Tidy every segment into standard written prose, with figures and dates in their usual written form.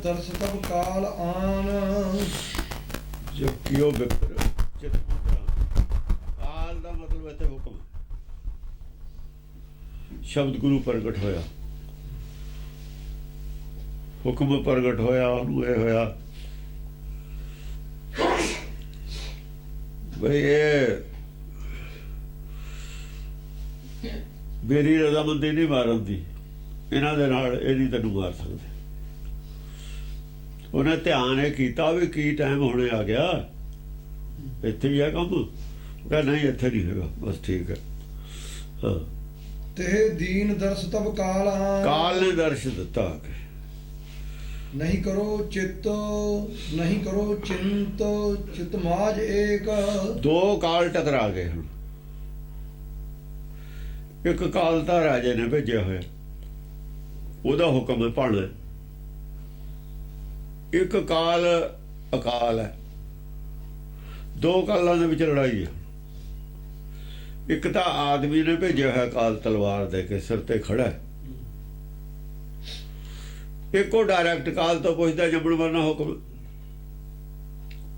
दर्श तब काल आन। जकियो विपर चित काल का मतलब इत्थे हुक्म शब्द गुरु प्रगट होया हुक्म प्रगट होया ਉਹਨੂੰ ਇਹ ਹੋਇਆ ਬਈ ਇਹ ਮੇਰੀ ਰਜ਼ਾਮੰਦੀ ਨਹੀਂ ਮਾਰਨ ਦੀ ਇਹਨਾਂ ਦੇ ਨਾਲ ਇਹ ਨਹੀਂ ਤੈਨੂੰ ਮਾਰ ਸਕਦੇ ਉਹਨੇ ਧਿਆਨ ਇਹ ਕੀਤਾ ਵੀ ਕੀ ਟਾਈਮ ਹੋਣੇ ਆ ਗਿਆ ਇੱਥੇ ਹੀ ਆ ਕੰਮ ਕਹਿੰਦਾ ਨਹੀਂ ਇੱਥੇ ਨਹੀਂ ਹੈਗਾ ਬਸ ਠੀਕ ਹੈ ਹਾਂ ते दीन दर्श तब काल आन। काल ने दर्श दिता नहीं करो चित्त नहीं करो चिंत चित माज एक। दो काल टकरा गए हैं एक काल तो राजे ने भेजा होया ਉਹਦਾ ਹੁਕਮ ਹੈ ਭਾਣਾ ਇੱਕ ਕਾਲ ਅਕਾਲ ਹੈ ਦੋ ਕਾਲਾਂ ਦੇ ਵਿੱਚ ਲੜਾਈ ਹੈ ਇੱਕ ਤਾਂ ਆਦਮੀ ਨੇ ਭੇਜਿਆ ਹੋਇਆ ਕਾਲ ਤਲਵਾਰ ਦੇ ਕੇ ਸਿਰ ਤੇ ਖੜਾ ਹੈ ਇੱਕੋ ਡਾਇਰੈਕਟ ਕਾਲ ਤੋਂ ਪੁੱਛਦਾ ਜੰਮਣ ਮਰਨਾ ਹੁਕਮ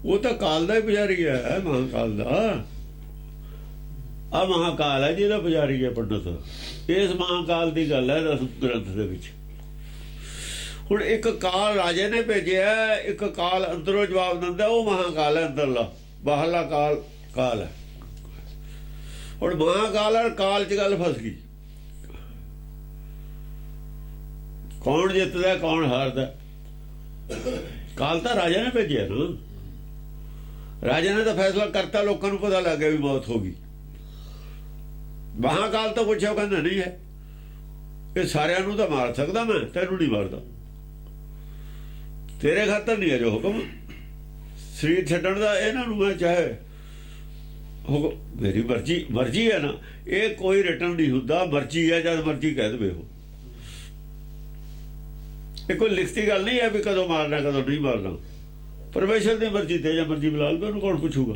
ਉਹ ਤਾਂ ਕਾਲ ਦਾ ਹੀ ਪੁਜਾਰੀ ਹੈ ਮਹਾਕਾਲ ਦਾ ਆ ਮਹਾਕਾਲ ਹੈ ਜਿਹਦਾ ਪੁਜਾਰੀ ਹੈ ਪੰਡਤ ਇਸ ਮਹਾਕਾਲ ਦੀ ਗੱਲ ਹੈ ਦਸ ਗ੍ਰੰਥ ਦੇ ਵਿੱਚ ਹੁਣ ਇੱਕ ਕਾਲ ਰਾਜੇ ਨੇ ਭੇਜਿਆ ਇੱਕ ਕਾਲ ਅੰਦਰੋਂ ਜਵਾਬ ਦਿੰਦਾ ਉਹ ਮਹਾਕਾਲ ਹੈ ਅੰਦਰਲਾ ਬਾਹਰਲਾ ਕਾਲ ਹੈ ਹੁਣ ਮਹਾਕਾਲ ਔਰ ਕਾਲ 'ਚ ਗੱਲ ਫਸ ਗਈ ਕੌਣ ਜਿੱਤਦਾ ਕੌਣ ਹਾਰਦਾ ਕਾਲ ਤਾਂ ਰਾਜਾ ਨੇ ਭੇਜਿਆ ਨਾ ਰਾਜਾ ਨੇ ਤਾਂ ਫੈਸਲਾ ਕਰਤਾ ਲੋਕਾਂ ਨੂੰ ਪਤਾ ਲੱਗ ਗਿਆ ਵੀ ਮੌਤ ਹੋ ਗਈ ਮਹਾਕਾਲ ਤਾਂ ਪੁੱਛਿਆ ਉਹ ਕਹਿੰਦਾ ਨਹੀਂ ਹੈ ਇਹ ਸਾਰਿਆਂ ਨੂੰ ਤਾਂ ਮਾਰ ਸਕਦਾ ਮੈਂ ਤੈਨੂੰ ਨਹੀਂ ਮਾਰਦਾ ਤੇਰੇ ਖਾਤਰ ਨਹੀਂ ਹੈ ਜੋ ਹੁਕਮ ਸਰੀਰ ਛੱਡਣ ਦਾ ਇਹਨਾਂ ਨੂੰ ਮੈਂ ਚਾਹੇ ਮੇਰੀ ਮਰਜ਼ੀ ਹੈ ਨਾ ਇਹ ਕੋਈ ਰਿਟਰਨ ਨਹੀਂ ਹੁੰਦਾ ਮਰਜ਼ੀ ਹੈ ਜਦ ਮਰਜ਼ੀ ਕਹਿ ਦੇਵੇ ਉਹ ਇਹ ਕੋਈ ਲਿਖਤੀ ਗੱਲ ਨਹੀਂ ਹੈ ਵੀ ਕਦੋਂ ਮਾਰਨਾ ਕਦੋਂ ਨਹੀਂ ਮਾਰਨਾ ਪਰਮੇਸ਼ਰ ਦੀ ਮਰਜ਼ੀ ਤੇ ਜਾਂ ਮਰਜ਼ੀ ਬੁਲਾ ਲਓ ਉਹਨੂੰ ਕੌਣ ਪੁੱਛੂਗਾ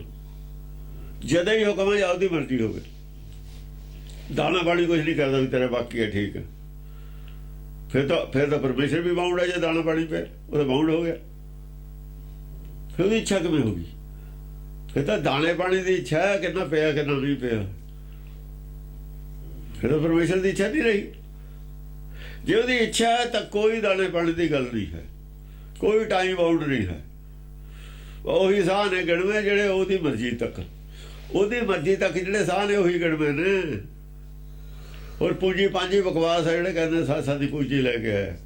ਜਦੋਂ ਹੀ ਹੁਕਮ ਹੈ ਆਪਦੀ ਮਰਜ਼ੀ ਹੋਵੇ ਦਾਣਾ ਬਾਣੀ ਕੁਝ ਨਹੀਂ ਕਰਦਾ ਵੀ ਤੇਰਾ ਬਾਕੀ ਹੈ ਠੀਕ ਹੈ ਫਿਰ ਤਾਂ ਪਰਮੇਸ਼ਰ ਵੀ ਬਾਉਂਡ ਹੈ ਜੇ ਦਾਣਾ ਬਾਣੀ ਪਏ ਉਹ ਤਾਂ ਬਾਉਂਡ ਹੋ ਗਿਆ ਫਿਰ ਉਹਦੀ ਇੱਛਾ ਕਿਵੇਂ ਹੋ ਗਈ ਫਿਰ ਤਾਂ ਦਾਣੇ ਪਾਣੀ ਦੀ ਇੱਛਾ ਹੈ ਕਿੰਨਾ ਪਿਆ ਕਿੰਨਾ ਨਹੀਂ ਪਿਆ ਫਿਰ ਤਾਂ ਪਰਮੇਸ਼ਰ ਦੀ ਇੱਛਾ ਨਹੀਂ ਰਹੀ ਜੇ ਉਹਦੀ ਇੱਛਾ ਹੈ ਤਾਂ ਕੋਈ ਦਾਣੇ ਪਾਣੀ ਦੀ ਗੱਲ ਨਹੀਂ ਹੈ ਕੋਈ ਟਾਈਮ ਬਾਉਂਡ ਨਹੀਂ ਹੈ ਉਹੀ ਸਾਹ ਨੇ ਗਿਣਵੇਂ ਜਿਹੜੇ ਉਹਦੀ ਮਰਜ਼ੀ ਤੱਕ ਜਿਹੜੇ ਸਾਹ ਨੇ ਉਹੀ ਗਿਣਵੇਂ ਨੇ ਔਰ ਪੂੰਜੀ ਪਾਂਜੀ ਬਕਵਾਸ ਹੈ ਜਿਹੜੇ ਕਹਿੰਦੇ ਸਾਸਾਂ ਦੀ ਪੂੰਜੀ ਲੈ ਕੇ ਆਇਆ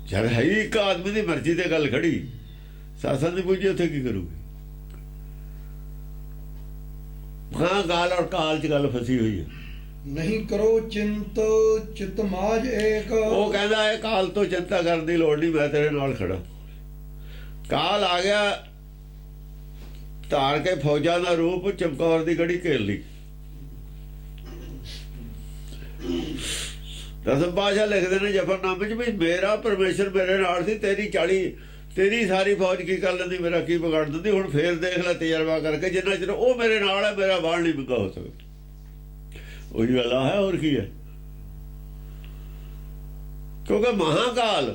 ਜਦ ਹੈ ਇੱਕ ਆਦਮੀ ਦੀ ਮਰਜ਼ੀ ਤੇ ਗੱਲ ਖੜੀ ਸਾਸਾਂ ਦੀ ਪੂੰਜੀ ਉੱਥੇ ਕੀ ਕਰੂਗੀ ਹਾਂ ਕਾਲ ਔਰ ਕਾਲ 'ਚ ਗੱਲ ਫਸੀ ਹੋਈ ਹੈ ਨਹੀਂ ਕਰੋ ਚਿੰਤ ਚਿਤ ਮਾਜ ਏਕ ਉਹ ਕਹਿੰਦਾ ਇਹ ਕਾਲ ਤੋਂ ਚਿੰਤਾ ਕਰਨ ਦੀ ਲੋੜ ਨਹੀਂ ਮੈਂ ਤੇਰੇ ਨਾਲ ਖੜਾ ਕਾਲ ਆ ਗਿਆ ਧਾਰ ਕੇ ਫੌਜਾਂ ਦਾ ਰੂਪ ਚਮਕੌਰ ਦੀ ਗੜੀ ਘੇਰ ਲਈ ਦਸਮ ਪਾਤਸ਼ਾਹ ਲਿਖਦੇ ਨੇ ਜ਼ਫਰਨਾਮੇ 'ਚ ਵੀ ਮੇਰਾ ਪਰਮੇਸ਼ਰ ਮੇਰੇ ਨਾਲ ਸੀ ਤੇਰੀ ਸਾਰੀ ਫੌਜ ਕੀ ਕਰ ਲੈਂਦੀ ਮੇਰਾ ਕੀ ਵਿਗਾੜ ਦਿੰਦੀ ਹੁਣ ਫੇਰ ਦੇਖ ਲੈ ਤਜਰਬਾ ਕਰਕੇ ਜਿੰਨਾ ਚਿਰ ਉਹ ਮੇਰੇ ਨਾਲ ਹੈ ਮੇਰਾ ਬਾਣ ਨਹੀਂ ਵਿਕਾ ਹੋ ਸਕਦਾ ਉਹੀ ਗੱਲ ਹੈ ਹੋਰ ਕੀ ਹੈ ਕਿਉਂਕਿ ਮਹਾਕਾਲ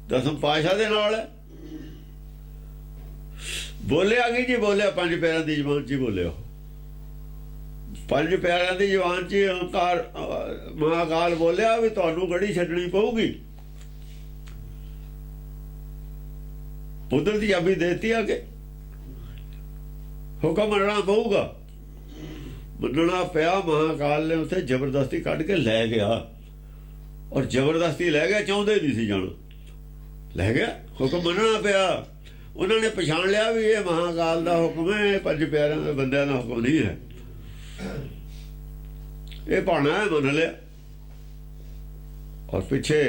ਦਸਮ ਪਾਤਸ਼ਾਹ ਦੇ ਨਾਲ ਹੈ ਬੋਲਿਆ ਕੀ ਜੀ ਬੋਲਿਆ ਪੰਜ ਪਿਆਰਿਆਂ ਦੀ ਜ਼ਬਾਨ 'ਚ ਹੀ ਬੋਲਿਆ ਪੰਜ ਪਿਆਰਿਆਂ ਦੀ ਜ਼ਬਾਨ 'ਚ ਅਹੰਕਾਰ ਮਹਾਕਾਲ ਬੋਲਿਆ ਵੀ ਤੁਹਾਨੂੰ ਗੜੀ ਛੱਡਣੀ ਪਊਗੀ ਉਧਰ ਦੀ ਚਾਬੀ ਦੇਤੀ ਆ ਕੇ ਹੁਕਮ ਮੰਨਣਾ ਪਊਗਾ ਮੰਨਣਾ ਪਿਆ ਮਹਾਕਾਲ ਨੇ ਉੱਥੇ ਜ਼ਬਰਦਸਤੀ ਕੱਢ ਕੇ ਲੈ ਗਿਆ ਔਰ ਜ਼ਬਰਦਸਤੀ ਲੈ ਗਿਆ ਚਾਹੁੰਦੇ ਨਹੀਂ ਸੀ ਜਾਣਾ ਲੈ ਗਿਆ ਹੁਕਮ ਮੰਨਣਾ ਪਿਆ ਉਹਨਾਂ ਨੇ ਪਛਾਣ ਲਿਆ ਵੀ ਇਹ ਮਹਾਕਾਲ ਦਾ ਹੁਕਮ ਹੈ ਪੰਜ ਪਿਆਰਿਆਂ ਦੇ ਬੰਦਿਆਂ ਦਾ ਹੁਕਮ ਨਹੀਂ ਹੈ ਇਹ ਭਾਣਾ ਹੈ ਮੰਨ ਲਿਆ ਔਰ ਪਿੱਛੇ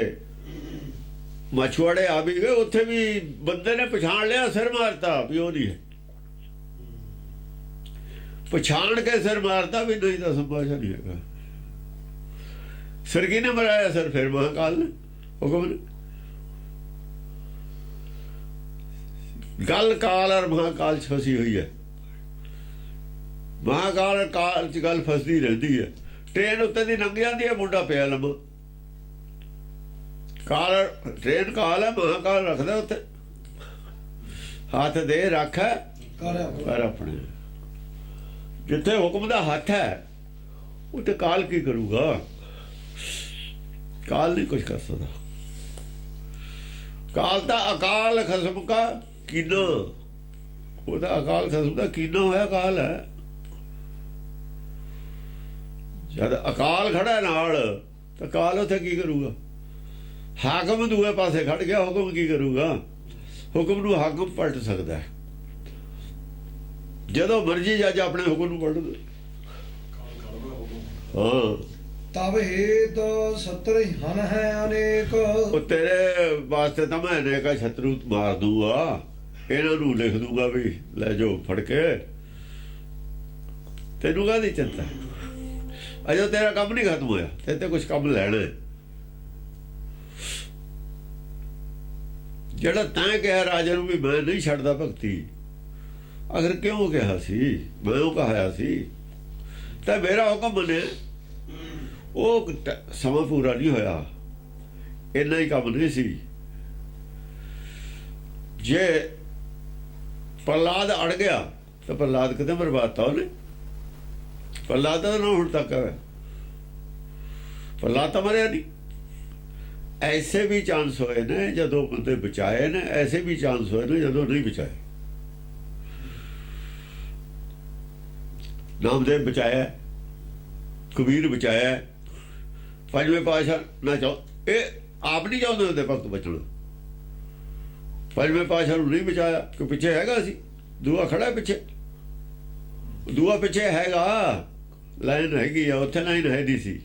ਮਛੁਆੜੇ ਆ ਵੀ ਗਏ ਉੱਥੇ ਵੀ ਬੰਦੇ ਨੇ ਪਛਾਣ ਲਿਆ ਸਿਰ ਮਾਰਤਾ ਵੀ ਉਹ ਨਹੀਂ ਹੈ ਪਛਾਣ ਕੇ ਸਿਰ ਮਾਰਤਾ ਵੀ ਨਹੀਂ ਤਾਂ ਸੰਭਾਸ਼ਾ ਨਹੀਂ ਹੈਗਾ ਸਿਰ ਕਿਹਨੇ ਮਰਾਇਆ ਸਿਰ ਫਿਰ ਮਹਾਕਾਲ ਨੇ ਹੁਕਮ ਨੇ ਗੱਲ ਕਾਲ ਔਰ ਮਹਾਕਾਲ 'ਚ ਫਸੀ ਹੋਈ ਹੈ ਮਹਾਕਾਲ ਔਰ ਕਾਲ 'ਚ ਗੱਲ ਫਸਦੀ ਰਹਿੰਦੀ ਹੈ ਟ੍ਰੇਨ ਉੱਤੇ ਦੀ ਲੰਘ ਜਾਂਦੀ ਹੈ ਮੁੰਡਾ ਪਿਆ ਲੰਮਾ ਕਾਲ ਟ੍ਰੇਨ ਕਾਲ ਹੈ, ਮਹਾਕਾਲ ਰੱਖਦਾ ਉੱਥੇ ਹੱਥ ਦੇ ਰੱਖ ਕਰ ਆਪਣੇ। ਜਿੱਥੇ ਹੁਕਮ ਦਾ ਹੱਥ ਹੈ ਉੱਥੇ ਕਾਲ ਕੀ ਕਰੂਗਾ? ਕਾਲ ਨਹੀਂ ਕੁਝ ਕਰ ਸਕਦਾ। ਕਾਲ ਤਾਂ ਅਕਾਲ ਖਸਮ ਕਾ ਕੀਨਾ, ਉਹਦਾ ਅਕਾਲ ਖਸਮ ਦਾ ਕੀਨਾ ਹੋਇਆ ਕਾਲ ਹੈ। ਜਦ ਅਕਾਲ ਖੜਾ ਨਾਲ ਤਾਂ ਕਾਲ ਉੱਥੇ ਕੀ ਕਰੂਗਾ? ਹਾਕਮ ਦੂਏ ਪਾਸੇ ਖੜ ਗਿਆ, ਹੁਕਮ ਕੀ ਕਰੂਗਾ? ਹੁਕਮ ਨੂੰ ਹਾਕਮ ਪਲਟ ਸਕਦਾ ਹੈ ਜਦੋਂ ਮਰਜੀ ਜੱਜ ਆਪਣੇ ਹੁਕਮ ਨੂੰ ਪਲਟ ਦੇ। ਹਾਂ ਤਬ ਹੇਤ ਸਤਰ ਹਨ ਹੈ ਅਨੇਕ, ਉਹ ਤੇਰੇ ਵਾਸਤੇ ਤਾਂ ਮੈਂ ਅਨੇਕਾਂ ਸ਼ਤਰੂ ਮਾਰ ਦੂਗਾ, ਇਹਨਾਂ ਨੂੰ ਲਿਖ ਦੂਗਾ ਵੀ ਲੈ ਜਾਓ ਫੜ ਕੇ। ਤੈਨੂੰ ਕਾਹਦੀ ਚਿੰਤਾ? ਅਜੇ ਤੇਰਾ ਕੰਮ ਨਹੀਂ ਖਤਮ ਹੋਇਆ, ਤੇ ਕੁਛ ਕੰਮ ਲੈਣਾ। ਜਿਹੜਾ ਤੈਂ ਕਿਹਾ ਰਾਜੇ ਨੂੰ ਵੀ ਮੈਂ ਨਹੀਂ ਛੱਡਦਾ ਭਗਤੀ, ਅਗਰ ਕਿਉਂ ਕਿਹਾ ਸੀ? ਮੈਂ ਉਹ ਕਹਾਇਆ ਸੀ ਤਾਂ ਮੇਰਾ ਹੁਕਮ ਮੰਨੇ। ਉਹ ਸਮਾਂ ਪੂਰਾ ਨਹੀਂ ਹੋਇਆ, ਇੰਨਾ ਹੀ ਕੰਮ ਨਹੀਂ ਸੀ। ਜੇ ਪ੍ਰਹਲਾਦ ਅੜ ਗਿਆ ਤਾਂ ਪ੍ਰਹਲਾਦ ਕਿਤੇ ਬਰਬਾਦ ਤਾਂ ਉਹਨੇ। ਪ੍ਰਹਲਾਦ ਦਾ ਨਾ ਹੁਣ ਤੱਕ ਹੈ, ਪ੍ਰਹਲਾਦ ਤਾਂ ਮਰਿਆ ਨਹੀਂ। ਐਸੇ ਵੀ ਚਾਂਸ ਹੋਏ ਨੇ ਜਦੋਂ ਬੰਦੇ ਬਚਾਏ ਨੇ, ਐਸੇ ਵੀ ਚਾਂਸ ਹੋਏ ਨੇ ਜਦੋਂ ਨਹੀਂ ਬਚਾਏ। ਨਾਮਦੇਵ ਬਚਾਇਆ, ਕਬੀਰ ਬਚਾਇਆ, ਪੰਜਵੇਂ ਪਾਤਸ਼ਾਹ ਨਾ ਚਾਹ ਇਹ ਆਪ ਨਹੀਂ ਚਾਹੁੰਦੇ ਹੁੰਦੇ ਭਗਤ ਬਚਣਾ। ਪੰਜਵੇਂ ਪਾਤਸ਼ਾਹ ਨੂੰ ਨਹੀਂ ਬਚਾਇਆ ਕਿ ਪਿੱਛੇ ਹੈਗਾ ਸੀ, ਦੂਆ ਖੜਾ ਪਿੱਛੇ, ਦੂਆ ਪਿੱਛੇ ਹੈਗਾ, ਲਾਈਨ ਹੈਗੀ ਆ, ਉੱਥੇ ਲਾਈਨ ਹੈ ਨਹੀਂ ਸੀ।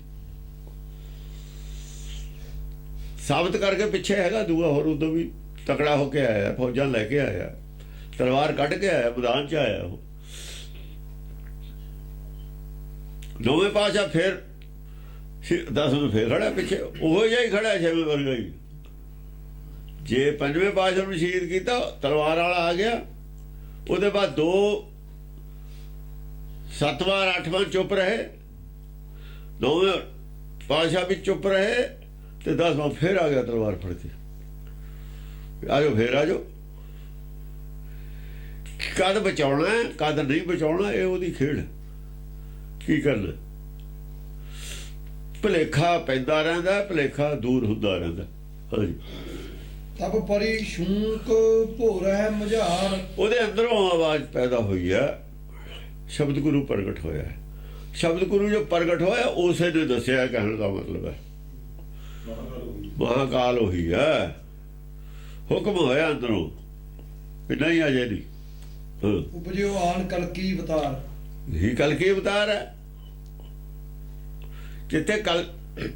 ਸਾਬਤ ਕਰਕੇ ਪਿੱਛੇ ਹੈਗਾ ਦੂਆ, ਹੋਰ ਉਦੋਂ ਵੀ ਤਕੜਾ ਹੋ ਕੇ ਆਇਆ, ਫੌਜਾਂ ਲੈ ਕੇ ਆਇਆ, ਤਲਵਾਰ ਕੱਢ ਕੇ ਆਇਆ, ਮੈਦਾਨ 'ਚ ਆਇਆ ਉਹ। ਨੌਵੇਂ ਪਾਤਸ਼ਾਹ ਫਿਰ 10ਵੇਂ ਫੇਰ ਖੜਾ ਪਿੱਛੇ, ਉਹੋ ਜਿਹਾ ਹੀ ਖੜਾ ਛੇਵੇਂ ਵਰਗਾ ਹੀ। ਜੇ ਪੰਜਵੇਂ ਪਾਤਸ਼ਾਹ ਨੂੰ ਸ਼ਹੀਦ ਕੀਤਾ, ਤਲਵਾਰ ਵਾਲਾ ਆ ਗਿਆ, ਉਹਦੇ ਬਾਅਦ 2 7ਵਾਂ 8ਵਾਂ ਚੁੱਪ ਰਹੇ, 9ਵੇਂ ਪਾਤਸ਼ਾਹ ਵੀ ਚੁੱਪ ਰਹੇ, ਤੇ 10ਵਾਂ ਫੇਰ ਆ ਗਿਆ ਤਲਵਾਰ ਫੜ ਕੇ, ਆ ਜਾਓ ਫੇਰ ਆ ਜਾਓ। ਕਦ ਬਚਾਉਣਾ ਕਦ ਨਹੀਂ ਬਚਾਉਣਾ ਇਹ ਉਹਦੀ ਖੇਡ। ਕੀ ਕਰਨਾ? ਭੁਲੇਖਾ ਪੈਂਦਾ ਰਹਿੰਦਾ, ਭੁਲੇਖਾ ਦੂਰ ਹੁੰਦਾ ਰਹਿੰਦਾ। ਹਾਂਜੀ ਤਬ ਪਰੀ ਸ਼ੂਕ ਭੋਰੈ ਮਝਾਰ, ਉਹਦੇ ਅੰਦਰੋਂ ਆਵਾਜ਼ ਪੈਦਾ ਹੋਈ ਹੈ, ਸ਼ਬਦ ਗੁਰੂ ਪ੍ਰਗਟ ਹੋਇਆ ਹੈ। ਸ਼ਬਦ ਗੁਰੂ ਜੋ ਪ੍ਰਗਟ ਹੋਇਆ ਉਸੇ ਨੇ ਦੱਸਿਆ, ਕਹਿਣ ਦਾ ਮਤਲਬ ਹੈ ਮਹਾਕਾਲ ਉਹੀ ਹੈ। ਹੁਕਮ ਹੋਇਆ ਅੰਦਰੋਂ ਵੀ ਨਹੀਂ ਅਜੇ ਨਹੀਂ। ਉਪਜਿਓ ਆਨ ਕਲਕੀ ਅਵਤਾਰ, ਹੀ ਕਲਕੀ ਅਵਤਾਰ ਹੈ।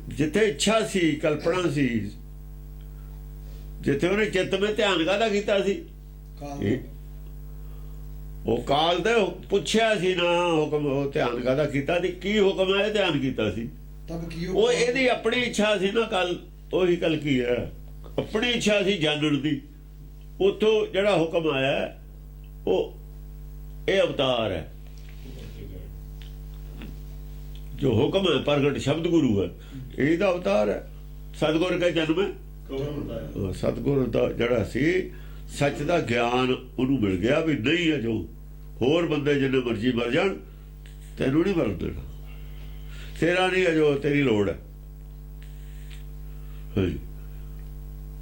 ਜਿੱਥੇ ਇੱਛਾ ਸੀ, ਕਲਪਨਾ ਸੀ, ਜਿੱਥੇ ਉਹਨੇ ਚਿੱਤ ਵਿੱਚ ਧਿਆਨ ਕਾਹਦਾ ਕੀਤਾ ਸੀ? ਉਹ ਕਾਲ ਦੇ ਪੁੱਛਿਆ ਸੀ ਨਾ ਹੁਕਮ, ਉਹ ਧਿਆਨ ਕਾਹਦਾ ਕੀਤਾ ਸੀ? ਕੀ ਹੁਕਮ ਹੈ? ਧਿਆਨ ਕੀਤਾ ਸੀ। ਉਹ ਇਹਦੀ ਆਪਣੀ ਇੱਛਾ ਸੀ ਨਾ, ਕੱਲ ਉਹੀ ਕਲਕੀ ਹੈ, ਆਪਣੀ ਇੱਛਾ ਸੀ ਜਾਣਨ ਦੀ। ਉੱਥੋਂ ਜਿਹੜਾ ਹੁਕਮ ਆਇਆ ਉਹ ਇਹ ਅਵਤਾਰ ਹੈ। ਜੋ ਹੁਕਮ ਹੈ ਪ੍ਰਗਟ ਸ਼ਬਦ ਗੁਰੂ ਹੈ, ਇਹਦਾ ਅਵਤਾਰ ਹੈ। ਸਤਿਗੁਰ ਕੇ ਜਨਮ ਹੈ। ਸਤਿਗੁਰ ਦਾ ਜਿਹੜਾ ਸੀ ਸੱਚ ਦਾ ਗਿਆਨ ਉਹਨੂੰ ਮਿਲ ਗਿਆ ਵੀ ਨਹੀਂ ਹੈ, ਜੋ ਹੋਰ ਬੰਦੇ ਜਿੰਨੇ ਮਰਜ਼ੀ ਮਰ ਜਾਣ ਤੈਨੂੰ ਨਹੀਂ ਮਰਨ ਦੇਣਾ, ਤੇਰਾ ਨਹੀਂ ਹੈ ਜੋ ਤੇਰੀ ਲੋੜ ਹੈ।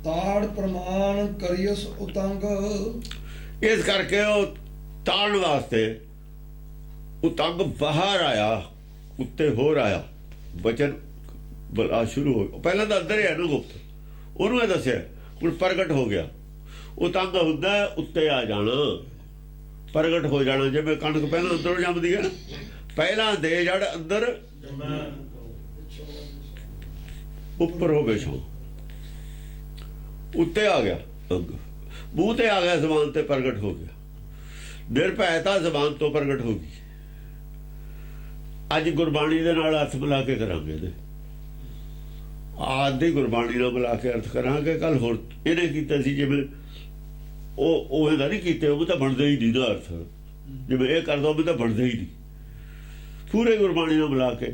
ਤਾੜ ਪ੍ਰਮਾਣ ਕਰਿਅਸ ਉਤੰਗ, ਇਸ ਕਰਕੇ ਉਹ ਤਾੜਨ ਵਾਸਤੇ ਉਤੰਗ ਬਾਹਰ ਆਇਆ, ਉੱਤੇ ਹੋਰ ਆਇਆ। ਬਚਨ ਬਲਾ ਸ਼ੁਰੂ ਹੋ, ਪਹਿਲਾਂ ਤਾਂ ਅੰਦਰ ਹੀ ਹੈ ਨਾ ਗੁਪਤ, ਉਹਨੂੰ ਇਹ ਦੱਸਿਆ, ਹੁਣ ਪ੍ਰਗਟ ਹੋ ਗਿਆ। ਉਤੰਗ ਹੁੰਦਾ ਉੱਤੇ ਆ ਜਾਣਾ, ਪ੍ਰਗਟ ਹੋ ਜਾਣਾ। ਜਿਵੇਂ ਕਣਕ ਪਹਿਲਾਂ ਅੰਦਰੋਂ ਜੰਮਦੀ ਹੈ, ਪਹਿਲਾਂ ਦੇ ਜੜ ਅੰਦਰ ਉੱਪਰ ਹੋ ਗਏ, ਛੋ ਉੱਤੇ ਆ ਗਿਆ, ਮੂੰਹ ਤੇ ਆ ਗਿਆ, ਜ਼ਬਾਨ ਤੇ ਪ੍ਰਗਟ ਹੋ ਗਿਆ। ਨਿਰਭੈਤਾ ਜ਼ਬਾਨ ਤੋਂ ਪ੍ਰਗਟ ਹੋ ਗਈ। ਅੱਜ ਗੁਰਬਾਣੀ ਦੇ ਨਾਲ ਅਰਥ ਮਿਲਾ ਕੇ ਕਰਾਂਗੇ, ਇਹਦੇ ਆਦਿ ਗੁਰਬਾਣੀ ਨਾਲ ਮਿਲਾ ਕੇ ਅਰਥ ਕਰਾਂਗੇ। ਕੱਲ ਹੋਰ ਇਹਨੇ ਕੀਤਾ ਸੀ ਜਿਵੇਂ ਉਹ ਇਹਦਾ ਨਹੀਂ ਕੀਤੇ, ਉਹ ਤਾਂ ਬਣਦੇ ਹੀ ਨਹੀਂ ਨਾ ਅਰਥ। ਜਿਵੇਂ ਇਹ ਕਰਦਾ ਉਹ ਤਾਂ ਬਣਦੇ ਹੀ ਨਹੀਂ। ਪੂਰੇ ਗੁਰਬਾਣੀ ਨਾਲ ਮਿਲਾ ਕੇ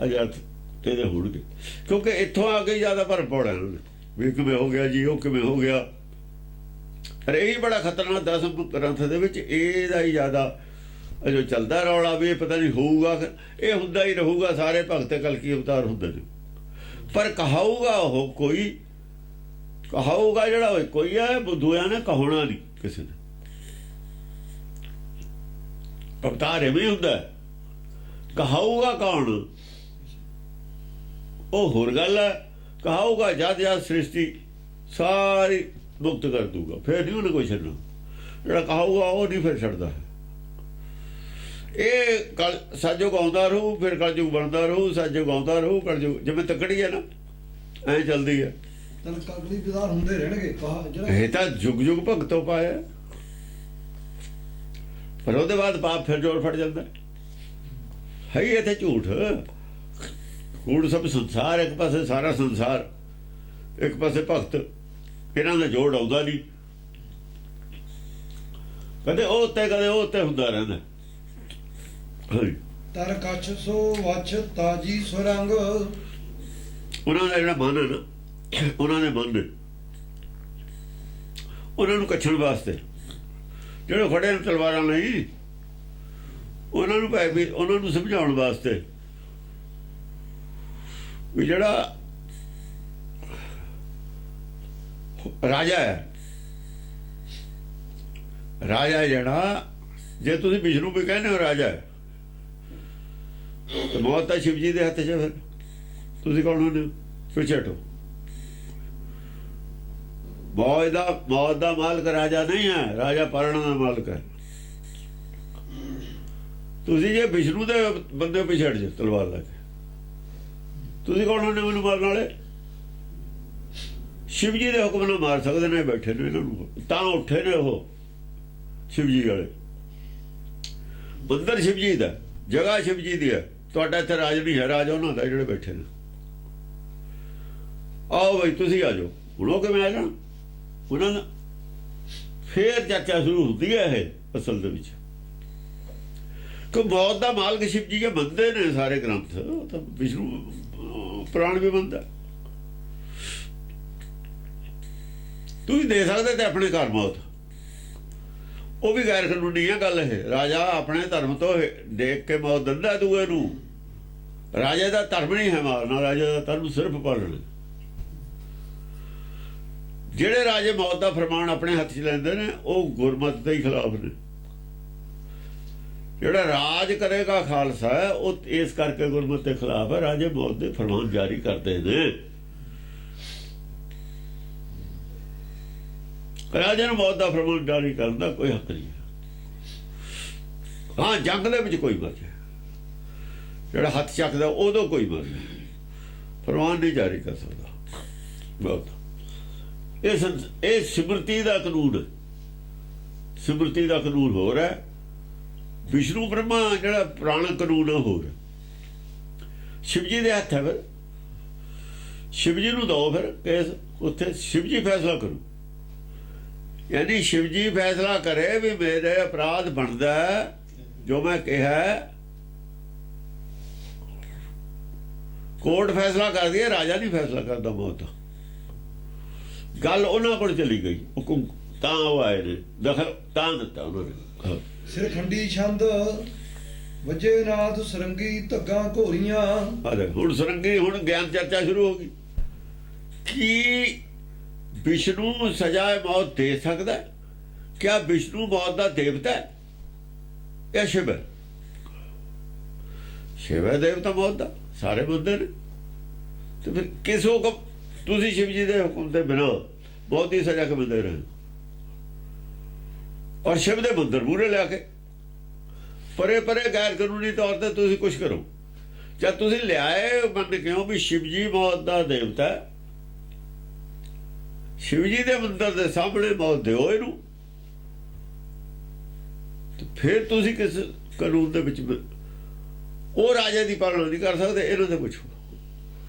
ਅਜ ਅਰਥ ਤੇਰੇ ਹੋਣਗੇ, ਕਿਉਂਕਿ ਇੱਥੋਂ ਆ ਕੇ ਜ਼ਿਆਦਾ ਭਰਮ ਪਾਉਣਾ ਇਹਨਾਂ ਨੇ। ਵੀ ਕਿਵੇਂ ਹੋ ਗਿਆ ਜੀ, ਉਹ ਕਿਵੇਂ ਹੋ ਗਿਆ। ਪਰ ਇਹ ਬੜਾ ਖਤਰਨਾਕ ਦਸਮ ਗ੍ਰੰਥ ਦੇ ਵਿੱਚ ਇਹਦਾ ਹੀ ਜ਼ਿਆਦਾ ਜੋ ਚੱਲਦਾ ਰੌਲਾ ਵੀ ਇਹ ਪਤਾ ਨਹੀਂ ਹੋਊਗਾ, ਇਹ ਹੁੰਦਾ ਹੀ ਰਹੂਗਾ। ਸਾਰੇ ਭਗਤ ਕਲਕੀ ਅਵਤਾਰ ਹੁੰਦੇ ਨੇ, ਪਰ ਕਹਾਊਗਾ ਉਹ ਕੋਈ, ਕਹਾਊਗਾ ਜਿਹੜਾ ਉਹ ਕੋਈ ਹੈ, ਬੁੱਧੂਆਂ ਨੇ ਕਹਾਉਣਾ ਨਹੀਂ ਕਿਸੇ ਨੇ। ਅਵਤਾਰ ਐਵੇਂ ਹੁੰਦਾ, ਕਹਾਊਗਾ ਕੌਣ, ਉਹ ਹੋਰ ਗੱਲ ਹੈ। ਕਹਾਊਗਾ ਜਦ ਸ੍ਰਿਸ਼ਟੀ ਸਾਰੀ ਮੁਕਤ ਕਰ ਦੂਗਾ, ਫਿਰ ਨਹੀਂ ਉਹਨੇ ਕੋਈ ਛੱਡਣਾ। ਜਿਹੜਾ ਕਹਾਊਗਾ ਉਹ ਨਹੀਂ ਫਿਰ ਛੱਡਦਾ। ਇਹ ਕਲ ਸਤਿਯੁਗ ਆਉਂਦਾ ਰਹੂ, ਫਿਰ ਕਲਯੁਗ ਬਣਦਾ ਰਹੂ, ਸਤਿਯੁਗ ਆਉਂਦਾ ਰਹੂ, ਕਲਯੁਗ ਜਿਵੇਂ ਤੱਕੜੀ ਹੈ ਨਾ, ਐਂ ਚੱਲਦੀ ਹੈ। ਤਾਂ ਕਲਗੀ ਵਿਦਾਰ ਹੁੰਦੇ ਰਹਿਣਗੇ। ਇਹ ਤਾਂ ਜੁਗ ਜੁਗ ਭਗਤੋਂ ਪਾਇਆ, ਪਰ ਉਹਦੇ ਬਾਅਦ ਪਾਪ ਫਿਰ ਜੋੜ ਫੜ ਜਾਂਦਾ ਹੈ। ਇੱਥੇ ਝੂਠ ਕੂੜ ਸਭ ਸੰਸਾਰ, ਇੱਕ ਪਾਸੇ ਸਾਰਾ ਸੰਸਾਰ, ਇੱਕ ਪਾਸੇ ਭਗਤ, ਇਹਨਾਂ ਦਾ ਜੋੜ ਆਉਂਦਾ ਨਹੀਂ। ਕਦੇ ਉਹ ਉੱਤੇ ਕਦੇ ਉਹ ਉੱਤੇ ਹੁੰਦਾ ਰਹਿੰਦਾ। ਤਰ ਕੱਛ ਸੋ ਵਛ ਤਾਜੀ ਸੁਰੰਗ, ਉਹਨਾਂ ਦਾ ਜਿਹੜਾ ਮਨ ਹੈ ਨਾ, ਉਹਨਾਂ ਦੇ ਮਨ ਨੇ, ਉਹਨਾਂ ਨੂੰ ਕੱਛਣ ਵਾਸਤੇ ਜਿਹੜੇ ਖੜੇ ਨੇ ਤਲਵਾਰਾਂ ਲਈ, ਉਹਨਾਂ ਨੂੰ ਭਾਵੇਂ ਵੀ ਉਹਨਾਂ ਨੂੰ ਸਮਝਾਉਣ ਵਾਸਤੇ ਵੀ ਜਿਹੜਾ ਰਾਜਾ ਹੈ, ਰਾਜਾ ਜਿਹੜਾ, ਜੇ ਤੁਸੀਂ ਵਿਸ਼ਨੂੰ ਵੀ ਕਹਿੰਦੇ ਹੋ ਰਾਜਾ ਹੈ, ਤੇ ਮੌਤ ਤਾਂ ਸ਼ਿਵ ਜੀ ਦੇ ਹੱਥ 'ਚ। ਫਿਰ ਤੁਸੀਂ ਕੌਣ ਹੁੰਦੇ ਹੋ? ਪਿੱਛੇ ਹਟੋ। ਮੌਤ ਦਾ ਮਾਲਕ ਰਾਜਾ ਨਹੀਂ ਹੈ, ਰਾਜਾ ਪਰਣ ਦਾ ਮਾਲਕ ਹੈ। ਤੁਸੀਂ ਜੇ ਵਿਸ਼ਨੂੰ ਦੇ ਬੰਦੇ ਪਿੱਛੇ ਹਟ ਜਾਓ ਤਲਵਾਰ ਲਾ ਕੇ, ਤੁਸੀਂ ਕੌਣ ਹੁੰਦੇ ਮੈਨੂੰ ਮਾਰਨ ਵਾਲੇ? ਸ਼ਿਵ ਜੀ ਦੇ ਹੁਕਮ ਨਾਲ ਮਾਰ ਸਕਦੇ ਨੇ, ਬੈਠੇ ਨੇ, ਇਹਨਾਂ ਨੂੰ ਤਾਂ ਉੱਠੇ ਨੇ ਉਹ ਸ਼ਿਵ ਜੀ ਵਾਲੇ। ਮੰਦਰ ਸ਼ਿਵ ਜੀ ਦਾ, ਜਗ੍ਹਾ ਸ਼ਿਵ ਜੀ ਦੀ ਹੈ। ਤੁਹਾਡਾ ਇੱਥੇ ਰਾਜ ਨਹੀਂ ਹੈ, ਰਾਜ ਉਹਨਾਂ ਦਾ ਜਿਹੜੇ ਬੈਠੇ ਨੇ। ਆਓ ਬਈ ਤੁਸੀਂ ਆ ਜਾਓ। ਹੁਣ ਉਹ ਕਿਵੇਂ ਆ ਜਾਣ? ਉਹਨਾਂ ਦਾ ਫੇਰ ਚਰਚਾ ਸ਼ੁਰੂ ਹੁੰਦੀ ਹੈ ਇਹ ਅਸਲ ਦੇ ਵਿੱਚ, ਕਿ ਮੌਤ ਦਾ ਮਾਲਕ ਸ਼ਿਵ ਜੀ ਕੇ ਮੰਨਦੇ ਨੇ ਸਾਰੇ ਗ੍ਰੰਥ, ਤਾਂ ਵਿਸ਼ਨੂੰ ਪੁਰਾਣ ਵੀ ਮੰਨਦਾ। ਤੁਸੀਂ ਦੇ ਸਕਦੇ ਤੇ ਆਪਣੇ ਘਰ ਮੌਤ, ਉਹ ਵੀ ਗੈਰ ਕਾਨੂੰਨੀ ਹੈ ਗੱਲ ਇਹ। ਰਾਜਾ ਆਪਣੇ ਧਰਮ ਤੋਂ ਦੇਖ ਕੇ ਮੌਤ ਦਿੰਦਾ ਦੂਏ ਨੂੰ। ਰਾਜੇ ਦਾ ਧਰਮ ਨਹੀਂ ਹੈ ਮਾਰਨਾ, ਰਾਜੇ ਦਾ ਧਰਮ ਸਿਰਫ ਪਾਲਣਾ। ਜਿਹੜੇ ਰਾਜੇ ਮੌਤ ਦਾ ਫਰਮਾਨ ਆਪਣੇ ਹੱਥ 'ਚ ਲੈਂਦੇ ਨੇ, ਉਹ ਗੁਰਮਤਿ ਦੇ ਹੀ ਖਿਲਾਫ ਨੇ। ਜਿਹੜਾ ਰਾਜ ਕਰੇਗਾ ਖਾਲਸਾ ਹੈ, ਉਹ ਇਸ ਕਰਕੇ ਗੁਰਮਤਿ ਦੇ ਖਿਲਾਫ ਹੈ। ਰਾਜੇ ਮੌਤ ਦੇ ਫਰਮਾਨ ਜਾਰੀ ਕਰਦੇ ਨੇ। ਰਾਜੇ ਨੂੰ ਮੌਤ ਦਾ ਫਰਮਾਨ ਜਾਰੀ ਕਰਨ ਦਾ ਕੋਈ ਹੱਕ ਨਹੀਂ ਹੈ। ਹਾਂ, ਜੰਗ ਦੇ ਵਿੱਚ ਕੋਈ ਮਰ ਜਾਏ, ਜਿਹੜਾ ਹੱਥ ਚੱਕਦਾ ਉਦੋਂ ਕੋਈ ਮਰ ਜਾਏ, ਫਰਮਾਨ ਨਹੀਂ ਜਾਰੀ ਕਰ ਸਕਦਾ। ਬਹੁਤ ਇਹ ਸਿਮਰਤੀ ਦਾ ਕਾਨੂੰਨ ਹੈ। ਸਿਮਰਤੀ ਦਾ ਕਾਨੂੰਨ ਹੋਰ ਹੈ, ਵਿਸ਼ਨੂੰ ਬ੍ਰਹਮਾ ਜਿਹੜਾ ਪੁਰਾਣਾ ਕਾਨੂੰਨ ਹੈ ਹੋਰ ਹੈ। ਸ਼ਿਵ ਜੀ ਦੇ ਹੱਥ ਹੈ। ਫਿਰ ਸ਼ਿਵ ਜੀ ਨੂੰ ਦਿਓ ਫਿਰ ਕੇਸ, ਉੱਥੇ ਸ਼ਿਵ ਜੀ ਫੈਸਲਾ ਕਰੂ। ਯਾਨੀ ਸ਼ਿਵ ਜੀ ਫੈਸਲਾ ਕਰੇ ਵੀ ਮੇਰੇ ਅਪਰਾਧ ਬਣਦਾ ਜੋ ਮੈਂ ਕਿਹਾ। ਕੋਰਟ ਫੈਸਲਾ ਕਰਦੀ ਹੈ, ਰਾਜਾ ਨਹੀਂ ਫੈਸਲਾ ਕਰਦਾ ਮੌਤ ਦਾ। ਗੱਲ ਉਹਨਾਂ ਕੋਲ ਚਲੀ ਗਈ, ਹੁਕਮ ਤਾਂ ਉਹ ਆਏ ਨੇ, ਦਖਲ ਤਾਂ ਦਿੱਤਾ ਉਹਨਾਂ ਨੇ। ਸਿਰਖੰਡੀ ਛੰਦ ਵਜੇ ਨਾਥ ਸਰੰਗੀ ਧੱਗਾ ਘੋਰੀਆਂ। ਹੁਣ ਸਰੰਗੀ, ਹੁਣ ਗਿਆਨ ਚਰਚਾ ਸ਼ੁਰੂ ਹੋ ਗਈ। ਕੀ ਵਿਸ਼ਨੂੰ ਸਜ਼ਾਏ ਮੌਤ ਦੇ ਸਕਦਾ? ਕਿਆ ਵਿਸ਼ਨੂੰ ਮੌਤ ਦਾ ਦੇਵਤਾ ਹੈ ਜਾਂ ਸ਼ਿਵ ਹੈ? ਸ਼ਿਵ ਹੈ ਦੇਵਤਾ ਮੌਤ ਦਾ, ਸਾਰੇ ਮੰਨਦੇ ਨੇ। ਤੇ ਫਿਰ ਕਿਸ ਹੁਕਮ, ਤੁਸੀਂ ਸ਼ਿਵ ਜੀ ਦੇ ਹੁਕਮ ਦੇ ਬਿਨਾਂ ਮੌਤ ਦੀ ਸਜ਼ਾ ਕਿਵੇਂ ਦੇ ਰਹੇ? ਔਰ ਸ਼ਿਵ ਦੇ ਮੰਦਰ ਮੂਹਰੇ ਲਿਆ ਕੇ ਪਰੇ ਪਰੇ ਗੈਰ ਕਾਨੂੰਨੀ ਤੌਰ ਤੇ ਤੁਸੀਂ ਕੁਛ ਕਰੋ। ਜਦ ਤੁਸੀਂ ਲਿਆਏ ਮੰਨ ਕਿਉਂ ਵੀ ਸ਼ਿਵ ਜੀ ਮੌਤ ਦਾ ਦੇਵਤਾ, ਸ਼ਿਵ ਜੀ ਦੇ ਮੰਦਰ ਦੇ ਸਾਹਮਣੇ ਮੌਤ ਦਿਓ ਇਹਨੂੰ, ਤੇ ਫਿਰ ਤੁਸੀਂ ਕਿਸ ਕਾਨੂੰਨ ਦੇ ਵਿੱਚ? ਉਹ ਰਾਜੇ ਦੀ ਪਾਲਣਾ ਨਹੀਂ ਕਰ ਸਕਦੇ, ਇਹਨਾਂ ਦੇ ਪੁੱਛੋ।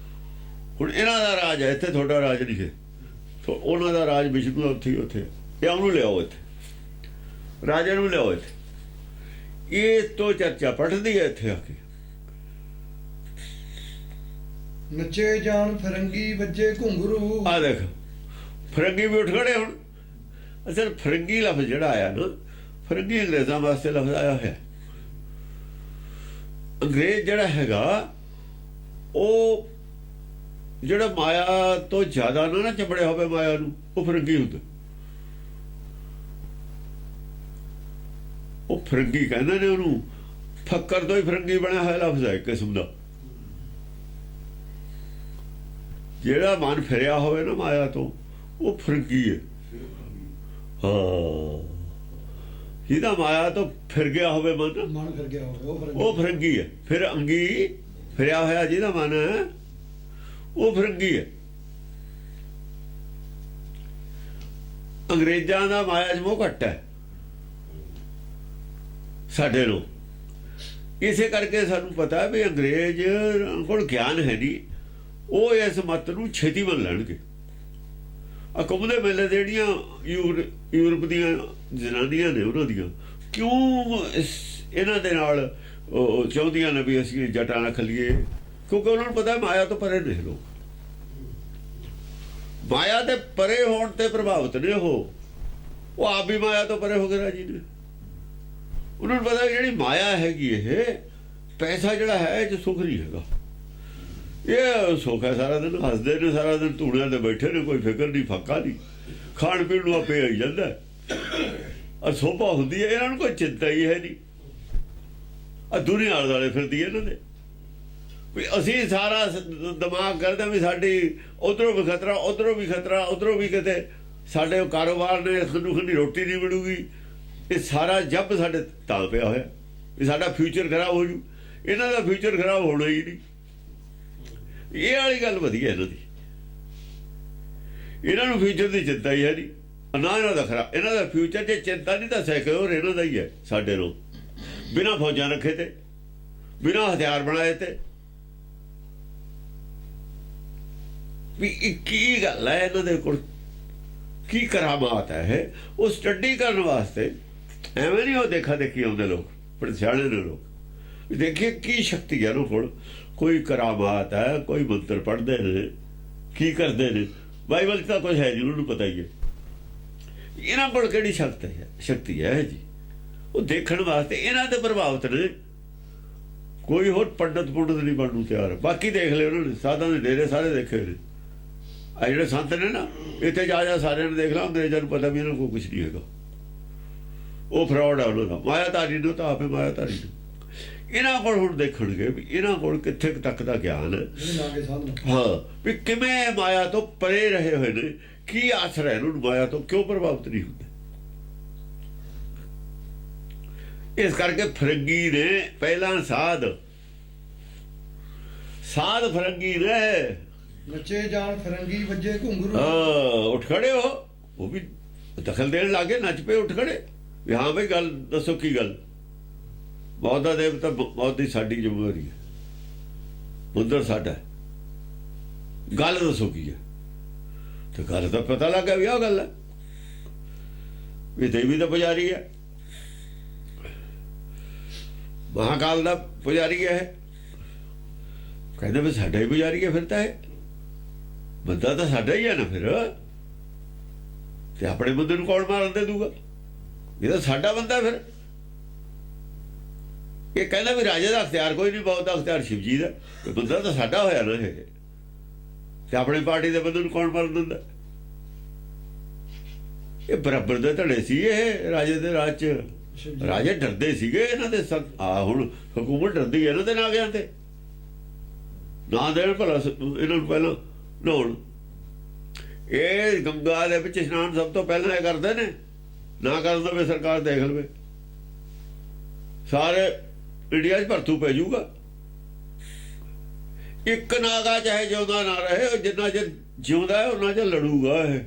ਹੁਣ ਇਹਨਾਂ ਦਾ ਰਾਜ ਹੈ ਇੱਥੇ, ਤੁਹਾਡਾ ਰਾਜ ਨਹੀਂ ਹੈ। ਉਹਨਾਂ ਦਾ ਰਾਜ ਵਿਸ਼ਨੂੰ ਦਾ ਉੱਥੇ ਇਹ ਉਹਨੂੰ ਲਿਆਓ ਇੱਥੇ, ਰਾਜੇ ਨੂੰ ਲਿਆਓ ਇੱਥੇ। ਇਹ ਤੋਂ ਚਰਚਾ ਪੜਦੀ ਹੈ ਇੱਥੇ ਆ ਕੇ। ਨੱਚੇ ਜਾਣ ਫਿਰੰਗੀ ਵੱਜੇ ਘੁੰਗਰੂ। ਆ ਦੇਖ ਫਿਰੰਗੀ ਵੀ ਉੱਠ ਖੜੇ ਹੁਣ। ਅਸਲ ਫਿਰੰਗੀ ਲਫ਼ਜ਼ ਜਿਹੜਾ ਆਇਆ ਨਾ, ਫਿਰੰਗੀ ਅੰਗਰੇਜ਼ਾਂ ਵਾਸਤੇ ਲਫ਼ਜ਼ ਆਇਆ ਹੋਇਆ। ਅੰਗਰੇਜ਼ ਜਿਹੜਾ ਹੈਗਾ ਉਹ ਜਿਹੜਾ ਮਾਇਆ ਤੋਂ ਜ਼ਿਆਦਾ ਨਾ ਚੰਬੜਿਆ ਹੋਵੇ ਮਾਇਆ ਨੂੰ, ਉਹ ਫਿਰੰਗੀ ਹੁੰਦਾ। ਉਹ ਫਿਰੰਗੀ ਕਹਿੰਦੇ ਨੇ ਉਹਨੂੰ। ਫੱਕਰ ਤੋਂ ਹੀ ਫਿਰੰਗੀ ਬਣਿਆ ਹੋਇਆ ਲਫ਼ਜ਼ ਹੈ ਇੱਕ ਕਿਸਮ ਦਾ। ਜਿਹੜਾ ਮਨ ਫਿਰਿਆ ਹੋਵੇ ਨਾ ਮਾਇਆ ਤੋਂ, ਉਹ ਫਿਰੰਗੀ ਹੈ। ਹਾਂ, ਜਿਹਦਾ ਮਾਇਆ ਤੋਂ ਫਿਰ ਗਿਆ ਹੋਵੇ ਮਨ ਫਿਰ ਗਿਆ ਹੋਵੇ ਉਹ ਫਿਰੰਗੀ ਹੈ। ਫਿਰ ਅੰਗੀ ਫਿਰਿਆ ਹੋਇਆ ਜਿਹਦਾ ਮਨ ਹੈ ਉਹ ਫਿਰੰਗੀ ਹੈ। ਅੰਗਰੇਜ਼ਾਂ ਦਾ ਮਾਇਆ 'ਚ ਮੋਹ ਘੱਟ ਹੈ ਸਾਡੇ ਨੂੰ। ਇਸੇ ਕਰਕੇ ਸਾਨੂੰ ਪਤਾ ਵੀ ਅੰਗਰੇਜ਼ ਕੋਲ ਗਿਆਨ ਹੈ ਨਹੀਂ, ਉਹ ਇਸ ਮਤ ਨੂੰ ਛੇਤੀ ਮੰਨ ਲੈਣਗੇ। ਆ ਕੁੰਭ ਦੇ ਮੇਲੇ ਜਿਹੜੀਆਂ ਯੂਰਪ ਦੀਆਂ ਜਨਾਨੀਆਂ ਨੇ, ਉਹਨਾਂ ਦੀਆਂ ਕਿਉਂ ਇਹਨਾਂ ਦੇ ਨਾਲ ਚਾਹੁੰਦੀਆਂ ਨੇ ਵੀ ਅਸੀਂ ਜਟਾਂ ਰੱਖ ਲਈਏ, ਕਿਉਂਕਿ ਉਹਨਾਂ ਨੂੰ ਪਤਾ ਮਾਇਆ ਤੋਂ ਪਰੇ ਨੇ ਲੋਕ। ਮਾਇਆ ਦੇ ਪਰੇ ਹੋਣ ਤੇ ਪ੍ਰਭਾਵਿਤ ਨੇ ਉਹ ਆਪ ਵੀ ਮਾਇਆ ਤੋਂ ਪਰੇ ਹੋ ਗਏ ਰਾਜੀ ਨੇ। ਉਹਨਾਂ ਨੂੰ ਪਤਾ ਜਿਹੜੀ ਮਾਇਆ ਹੈਗੀ, ਇਹ ਪੈਸਾ ਜਿਹੜਾ ਹੈ ਇਹ 'ਚ ਸੁੱਖ ਨਹੀਂ ਹੈਗਾ। ਇਹ ਸੁੱਖ ਹੈ, ਸਾਰਾ ਦਿਨ ਹੱਸਦੇ ਨੇ, ਸਾਰਾ ਦਿਨ ਧੂੜਿਆਂ ਤੇ ਬੈਠੇ ਨੇ, ਕੋਈ ਫਿਕਰ ਨਹੀਂ, ਫਾਕਾ ਨਹੀਂ, ਖਾਣ ਪੀਣ ਨੂੰ ਆਪੇ ਆਈ ਜਾਂਦਾ ਔਰ ਸੋਭਾ ਹੁੰਦੀ ਹੈ। ਇਹਨਾਂ ਨੂੰ ਕੋਈ ਚਿੰਤਾ ਹੀ ਹੈ ਨਹੀਂ। ਆ ਦੁਨੀਆ ਆਲੇ ਦੁਆਲੇ ਫਿਰਦੀ ਹੈ ਇਹਨਾਂ ਦੇ ਵੀ ਅਸੀਂ ਸਾਰਾ ਦਿਮਾਗ ਕਰਦੇ ਵੀ ਸਾਡੀ ਉੱਧਰੋਂ ਵੀ ਖਤਰਾ, ਉੱਧਰੋਂ ਵੀ ਖਤਰਾ, ਉੱਧਰੋਂ ਵੀ ਕਿਤੇ ਸਾਡੇ ਕਾਰੋਬਾਰ ਨੇ ਸਾਨੂੰ ਖੰਡੀ ਰੋਟੀ ਨਹੀਂ ਮਿਲੂਗੀ। ਇਹ ਸਾਰਾ ਜੱਬ ਸਾਡੇ ਤਾਂ ਪਿਆ ਹੋਇਆ ਵੀ ਸਾਡਾ ਫਿਊਚਰ ਖਰਾਬ ਹੋ ਜੂ। ਇਹਨਾਂ ਦਾ ਫਿਊਚਰ ਖਰਾਬ ਹੋਣਾ ਹੀ ਨਹੀਂ। ਇਹ ਵਾਲੀ ਗੱਲ ਵਧੀਆ ਇਹਨਾਂ ਦੀ। ਇਹਨਾਂ ਨੂੰ ਫਿਊਚਰ ਦੀ ਚਿੰਤਾ ਹੀ ਹੈ ਨਹੀਂ ਨਾ ਇਹਨਾਂ ਦਾ ਖਰਾਬ। ਇਹਨਾਂ ਦਾ ਫਿਊਚਰ ਜੇ ਚਿੰਤਾ ਨਹੀਂ ਤਾਂ ਸਿਕਿਉਰ ਇਹਨਾਂ ਦਾ ਹੀ ਹੈ। ਸਾਡੇ ਨੂੰ ਬਿਨਾਂ ਫੌਜਾਂ ਰੱਖੇ ਤੇ, ਬਿਨਾਂ ਹਥਿਆਰ ਬਣਾਏ ਤੇ ਵੀ ਕੀ ਗੱਲ ਹੈ ਇਹਨਾਂ ਦੇ ਕੋਲ, ਕੀ ਕਰਾਮਾਤ ਹੈ। ਉਹ ਸਟੱਡੀ ਕਰਨ ਵਾਸਤੇ ਐਵੇਂ ਨਹੀਂ ਉਹ ਦੇਖਾ ਦੇਖੀ ਆਉਂਦੇ ਲੋਕ, ਪੜਛਾਣੇ ਨੇ ਲੋਕ। ਦੇਖੀਏ ਕੀ ਸ਼ਕਤੀ ਹੈ ਉਹਨਾਂ ਕੋਲ, ਕੋਈ ਕਰਾਮਾਤ ਹੈ, ਕੋਈ ਮੰਤਰ ਪੜ੍ਹਦੇ ਨੇ, ਕੀ ਕਰਦੇ ਨੇ। ਬਾਈਬਲ 'ਚ ਤਾਂ ਕੁਝ ਹੈ ਜੀ, ਉਹਨਾਂ ਨੂੰ ਪਤਾ ਹੀ ਹੈ। ਇਹਨਾਂ ਕੋਲ ਕਿਹੜੀ ਸ਼ਕਤੀ ਹੈ ਜੀ। ਉਹ ਦੇਖਣ ਵਾਸਤੇ ਇਹਨਾਂ ਤੇ ਪ੍ਰਭਾਵਿਤ ਨੇ। ਕੋਈ ਹੋਰ ਪੰਡਤ ਨਹੀਂ ਬਣਨ ਨੂੰ ਤਿਆਰ। ਬਾਕੀ ਦੇਖ ਲਏ ਉਹਨਾਂ ਨੇ, ਸਾਧਾਂ ਦੇ ਡੇਰੇ ਸਾਰੇ ਦੇਖੇ ਨੇ। ਆ ਜਿਹੜੇ ਸੰਤ ਨੇ ਨਾ, ਇੱਥੇ ਜਾ ਸਾਰਿਆਂ ਨੂੰ ਦੇਖ ਲਾ, ਅੰਗਰੇਜ਼ਾਂ ਨੂੰ ਪਤਾ ਵੀ ਇਹਨਾਂ ਕੋਲ ਕੁਛ ਨਹੀਂ ਹੈਗਾ। ਉਹ ਫਰਾਡ ਆ ਉਹਨਾਂ ਦਾ। ਮਾਇਆਧਾਰੀ ਨੂੰ ਤਾਂ ਆਪੇ ਮਾਇਆਧਾਰੀ ਨੇ। ਇਹਨਾਂ ਕੋਲ ਹੁਣ ਦੇਖਣਗੇ ਵੀ ਇਹਨਾਂ ਕੋਲ ਕਿੱਥੇ ਤੱਕ ਦਾ ਗਿਆਨ ਹੈ। ਹਾਂ, ਵੀ ਕਿਵੇਂ ਮਾਇਆ ਤੋਂ ਪਰੇ ਰਹੇ ਹੋਏ ਨੇ, ਕੀ ਆਸਰਾ ਹੈ ਇਹਨਾਂ ਨੂੰ, ਮਾਇਆ ਤੋਂ ਕਿਉਂ ਪ੍ਰਭਾਵਿਤ ਨਹੀਂ ਹੁੰਦੇ। ਇਸ ਕਰਕੇ ਫਿਰੰਗੀ ਨੇ ਪਹਿਲਾਂ ਸਾਧ ਫਿਰੰਗੀ ਨੇ। ਨੱਚੇ ਜਾਣ ਫਿਰੰਗੀ ਵੱਜੇ ਘੁੰਗਰੂ। ਉੱਠ ਖੜੇ ਉਹ ਵੀ ਦਖਲ ਦੇਣ ਲੱਗੇ, ਨੱਚ ਪਏ, ਉੱਠ ਖੜੇ ਵੀ ਹਾਂ ਬਈ ਗੱਲ ਦੱਸੋ ਕੀ ਗੱਲ। ਮੌਤ ਦਾ ਦੇਵਤਾ, ਮੌਤ ਦੀ ਸਾਡੀ ਜ਼ਿੰਮੇਵਾਰੀ ਹੈ, ਮੰਦਰ ਸਾਡਾ। ਗੱਲ ਦੱਸੋ ਕੀ ਹੈ। ਤੇ ਗੱਲ ਤਾਂ ਪਤਾ ਲੱਗ ਗਿਆ ਵੀ ਆਹ ਗੱਲ ਹੈ ਵੀ ਦੇਵੀ ਦਾ ਪੁਜਾਰੀ ਹੈ, ਮਹਾਕਾਲ ਦਾ ਪੁਜਾਰੀ ਹੈ। ਕਹਿੰਦੇ ਵੀ ਸਾਡਾ ਹੀ ਪੁਜਾਰੀ ਹੈ। ਫਿਰ ਤਾਂ ਇਹ ਬੰਦਾ ਤਾਂ ਸਾਡਾ ਹੀ ਹੈ ਨਾ। ਫਿਰ ਤੇ ਆਪਣੇ ਬੰਦੇ ਨੂੰ ਕੌਣ ਮਾਰਨ ਦੇ ਦੂਗਾ, ਇਹ ਤਾਂ ਸਾਡਾ ਬੰਦਾ। ਫਿਰ ਇਹ ਕਹਿੰਦਾ ਵੀ ਰਾਜੇ ਦਾ ਅਖਤਿਆਰ ਕੋਈ ਨਹੀਂ, ਬਹੁਤ ਦਾ ਅਖਤਿਆਰ ਸ਼ਿਵ ਜੀ ਦਾ। ਬੰਦਾ ਤਾਂ ਸਾਡਾ ਹੋਇਆ ਨਾ ਇਹ, ਤੇ ਆਪਣੀ ਪਾਰਟੀ ਦੇ ਬੰਦੇ ਨੂੰ ਕੌਣ ਮਾਰਨ ਦਿੰਦਾ। ਇਹ ਬਰਾਬਰ ਦੇ ਧੜੇ ਸੀ ਇਹ ਰਾਜੇ ਦੇ ਰਾਜ 'ਚ। ਰਾਜੇ ਡਰਦੇ ਸੀਗੇ ਇਹਨਾਂ ਦੇ। ਹੁਣ ਹਕੂਮਤ ਡਰਦੀ ਹੈ ਇਹਨਾਂ ਦੇ ਨਾਗਿਆਂ ਤੇ। ਨਾ ਦੇਣ ਭਲਾ ਇਹਨਾਂ ਨੂੰ ਪਹਿਲਾਂ ਨਹਾਉਣ। ਇਹ ਗੰਗਾ ਦੇ ਵਿੱਚ ਇਸ਼ਨਾਨ ਸਭ ਤੋਂ ਪਹਿਲਾਂ ਇਹ ਕਰਦੇ ਨੇ। ਨਾ ਕਰ ਦੇਵੇ ਸਰਕਾਰ ਦੇਖ ਲਵੇ, ਸਾਰੇ ਇੰਡੀਆ 'ਚ ਭਰਤੂ ਪੈ ਜਾਊਗਾ। ਇੱਕ ਨਾਗਾ ਚਾਹੇ ਜਿਉਂਦਾ ਨਾ ਰਹੇ, ਜਿੰਨਾ ਚਿਰ ਜਿਉਂਦਾ ਹੈ ਉਹਨਾਂ ਚਿਰ ਲੜੂਗਾ ਇਹ,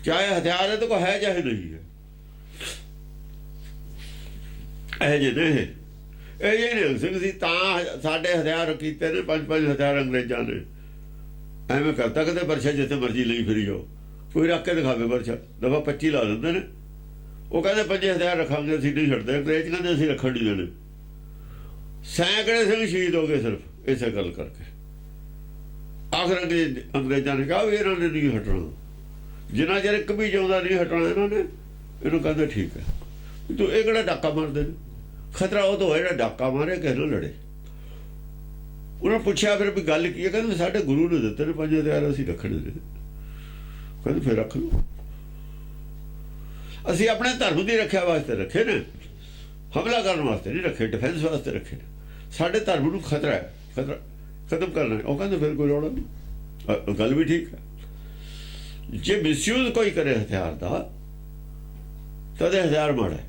ਚਾਹੇ ਹਥਿਆਰ ਇਹਦੇ ਕੋਲ ਹੈ ਚਾਹੇ ਨਹੀਂ ਹੈ। ਇਹ ਜਿਹੇ ਨਿਹੰਗ ਸਿੰਘ ਸੀ ਤਾਂ ਸਾਡੇ ਹਥਿਆਰ ਕੀਤੇ ਨੇ, 5 ਹਥਿਆਰ ਅੰਗਰੇਜ਼ਾਂ ਨੇ। ਐਵੇਂ ਕਰਤਾ ਕਿਤੇ ਵਰਸ਼ਾ ਜਿੱਥੇ ਮਰਜ਼ੀ ਲਈ ਫਿਰੀ ਜਾਓ, ਕੋਈ ਰੱਖ ਕੇ ਦਿਖਾਵੇ ਵਰਸ਼ਾ। ਦਫਾ 25 ਲਾ ਦਿੰਦੇ ਨੇ। ਉਹ ਕਹਿੰਦੇ 5 ਹਥਿਆਰ ਰੱਖਾਂਗੇ, ਅਸੀਂ ਨਹੀਂ ਛੱਡਦੇ। ਅੰਗਰੇਜ਼ ਕਹਿੰਦੇ ਅਸੀਂ ਰੱਖਣ ਨਹੀਂ ਦੇਣੇ। ਸੈਂਕੜੇ ਸਿੰਘ ਸ਼ਹੀਦ ਹੋ ਗਏ ਸਿਰਫ ਇਸੇ ਗੱਲ ਕਰਕੇ। ਆਖਰ ਅੰਗਰੇਜ਼ਾਂ ਨੇ ਕਿਹਾ ਵੀ ਇਹਨਾਂ ਨੇ ਨਹੀਂ ਹਟਣਾ, ਜਿੰਨਾ ਚਿਰ ਇੱਕ ਵੀ ਜਿਉਂਦਾ ਨਹੀਂ ਹਟਣਾ ਇਹਨਾਂ ਨੇ। ਇਹਨੂੰ ਕਹਿੰਦੇ ਠੀਕ ਹੈ, ਤੂੰ ਇਹ ਕਿਹੜਾ ਡਾਕਾ ਮਾਰਦੇ ਨੇ, ਖਤਰਾ ਉਹ ਤੋਂ ਜਿਹੜਾ ਡਾਕਾ ਮਾਰੇ ਕਿਸੇ ਨਾਲ ਲੜੇ। ਉਹਨਾਂ ਪੁੱਛਿਆ ਫਿਰ ਵੀ ਗੱਲ ਕੀ ਹੈ, ਕਹਿੰਦੇ ਸਾਡੇ ਗੁਰੂ ਨੇ ਦਿੱਤੇ ਨੇ 5 ਹਥਿਆਰ, ਅਸੀਂ ਰੱਖਣੇ ਨੇ। ਕਹਿੰਦੇ ਫਿਰ ਰੱਖ ਲਓ, ਅਸੀਂ ਆਪਣੇ ਧਰਮ ਦੀ ਰੱਖਿਆ ਵਾਸਤੇ ਰੱਖੇ ਨੇ, ਹਮਲਾ ਕਰਨ ਵਾਸਤੇ ਨਹੀਂ ਰੱਖੇ, ਡਿਫੈਂਸ ਵਾਸਤੇ ਰੱਖੇ ਨੇ। ਸਾਡੇ ਧਰਮ ਨੂੰ ਖਤਰਾ ਹੈ, ਖਤਰਾ ਖਤਮ ਕਰਨਾ। ਉਹ ਕਹਿੰਦੇ ਫਿਰ ਕੋਈ ਰੌਲਾ ਨਹੀਂ, ਗੱਲ ਵੀ ਠੀਕ ਹੈ। ਜੇ ਮਿਸਯੂਜ਼ ਕੋਈ ਕਰੇ ਹਥਿਆਰ ਦਾ ਤਦੇ ਹਥਿਆਰ ਮਾੜਾ ਹੈ।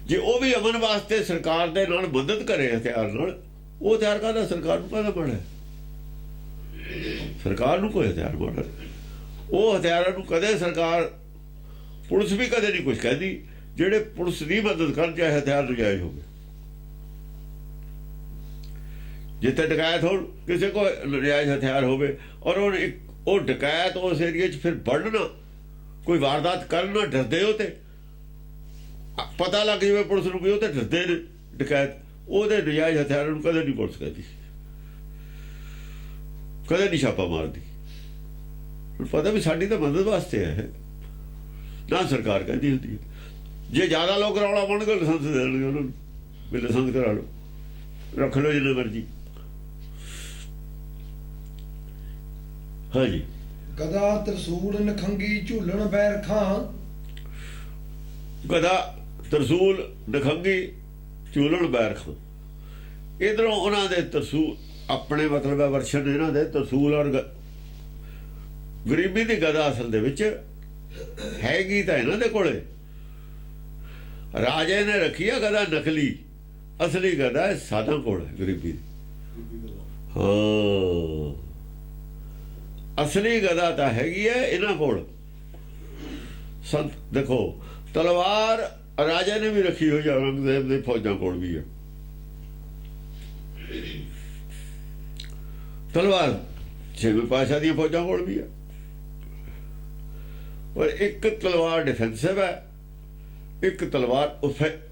ਜੇ ਉਹ ਵੀ ਅਮਨ ਵਾਸਤੇ ਸਰਕਾਰ ਦੇ ਨਾਲ ਮਦਦ ਕਰੇ ਹਥਿਆਰ ਨਾਲ, ਉਹ ਹਥਿਆਰ ਕਾਹਦਾ, ਸਰਕਾਰ ਨੂੰ ਕਾਹਦਾ ਮਾੜਾ ਹੈ? ਸਰਕਾਰ ਨੂੰ ਕੋਈ ਹਥਿਆਰ ਮਾੜਾ ਨਹੀਂ। ਉਹ ਹਥਿਆਰਾਂ ਨੂੰ ਕਦੇ ਸਰਕਾਰ, ਪੁਲਿਸ ਵੀ ਕਦੇ ਨਹੀਂ ਕੁਝ ਕਹਿੰਦੀ। ਜਿਹੜੇ ਪੁਲਿਸ ਦੀ ਮਦਦ ਕਰਨ ਚਾਹੇ ਹਥਿਆਰ ਨਜਾਇਜ਼ ਹੋਵੇ, ਜਿੱਥੇ ਡਕੈਤ ਹੋਣ, ਕਿਸੇ ਕੋਲ ਨਜਾਇਜ਼ ਹਥਿਆਰ ਹੋਵੇ, ਔਰ ਉਹ ਡਕੈਤ ਉਸ ਏਰੀਏ 'ਚ ਫਿਰ ਵੜਨਾ, ਕੋਈ ਵਾਰਦਾਤ ਕਰਨਾ, ਡਰਦੇ ਹੋ ਤੇ ਪਤਾ ਲੱਗ ਜਾਵੇ ਪੁਲਿਸ ਨੂੰ ਵੀ ਉਹ ਤੇ ਡਰਦੇ ਨੇ ਡਕੈਤ, ਉਹਦੇ ਨਜਾਇਜ਼ ਹਥਿਆਰਾਂ ਨੂੰ ਕਦੇ ਨਹੀਂ ਪੁਲਿਸ ਕਹਿੰਦੀ, ਕਦੇ ਨਹੀਂ ਛਾਪਾ ਮਾਰਦੀ। ਪਤਾ ਵੀ ਸਾਡੀ ਤਾਂ ਮਦਦ ਵਾਸਤੇ ਹੈ, ਨਾ ਸਰਕਾਰ ਕਹਿੰਦੀ ਹੁੰਦੀ ਹੈ। ਜੇ ਜ਼ਿਆਦਾ ਲੋਕ ਰੌਲਾ ਪਾਉਣਗੇ ਲਾਇਸੈਂਸ ਦੇ ਦੇਣਗੇ ਉਹਨਾਂ ਨੂੰ, ਵੀ ਲਾਇਸੈਂਸ ਕਰਾ ਲਓ, ਰੱਖ ਲਓ ਜਿੰਨੇ ਮਰਜ਼ੀ। ਹਾਂਜੀ, ਗਦਾ ਤਰਸੂਲ ਨਖੰਗੀ ਝੂਲਣ ਬੈਰ ਖਾਂ। ਗਦਾ ਤਰਸੂਲ ਨਖੰਗੀ ਝੂਲਣ ਬੈਰ ਖਾਂ। ਇਧਰੋਂ ਉਹਨਾਂ ਦੇ ਤਰਸੂਲ ਆਪਣੇ ਮਤਲਬ ਹੈ ਵਰਸ਼ਨ ਇਹਨਾਂ ਦੇ ਤਰਸੂਲ ਔਰ ਗਰੀਬੀ ਦੀ ਗਦਾ ਅਸਲ ਦੇ ਵਿੱਚ ਹੈਗੀ ਤਾਂ ਇਹਨਾਂ ਦੇ ਕੋਲੇ। ਰਾਜੇ ਨੇ ਰੱਖੀ ਆ ਗਦਾ ਨਕਲੀ, ਅਸਲੀ ਗਦਾ ਸਾਧਾਂ ਕੋਲ ਹੈ ਗਰੀਬੀ ਦੀ। ਹਾਂ, ਅਸਲੀ ਗਦਾ ਤਾਂ ਹੈਗੀ ਹੈ ਇਹਨਾਂ ਕੋਲ। ਸੰਤ ਦੇਖੋ, ਤਲਵਾਰ ਰਾਜੇ ਨੇ ਵੀ ਰੱਖੀ ਹੋਈ, ਔਰੰਗਜ਼ੇਬ ਦੇ ਫੌਜਾਂ ਕੋਲ ਵੀ ਹੈ ਤਲਵਾਰ, ਛੇਵੇਂ ਪਾਤਸ਼ਾਹ ਦੀਆਂ ਫੌਜਾਂ ਕੋਲ ਵੀ ਹੈ। ਪਰ ਇੱਕ ਤਲਵਾਰ ਡਿਫੈਂਸਿਵ ਹੈ, ਇੱਕ ਤਲਵਾਰ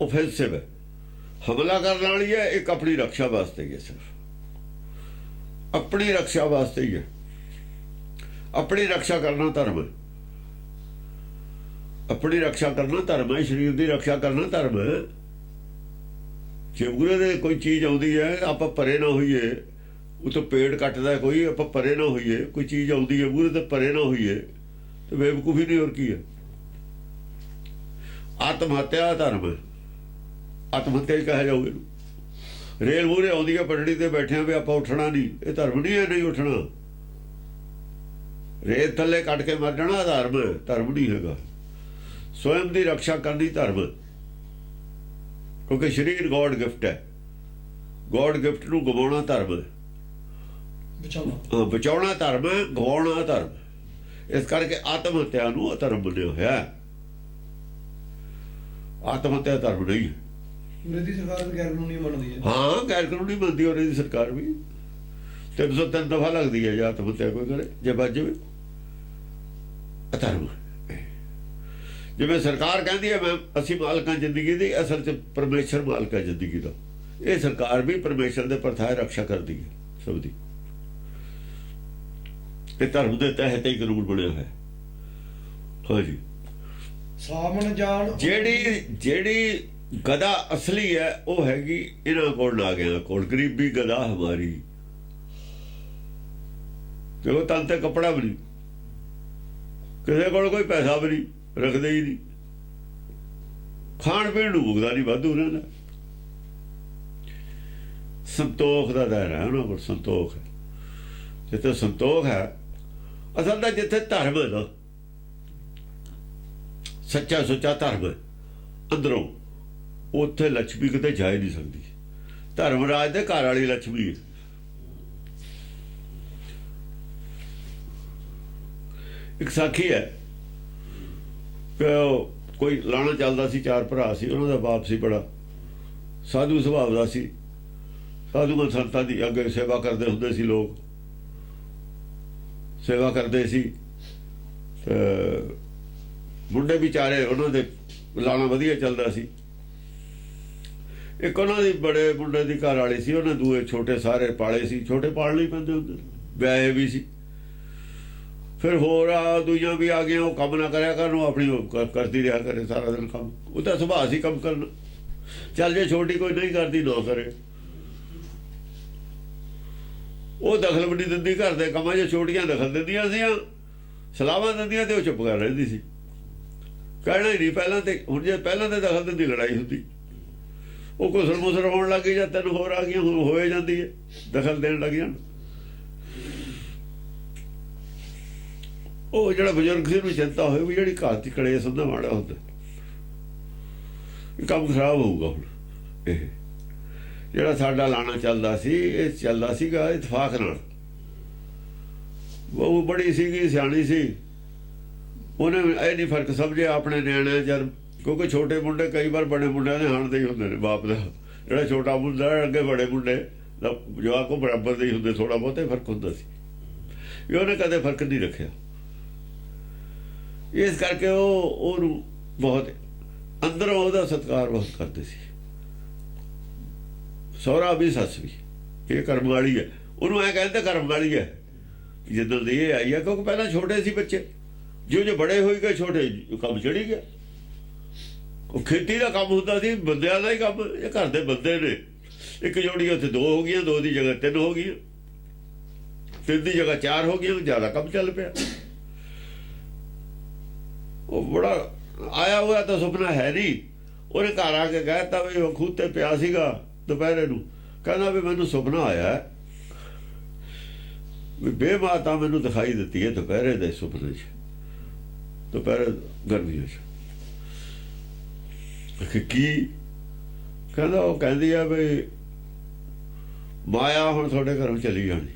ਓਫੈਂਸਿਵ ਹੈ, ਹਮਲਾ ਕਰਨ ਵਾਲੀ ਹੈ। ਇੱਕ ਆਪਣੀ ਰੱਖਿਆ ਵਾਸਤੇ ਹੀ ਹੈ, ਸਿਰਫ ਆਪਣੀ ਰੱਖਿਆ ਵਾਸਤੇ ਹੀ ਹੈ। ਆਪਣੀ ਰੱਖਿਆ ਕਰਨਾ ਧਰਮ ਹੈ, ਆਪਣੀ ਰੱਖਿਆ ਕਰਨਾ ਧਰਮ ਹੈ, ਸਰੀਰ ਦੀ ਰੱਖਿਆ ਕਰਨਾ ਧਰਮ ਹੈ। ਜੇ ਗੁਰੂ ਦੇ ਕੋਈ ਚੀਜ਼ ਆਉਂਦੀ ਹੈ, ਆਪਾਂ ਪਰੇ ਨਾ ਹੋਈਏ, ਉਹ ਤੋਂ ਪੇੜ ਕੱਟਦਾ ਕੋਈ, ਆਪਾਂ ਪਰੇ ਨਾ ਹੋਈਏ, ਕੋਈ ਚੀਜ਼ ਆਉਂਦੀ ਹੈ ਗੁਰੂ ਤੇ ਪਰੇ ਨਾ ਹੋਈਏ ਤੇ ਬੇਵਕੂਫੀ ਨਹੀਂ, ਹੋਰ ਕੀ ਹੈ। ਆਤਮ ਹੱਤਿਆ ਧਰਮ ਹੈ, ਆਤਮ ਹੱਤਿਆ ਹੀ ਕਹਾ ਜਾਊਗਾ। ਰੇਲ ਮੂਹਰੇ ਆਉਂਦੀ ਹੈ, ਪਟੜੀ ਤੇ ਬੈਠਿਆਂ ਵੀ ਆਪਾਂ ਉੱਠਣਾ ਨਹੀਂ, ਇਹ ਧਰਮ ਨਹੀਂ ਹੈ, ਨਹੀਂ ਉੱਠਣਾ। ਰੇਤ ਥੱਲੇ ਕੱਟ ਕੇ ਮਰ ਜਾਣਾ ਧਰਮ ਹੈ, ਧਰਮ ਨਹੀਂ ਹੈਗਾ। ਸਵੈਮ ਦੀ ਰੱਖਿਆ ਕਰਨੀ ਧਰਮ ਹੈ, ਕਿਉਂਕਿ ਸਰੀਰ ਗੋਡ ਗਿਫਟ ਹੈ। ਗੋਡ ਗਿਫਟ ਨੂੰ ਗਵਾਉਣਾ ਧਰਮ ਹੈ, ਬਚਾਉਣਾ ਧਰਮ ਹੈ, ਗਵਾਉਣਾ ਧਰਮ। ਇਸ ਕਰਕੇ ਆਤਮ ਹੱਤਿਆ ਨੂੰ ਅਧਰਮ ਮੰਨਿਆ ਹੋਇਆ। ਆਤਮ ਹੱਤਿਆ ਧਰਮ ਨਹੀਂ ਹੈ। ਉਹਦੀ ਸਰਕਾਰ ਗੈਰ ਕਾਨੂੰਨੀ ਮੰਨਦੀ ਹੈ। ਹਾਂ, ਗੈਰ ਕਾਨੂੰਨੀ ਮੰਨਦੀ ਉਹਦੀ ਸਰਕਾਰ ਵੀ। 303 ਦਫਾ ਲੱਗਦੀ ਹੈ ਜੇ ਆਤਮ ਹੱਤਿਆ ਕੋਈ ਕਰੇ, ਜੇ ਬਚ ਜਾਵੇ ਅਧਰਮ। ਜਿਵੇਂ ਸਰਕਾਰ ਕਹਿੰਦੀ ਹੈ ਮੈਂ ਅਸੀਂ ਮਾਲਕਾਂ ਜ਼ਿੰਦਗੀ ਦੀ, ਅਸਲ 'ਚ ਪਰਮੇਸ਼ਰ ਮਾਲਕ ਹੈ ਜ਼ਿੰਦਗੀ ਦਾ। ਇਹ ਸਰਕਾਰ ਵੀ ਪਰਮੇਸ਼ਰ ਦੇ ਪ੍ਰਥਾਏ ਰੱਖਿਆ ਕਰਦੀ ਹੈ ਸਭ ਦੀ। ਇਹ ਧਰਮ ਦੇ ਤਹਿਤ ਹੀ ਕਾਨੂੰਨ ਬਣਿਆ ਹੈ। ਹਾਂਜੀ, ਸਾਮਣ ਜਾਣ। ਜਿਹੜੀ ਗਦਾ ਅਸਲੀ ਹੈ ਉਹ ਹੈਗੀ ਇਹਨਾਂ ਕੋਲ, ਨਾ ਗਿਆ ਕੋਲ। ਗਰੀਬੀ ਗਦਾ ਹਮਾਰੀ, ਦੇਖੋ ਤਨ ਤੇ ਕੱਪੜਾ ਵੀ ਨਹੀਂ, ਕਿਸੇ ਕੋਲ ਕੋਈ ਪੈਸਾ ਵੀ ਨਹੀਂ, ਰੱਖਦੇ ਹੀ ਨਹੀਂ, ਖਾਣ ਪੀਣ ਨੂੰ ਭੁਗਦਾ ਨਹੀਂ, ਵਾਧੂ ਉਹਨਾਂ ਦਾ। ਸੰਤੋਖ ਦਾ ਦਾਇਰਾ ਹੈ ਉਹਨਾਂ ਕੋਲ, ਸੰਤੋਖ ਹੈ। ਜਿੱਥੇ ਸੰਤੋਖ ਹੈ ਅਸਲ ਦਾ, ਜਿੱਥੇ ਧਰਮ ਹੈ ਨਾ, ਸੱਚਾ ਸੁੱਚਾ ਧਰਮ ਹੈ ਅੰਦਰੋਂ, ਉੱਥੇ ਲక్ష్ਮੀ ਕਿਤੇ ਜਾ ਹੀ ਨਹੀਂ ਸਕਦੀ। ਧਰਮਰਾਜ ਦੇ ਘਰ ਵਾਲੀ ਲక్ష్ਮੀ ਹੈ। ਇੱਕ ਸਾਖੀ ਹੈ ਕਿ ਕੋਈ ਲਾਣਾ ਚੱਲਦਾ ਸੀ, 4 ਭਰਾ ਸੀ, ਉਹਨਾਂ ਦਾ ਬਾਪ ਸੀ ਬੜਾ ਸਾਧੂ ਸੁਭਾਅ ਦਾ ਸੀ। ਸਾਧੂਆਂ ਸੰਤਾਂ ਦੀ ਅੱਗੇ ਸੇਵਾ ਕਰਦੇ ਹੁੰਦੇ ਸੀ, ਲੋਕ ਸੇਵਾ ਕਰਦੇ ਸੀ। ਮੁੰਡੇ ਵੀ ਚਾਰੇ ਉਹਨਾਂ ਦੇ, ਲਾਣਾ ਵਧੀਆ ਚੱਲਦਾ ਸੀ। ਇੱਕ ਉਹਨਾਂ ਦੀ ਬੜੇ ਮੁੰਡੇ ਦੀ ਘਰ ਵਾਲੀ ਸੀ, ਉਹਨੇ ਦੂਏ ਛੋਟੇ ਸਾਰੇ ਪਾਲੇ ਸੀ। ਛੋਟੇ ਪਾਲਣੇ ਹੀ ਪੈਂਦੇ ਹੁੰਦੇ, ਵਿਆਹੇ ਵੀ ਸੀ। ਫਿਰ ਹੋਰ ਆ ਦੂਜੀਆਂ ਵੀ ਆ ਗਈਆਂ, ਉਹ ਕੰਮ ਨਾ ਕਰਿਆ ਕਰਨ, ਉਹ ਆਪਣੀ ਕਰਦੀ ਰਿਹਾ ਕਰੇ ਸਾਰਾ ਦਿਨ ਕੰਮ। ਉਹਦਾ ਸੁਭਾਅ ਸੀ ਕੰਮ ਕਰਨਾ। ਚੱਲ ਜੇ ਛੋਟੀ ਕੋਈ ਨਹੀਂ ਕਰਦੀ ਨਾ ਕਰੇ, ਉਹ ਦਖਲ ਵੀ ਨਹੀਂ ਦਿੰਦੀ ਘਰ ਦੇ ਕੰਮਾਂ 'ਚ। ਛੋਟੀਆਂ ਦਖਲ ਦਿੰਦੀਆਂ ਸੀਆਂ, ਸਲਾਹਾਂ ਦਿੰਦੀਆਂ, ਤੇ ਉਹ ਚੁੱਪ ਕਰ ਰਹਿੰਦੀ ਸੀ, ਕਹਿਣਾ ਹੀ ਨਹੀਂ ਪਹਿਲਾਂ। ਤੇ ਹੁਣ ਜੇ ਪਹਿਲਾਂ ਤੇ ਦਖਲ ਦਿੰਦੀ ਲੜਾਈ ਹੁੰਦੀ, ਉਹ ਘੁਸਰ ਮੁਸਰ ਹੋਣ ਲੱਗ ਗਈ ਜਾਂ ਤਿੰਨ ਹੋਰ ਆ ਗਈਆਂ, ਹੁਣ ਹੋਏ ਜਾਂਦੀ ਹੈ, ਦਖਲ ਦੇਣ ਲੱਗ ਜਾਣ। ਉਹ ਜਿਹੜਾ ਬਜ਼ੁਰਗ ਸੀ ਉਹਨੂੰ ਚਿੰਤਾ ਹੋਈ ਵੀ ਜਿਹੜੀ ਘਰ 'ਚ ਕਲੇਸ਼ ਹੁੰਦਾ ਮਾੜਾ ਹੁੰਦਾ, ਕੰਮ ਖਰਾਬ ਹੋਊਗਾ। ਹੁਣ ਇਹ ਜਿਹੜਾ ਸਾਡਾ ਲਾਣਾ ਚੱਲਦਾ ਸੀ, ਇਹ ਚੱਲਦਾ ਸੀਗਾ ਇਤਫਾਕ ਨਾਲ। ਉਹ ਬੜੀ ਸੀਗੀ, ਸਿਆਣੀ ਸੀ, ਉਹਨੇ ਇਹ ਨਹੀਂ ਫਰਕ ਸਮਝਿਆ ਆਪਣੇ ਨਿਆਣਿਆਂ ਜਦ, ਕਿਉਂਕਿ ਛੋਟੇ ਮੁੰਡੇ ਕਈ ਵਾਰ ਬੜੇ ਮੁੰਡਿਆਂ ਦੇ ਹਾਣ ਦੇ ਹੀ ਹੁੰਦੇ ਨੇ ਬਾਪ ਦਾ। ਜਿਹੜਾ ਛੋਟਾ ਮੁੰਡਾ ਅੱਗੇ ਬੜੇ ਮੁੰਡੇ ਦਾ ਜਵਾਕ ਉਹ ਬਰਾਬਰ ਦੇ ਹੀ ਹੁੰਦੇ, ਥੋੜ੍ਹਾ ਬਹੁਤਾ ਫਰਕ ਹੁੰਦਾ ਸੀ। ਵੀ ਉਹਨੇ ਕਦੇ ਫਰਕ ਨਹੀਂ ਰੱਖਿਆ, ਇਸ ਕਰਕੇ ਉਹਨੂੰ ਬਹੁਤ ਅੰਦਰੋਂ ਉਹਦਾ ਸਤਿਕਾਰ ਬਹੁਤ ਕਰਦੇ ਸੀ। ਸਹੁਰਾ ਵੀ ਸੱਸ ਵੀ, ਇਹ ਕਰਮ ਵਾਲੀ ਹੈ, ਉਹਨੂੰ ਐਂ ਕਹਿੰਦੇ ਕਰਮ ਵਾਲੀ ਹੈ ਜਿੱਦਾਂ ਦੀ ਇਹ ਆਈ ਹੈ। ਕਿਉਂਕਿ ਪਹਿਲਾਂ ਛੋਟੇ ਸੀ ਬੱਚੇ, ਜੋ ਬੜੇ ਹੋਈ ਗਏ ਛੋਟੇ ਕੰਮ ਚੜੀ ਗਿਆ। ਉਹ ਖੇਤੀ ਦਾ ਕੰਮ ਹੁੰਦਾ ਸੀ, ਬੰਦਿਆਂ ਦਾ ਹੀ ਕੰਮ। ਇਹ ਘਰ ਦੇ ਬੰਦੇ ਨੇ, ਇੱਕ ਜੋੜੀ ਉੱਥੇ 2 ਹੋ ਗਈਆਂ, 2 ਦੀ ਜਗ੍ਹਾ 3 ਹੋ ਗਈਆਂ, 3 ਦੀ ਜਗ੍ਹਾ 4 ਹੋ ਗਈਆਂ, ਜ਼ਿਆਦਾ ਕੰਮ ਚੱਲ ਪਿਆ। ਉਹ ਬੜਾ ਆਇਆ ਹੋਇਆ ਤਾਂ ਸੁਪਨਾ ਹੈ ਨਹੀਂ। ਉਹਨੇ ਘਰ ਆ ਕੇ ਕਹਿਤਾ ਵੀ ਉਹ ਖੂਹ ਤੇ ਪਿਆ ਸੀਗਾ ਦੁਪਹਿਰੇ ਨੂੰ, ਕਹਿੰਦਾ ਵੀ ਮੈਨੂੰ ਸੁਪਨਾ ਆਇਆ ਵੀ ਬੇਮਾਤਾ ਮੈਨੂੰ ਦਿਖਾਈ ਦਿੱਤੀ ਹੈ ਦੁਪਹਿਰੇ ਦੇ ਸੁਪਨੇ 'ਚ, ਦੁਪਹਿਰੇ ਗਰਮੀਆਂ 'ਚ। ਕੀ ਕਹਿੰਦਾ? ਉਹ ਕਹਿੰਦੀ ਆ ਵੀ ਮਾਇਆ ਹੁਣ ਤੁਹਾਡੇ ਘਰੋਂ ਚਲੀ ਜਾਣੀ,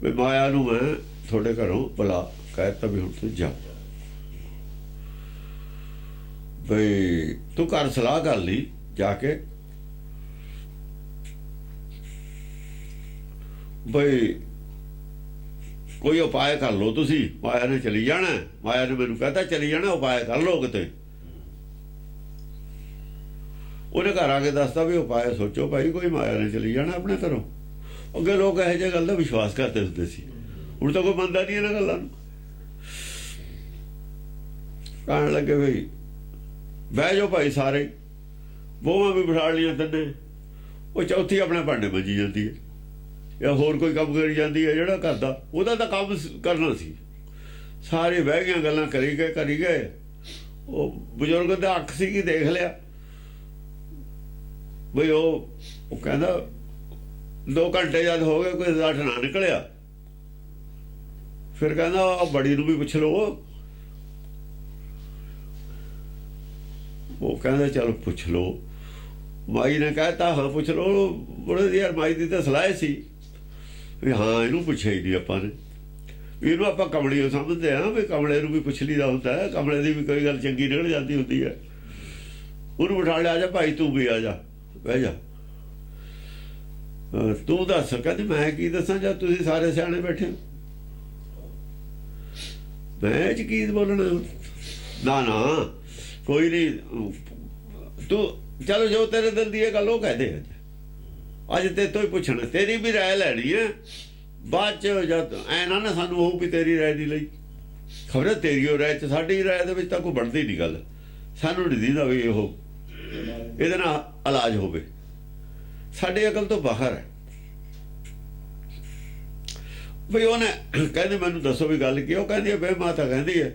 ਵੀ ਮਾਇਆ ਨੂੰ ਮੈਂ ਤੁਹਾਡੇ ਘਰੋਂ ਭਲਾ ਕਹਿਤਾ ਵੀ ਹੁਣ ਤੂੰ ਜਾ, ਬਈ ਤੂੰ ਘਰ ਸਲਾਹ ਕਰ ਲਈ ਜਾ ਕੇ, ਬਈ ਕੋਈ ਉਪਾਅ ਕਰ ਲਓ ਤੁਸੀਂ, ਮਾਇਆ ਨੇ ਚਲੀ ਜਾਣਾ, ਮਾਇਆ ਨੇ ਮੈਨੂੰ ਕਹਤਾ ਚਲੀ ਜਾਣਾ, ਉਪਾਅ ਕਰ ਲਓ ਕਿਤੇ। ਉਹਨੇ ਘਰ ਆ ਕੇ ਦੱਸਦਾ ਵੀ ਉਪਾਅ ਸੋਚੋ ਭਾਈ, ਕੋਈ ਮਾਇਆ ਨੇ ਚਲੀ ਜਾਣਾ ਆਪਣੇ ਘਰੋਂ। ਅੱਗੇ ਲੋਕ ਇਹੋ ਜਿਹੀ ਗੱਲ ਦਾ ਵਿਸ਼ਵਾਸ ਕਰਦੇ ਹੁੰਦੇ ਸੀ, ਹੁਣ ਤਾਂ ਕੋਈ ਮੰਨਦਾ ਨਹੀਂ ਇਹਨਾਂ ਗੱਲਾਂ ਨੂੰ। ਕਹਿਣ ਲੱਗੇ ਬਈ ਬਹਿ ਜਾਓ ਭਾਈ ਸਾਰੇ, ਬੋਹਾਂ ਵੀ ਬਿਠਾ ਲਈਆਂ ਤਿੰਨੇ, ਉਹ ਚੌਥੀ ਆਪਣੇ ਭਾਂਡੇ ਮੰਜੀ ਜਾਂਦੀ ਹੈ ਜਾਂ ਹੋਰ ਕੋਈ ਕੰਮ ਕਰੀ ਜਾਂਦੀ ਹੈ ਜਿਹੜਾ ਕਰਦਾ, ਉਹਦਾ ਤਾਂ ਕੰਮ ਕਰਨਾ ਸੀ। ਸਾਰੇ ਬਹਿ ਗਏ, ਗੱਲਾਂ ਕਰੀ ਗਏ। ਉਹ ਬਜ਼ੁਰਗ ਦਾ ਅੱਖ ਸੀ ਕਿ ਦੇਖ ਲਿਆ ਬਈ ਉਹ ਕਹਿੰਦਾ 2 ਘੰਟੇ ਜਦ ਹੋ ਗਏ ਕੋਈ ਰਿਜ਼ਲਟ ਨਾ ਨਿਕਲਿਆ। ਫਿਰ ਕਹਿੰਦਾ ਉਹ ਬੜੀ ਨੂੰ ਵੀ ਪੁੱਛ ਲਓ। ਉਹ ਕਹਿੰਦਾ ਚਲ ਪੁੱਛ ਲਓ। ਮਾਈ ਨੇ ਕਹਿਤਾ ਹਾਂ ਪੁੱਛ ਲਓ। ਬੜੇ ਯਾਰ ਮਾਈ ਦੀ ਤਾਂ ਸਲਾਹ ਸੀ ਵੀ ਹਾਂ ਇਹਨੂੰ ਪੁੱਛਿਆ ਹੀ ਨਹੀਂ ਆਪਾਂ ਨੇ, ਇਹਨੂੰ ਆਪਾਂ ਕਮਲੀ ਸਮਝਦੇ ਹਾਂ ਵੀ ਕਮਲੇ ਨੂੰ ਵੀ ਪੁੱਛ ਲਈਦਾ ਹੁੰਦਾ ਹੈ, ਕਮਲੇ ਦੀ ਵੀ ਕੋਈ ਗੱਲ ਚੰਗੀ ਨਿਕਲ ਜਾਂਦੀ ਹੁੰਦੀ ਹੈ। ਉਹਨੂੰ ਬਿਠਾ ਲਿਆ, ਜਾ ਭਾਈ ਤੂੰ ਵੀ ਆ ਜਾ, ਬਹਿ ਜਾ, ਤੂੰ ਦੱਸ। ਕਹਿੰਦੀ ਮੈਂ ਕੀ ਦੱਸਾਂ ਜਦ ਤੁਸੀਂ ਸਾਰੇ ਸਿਆਣੇ ਬੈਠੇ ਹੋ, ਮੈਂ ਇਹ 'ਚ ਕੀ ਬੋਲਣਾ। ਨਾ ਕੋਈ ਨਹੀਂ, ਤੂੰ ਚਲੋ ਜੋ ਤੇਰੇ ਦਿਲ ਦੀ ਇਹ ਗੱਲ ਉਹ ਕਹਦੇ ਅੱਜ ਤੇ ਤੋਂ ਹੀ ਪੁੱਛਣਾ, ਤੇਰੀ ਵੀ ਰਾਏ ਲੈਣੀ ਹੈ ਬਾਅਦ 'ਚ। ਜਦ ਐ ਨਾ ਸਾਨੂੰ ਉਹ ਵੀ ਤੇਰੀ ਰਾਏ ਦੀ ਲਈ, ਖਬਰ ਤੇਰੀ ਉਹ ਰਾਏ 'ਚ ਸਾਡੀ ਰਾਏ ਦੇ ਵਿੱਚ ਤਾਂ ਕੋਈ ਬਣਦੀ ਨਹੀਂ ਗੱਲ। ਸਾਨੂੰ ਨਹੀਂ ਦਿੰਦਾ ਵੀ ਉਹ ਇਹਦੇ ਨਾਲ ਇਲਾਜ ਹੋਵੇ, ਸਾਡੀ ਅਕਲ ਤੋਂ ਬਾਹਰ ਹੈ। ਬਈ ਉਹਨੇ ਕਹਿੰਦੇ ਮੈਨੂੰ ਦੱਸੋ ਵੀ ਗੱਲ ਕੀ? ਉਹ ਕਹਿੰਦੀ ਹੈ ਬੇ ਮਾਤਾ ਕਹਿੰਦੀ ਹੈ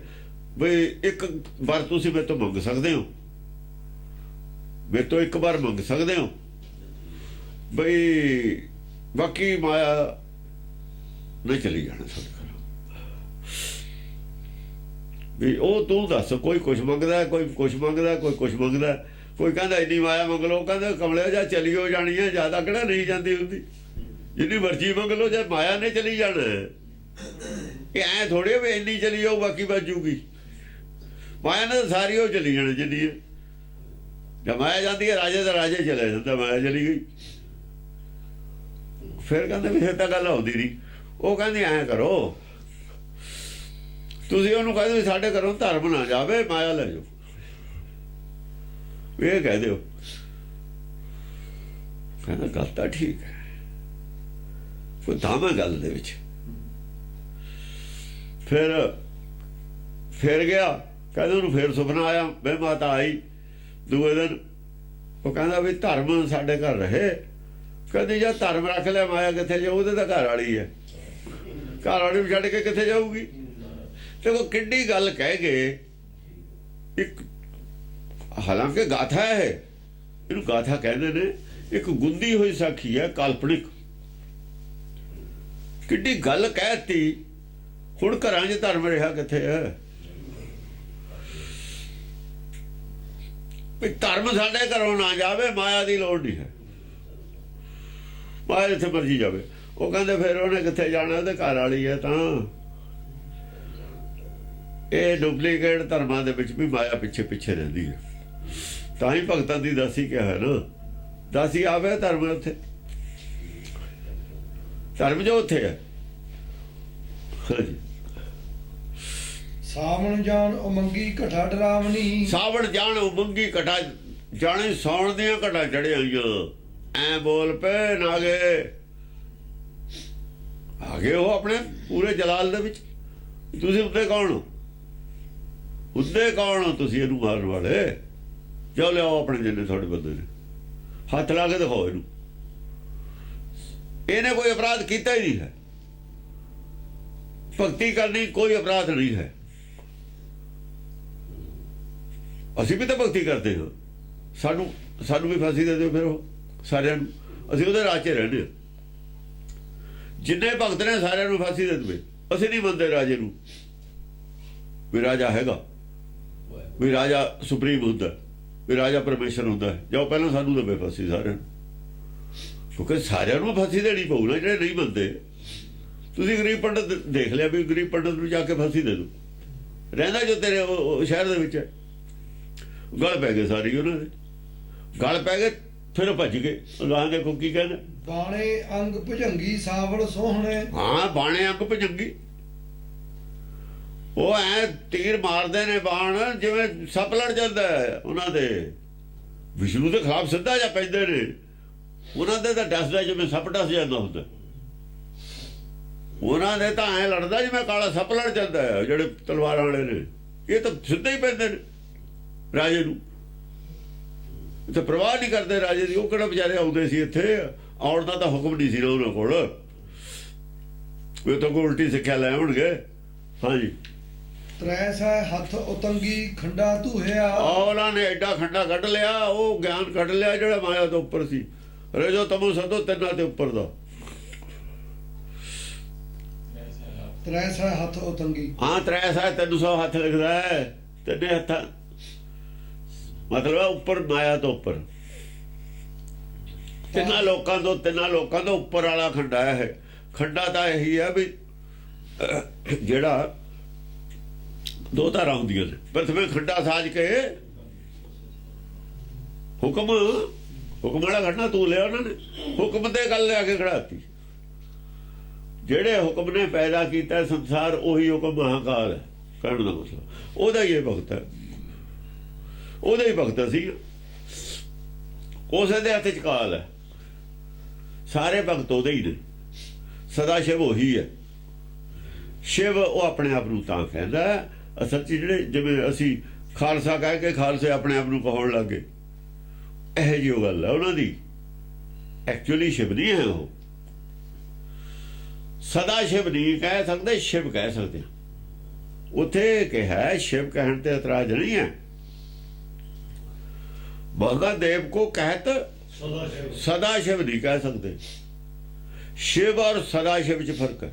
ਬਈ ਇੱਕ ਵਾਰ ਤੁਸੀਂ ਮੇਰੇ ਤੋਂ ਮੰਗ ਸਕਦੇ ਹੋ, ਮੇਰੇ ਤੋਂ ਇੱਕ ਵਾਰ ਮੰਗ ਸਕਦੇ ਹੋ, ਬਈ ਬਾਕੀ ਮਾਇਆ ਨਹੀਂ ਚਲੀ ਜਾਣਾ ਸਾਡੇ ਘਰ। ਵੀ ਉਹ ਤੂੰ ਦੱਸ, ਕੋਈ ਕੁਛ ਮੰਗਦਾ, ਕੋਈ ਕੁਛ ਮੰਗਦਾ, ਕੋਈ ਕੁਛ ਮੰਗਦਾ, ਕੋਈ ਕਹਿੰਦਾ ਇੰਨੀ ਮਾਇਆ ਮੰਗ ਲਓ, ਕਹਿੰਦਾ ਕਮਲਿਆ ਜਾਂ ਚਲੀ ਹੋ ਜਾਣੀ ਹੈ, ਜ਼ਿਆਦਾ ਕਿਹੜਾ ਨਹੀਂ ਜਾਂਦੀ ਹੁੰਦੀ, ਜਿੰਨੀ ਮਰਜ਼ੀ ਮੰਗ ਲਓ, ਜੇ ਮਾਇਆ ਨੇ ਚਲੀ ਜਾਣਾ। ਇਹ ਐਂ ਥੋੜੇ ਵੀ ਇੰਨੀ ਚਲੀ ਜਾਊ ਬਾਕੀ ਬਚ ਜੂਗੀ, ਮਾਇਆ ਨੇ ਤਾਂ ਸਾਰੀ ਉਹ ਚਲੀ ਜਾਣਾ ਜਿੰਨੀ ਹੈ। ਜਦ ਮਾਇਆ ਜਾਂਦੀ ਹੈ ਰਾਜੇ ਦਾ ਰਾਜੇ ਚਲੇ ਜਾਂਦਾ, ਮਾਇਆ ਚਲੀ ਗਈ। ਫਿਰ ਕਹਿੰਦੇ ਵੀ ਫਿਰ ਤਾਂ ਗੱਲ ਆਉਂਦੀ ਨਹੀਂ। ਉਹ ਕਹਿੰਦੀ ਐਂ ਕਰੋ ਤੁਸੀਂ ਉਹਨੂੰ ਕਹਿੰਦੇ ਵੀ ਸਾਡੇ ਘਰੋਂ ਧਰਮ ਨਾ ਜਾਵੇ, ਮਾਇਆ ਲੈ ਜਾਓ, ਇਹ ਕਹਿ ਦਿਓ। ਕਹਿੰਦਾ ਗੱਲ ਤਾਂ ਠੀਕ ਹੈ, ਕੋਈ ਦਮ ਹੈ ਗੱਲ ਦੇ ਵਿੱਚ। ਫਿਰ ਗਿਆ, ਕਹਿੰਦੇ ਉਹਨੂੰ ਫਿਰ ਸੁਪਨਾ ਆਇਆ, ਮੈਂ ਮਾਤਾ ਆਈ ਦੂਏ ਦਿਨ। ਉਹ ਕਹਿੰਦਾ ਵੀ ਧਰਮ ਸਾਡੇ ਘਰ ਰਹੇ। ਕਹਿੰਦੀ ਜਾਂ ਧਰਮ ਰੱਖ ਲਿਆ ਮਾਇਆ ਕਿੱਥੇ ਜਾਊ, ਉਹਦੇ ਤਾਂ ਘਰ ਵਾਲੀ ਹੈ, ਘਰ ਵਾਲੀ ਨੂੰ ਛੱਡ ਕੇ ਕਿੱਥੇ ਜਾਊਗੀ। ਤੇ ਉਹ ਕਿੱਡੀ ਗੱਲ ਕਹਿ ਗਏ। ਇੱਕ ਹਾਲਾਂਕਿ ਗਾਥਾ ਹੈ, ਇਹਨੂੰ ਗਾਥਾ ਕਹਿੰਦੇ ਨੇ, ਇੱਕ ਗੁੰਦੀ ਹੋਈ ਸਾਖੀ ਹੈ, ਕਾਲਪਨਿਕ। ਕਿੱਡੀ ਗੱਲ ਕਹਿਤੀ। ਹੁਣ ਘਰਾਂ 'ਚ ਧਰਮ ਰਿਹਾ ਕਿੱਥੇ ਹੈ। ਵੀ ਧਰਮ ਸਾਡੇ ਘਰੋਂ ਨਾ ਜਾਵੇ, ਮਾਇਆ ਦੀ ਲੋੜ ਨਹੀਂ ਹੈ, ਮਾਇਆ ਜਿੱਥੇ ਮਰਜੀ ਜਾਵੇ। ਉਹ ਕਹਿੰਦੇ ਫਿਰ ਉਹਨੇ ਕਿੱਥੇ ਜਾਣਾ, ਉਹਦੇ ਘਰ ਵਾਲੀ ਹੈ। ਤਾਂ ਇਹ ਡੁਪਲੀਕੇਟ ਧਰਮਾਂ ਦੇ ਵਿੱਚ ਵੀ ਮਾਇਆ ਪਿੱਛੇ ਪਿੱਛੇ ਰਹਿੰਦੀ ਹੈ। ਤਾਂ ਹੀ ਭਗਤਾਂ ਦੀ ਦਾਸੀ ਕਿਹਾ ਹੈ ਨਾ, ਦਾਸੀ ਆਵੇ ਧਰਮ ਉੱਥੇ, ਧਰਮ ਜੋ ਉੱਥੇ ਹੈ। ਹਾਂਜੀ, ਸਾਵਣ ਜਾਣ ਉਮੰਗੀ ਘਟਾ ਡਰਾਵਣੀ। ਸਾਵਣ ਜਾਣ ਉਮੰਗੀ ਘਟਾ ਜਾਣੇ, ਸੌਣ ਦੀਆਂ ਘਟਾ ਚੜ੍ਹਿਆਈਆਂ। ਐ ਬੋਲ ਪਏ ਨਾਗੇ, ਆ ਗਏ ਉਹ ਆਪਣੇ ਪੂਰੇ ਜਲਾਲ ਦੇ ਵਿੱਚ। ਤੁਸੀਂ ਉੱਤੇ ਕੌਣ ਹੋ, ਉੱਤੇ ਕੌਣ ਹੋ ਤੁਸੀਂ ਇਹਨੂੰ ਮਾਰਨ ਵਾਲੇ? ਜੋ ਲਿਆਓ ਆਪਣੇ ਜਿੰਨੇ ਤੁਹਾਡੇ ਬੰਦੇ ਨੇ, ਹੱਥ ਲਾ ਕੇ ਦਿਖਾਓ ਇਹਨੂੰ। ਇਹਨੇ ਕੋਈ ਅਪਰਾਧ ਕੀਤਾ ਹੀ ਨਹੀਂ ਹੈ। ਭਗਤੀ ਕਰਨੀ ਕੋਈ ਅਪਰਾਧ ਨਹੀਂ ਹੈ। ਅਸੀਂ ਵੀ ਤਾਂ ਭਗਤੀ ਕਰਦੇ ਹਾਂ, ਸਾਨੂੰ ਵੀ ਫਾਂਸੀ ਦੇ ਦਿਓ ਫਿਰ ਉਹ ਸਾਰਿਆਂ ਨੂੰ। ਅਸੀਂ ਉਹਦੇ ਰਾਜ 'ਚ ਰਹਿੰਦੇ ਹਾਂ। ਜਿੰਨੇ ਭਗਤ ਨੇ ਸਾਰਿਆਂ ਨੂੰ ਫਾਂਸੀ ਦੇ ਦੇਵੇ। ਅਸੀਂ ਨਹੀਂ ਮੰਨਦੇ ਰਾਜੇ ਨੂੰ ਵੀ ਰਾਜਾ ਹੈਗਾ, ਵੀ ਰਾਜਾ ਸੁਪਰੀਮ ਹੁੰਦਾ, ਵੀ ਰਾਜਾ ਪਰਮੇਸ਼ਰ ਹੁੰਦਾ ਹੈ। ਜਾਓ ਪਹਿਲਾਂ ਸਾਨੂੰ ਦੇਵੇ ਫਾਂਸੀ ਸਾਰਿਆਂ ਨੂੰ, ਕਿਉਂਕਿ ਸਾਰਿਆਂ ਨੂੰ ਫਾਂਸੀ ਦੇਣੀ ਪਊ ਨਾ ਜਿਹੜੇ ਨਹੀਂ ਮੰਨਦੇ। ਤੁਸੀਂ ਗਰੀਬ ਪੰਡਤ ਦੇਖ ਲਿਆ ਵੀ ਗਰੀਬ ਪੰਡਤ ਨੂੰ ਜਾ ਕੇ ਫਾਂਸੀ ਦੇ ਦਿਓ, ਰਹਿੰਦਾ ਜੋ ਤੇਰੇ ਸ਼ਹਿਰ ਦੇ ਵਿੱਚ ਹੈ। ਗਲ ਪੈ ਗਏ ਸਾਰੀ ਉਹਨਾਂ ਦੇ, ਗਲ ਪੈ ਗਏ। ਫਿਰ ਭੱਜ ਗਏ। ਗਾਂ ਦੇਖੋ ਕੀ ਕਹਿੰਦੇ, ਬਾਣੇ ਅੰਗ ਭੁਜੰਗੀ ਸਾਵਲ ਸੋਹਣੇ। ਹਾਂ, ਬਾਣੇ ਅੰਗ ਭੁਜੰਗੀ। ਉਹ ਐ ਤੀਰ ਮਾਰਦੇ ਨੇ ਬਾਣ, ਜਿਵੇਂ ਸੱਪ ਲੜ ਜਾਂਦਾ ਹੈ ਉਹਨਾਂ ਦੇ। ਵਿਸ਼ਨੂੰ ਦੇ ਖਿਲਾਫ ਸਿੱਧਾ ਜਾਂ ਪੈਂਦੇ ਨੇ, ਉਹਨਾਂ ਦੇ ਤਾਂ ਡਸਦਾ ਜਿਵੇਂ ਸੱਪ ਡਸ ਜਾਂਦਾ ਹੁੰਦਾ। ਉਹਨਾਂ ਦੇ ਤਾਂ ਐ ਲੜਦਾ ਜਿਵੇਂ ਕਾਲਾ ਸੱਪ ਲੜ ਜਾਂਦਾ ਹੈ। ਜਿਹੜੇ ਤਲਵਾਰਾਂ ਵਾਲੇ ਨੇ, ਇਹ ਤਾਂ ਸਿੱਧਾ ਹੀ ਪੈਂਦੇ ਨੇ ਰਾਜੇ ਨੂੰ। ਤੇ ਪ੍ਰਵਾਹ ਨਹੀਂ ਕਰਦੇ ਰਾਜੇ ਦੀ। ਉਹ ਕਿਹੜਾ ਵਿਚਾਰੇ ਆਉਂਦੇ ਸੀ ਇੱਥੇ, ਆਉਣ ਦਾ ਤਾਂ ਹੁਕਮ ਨਹੀਂ ਸੀ ਨਾ ਉਹਨਾਂ ਕੋਲ। ਉਹ ਤਾਂ ਕੋਈ ਉਲਟੀ ਸਿੱਖਿਆ ਲੈ ਆਉਣਗੇ। ਹਾਂਜੀ, ਤ੍ਰੈ ਸੈ ਹੱਥ ਉਤੰਗੀ ਖੰਡਾ ਧੂਹਿਆ। ਉਹਨਾਂ ਨੇ ਐਡਾ ਖੰਡਾ ਕੱਢ ਲਿਆ, ਉਹ ਗਿਆਨ ਕੱਢ ਲਿਆ ਜਿਹੜਾ ਮਾਇਆ ਤੋਂ ਉੱਪਰ ਸੀ। ਰਜੋ ਤਮੋ ਸਦੋ ਤਿੰਨਾਂ ਦੇ ਉੱਪਰ ਦਾ। ਤ੍ਰੈ ਸੈ ਹੱਥ ਉਤੰਗੀ। ਹਾਂ, 300 ਹੱਥ ਲਿਖਦਾ ਹੈ। ਤਿੰਨੇ ਹੱਥਾਂ ਮਤਲਬ ਉੱਪਰ, ਮਾਇਆ ਤੋਂ ਉੱਪਰ। ਤਿੰਨਾਂ ਲੋਕਾਂ ਤੋਂ ਉੱਪਰ ਵਾਲਾ ਖੰਡਾ ਹੈ। ਖੰਡਾ ਤਾਂ ਇਹੀ ਹੈ ਵੀ ਜਿਹੜਾ ਦੋ ਧਾਰਾਂ ਹੁੰਦੀਆਂ ਨੇ। ਪ੍ਰਥਮੇ ਖੰਡਾ ਸਾਜ ਕੇ ਹੁਕਮ ਵਾਲਾ ਖੰਡਾ ਤੂੰ ਲਿਆ। ਉਹਨਾਂ ਨੇ ਹੁਕਮ ਤੇ ਗੱਲ ਲਿਆ ਕੇ ਖੜਾਤੀ। ਜਿਹੜੇ ਹੁਕਮ ਨੇ ਪੈਦਾ ਕੀਤਾ ਸੰਸਾਰ, ਉਹੀ ਹੁਕਮ ਮਹਾਕਾਲ ਹੈ। ਕਹਿਣ ਦਾ ਮਤਲਬ ਉਹਦਾ ਹੀ ਇਹ ਭਗਤ ਹੈ, ਉਹਦਾ ਹੀ ਭਗਤ ਸੀ। ਉਸੇ ਦੇ ਹੱਥ 'ਚ ਕਾਲ ਹੈ। ਸਾਰੇ ਭਗਤ ਉਹਦੇ ਹੀ ਨੇ। ਸਦਾ ਸ਼ਿਵ ਉਹੀ ਹੈ। ਸ਼ਿਵ ਉਹ ਆਪਣੇ ਆਪ ਨੂੰ ਤਾਂ ਕਹਿੰਦਾ, ਅਸਲ 'ਚ ਜਿਹੜੇ ਜਿਵੇਂ ਅਸੀਂ ਖਾਲਸਾ ਕਹਿ ਕੇ ਖਾਲਸੇ ਆਪਣੇ ਆਪ ਨੂੰ ਕਹਾਉਣ ਲੱਗੇ, ਇਹੋ ਜਿਹੀ ਉਹ ਗੱਲ ਹੈ ਉਹਨਾਂ ਦੀ। ਐਕਚੁਅਲੀ ਸ਼ਿਵ ਨਹੀਂ ਹੈ ਉਹ। ਸਦਾ ਸ਼ਿਵ ਨਹੀਂ ਕਹਿ ਸਕਦੇ, ਸ਼ਿਵ ਕਹਿ ਸਕਦੇ। ਉੱਥੇ ਕਿਹਾ ਸ਼ਿਵ ਕਹਿਣ ਤੇ ਇਤਰਾਜ਼ ਨਹੀਂ ਹੈ। महादेव को कहत सदाशिव नहीं कह सकते। शिव और सदाशिव च फर्क है।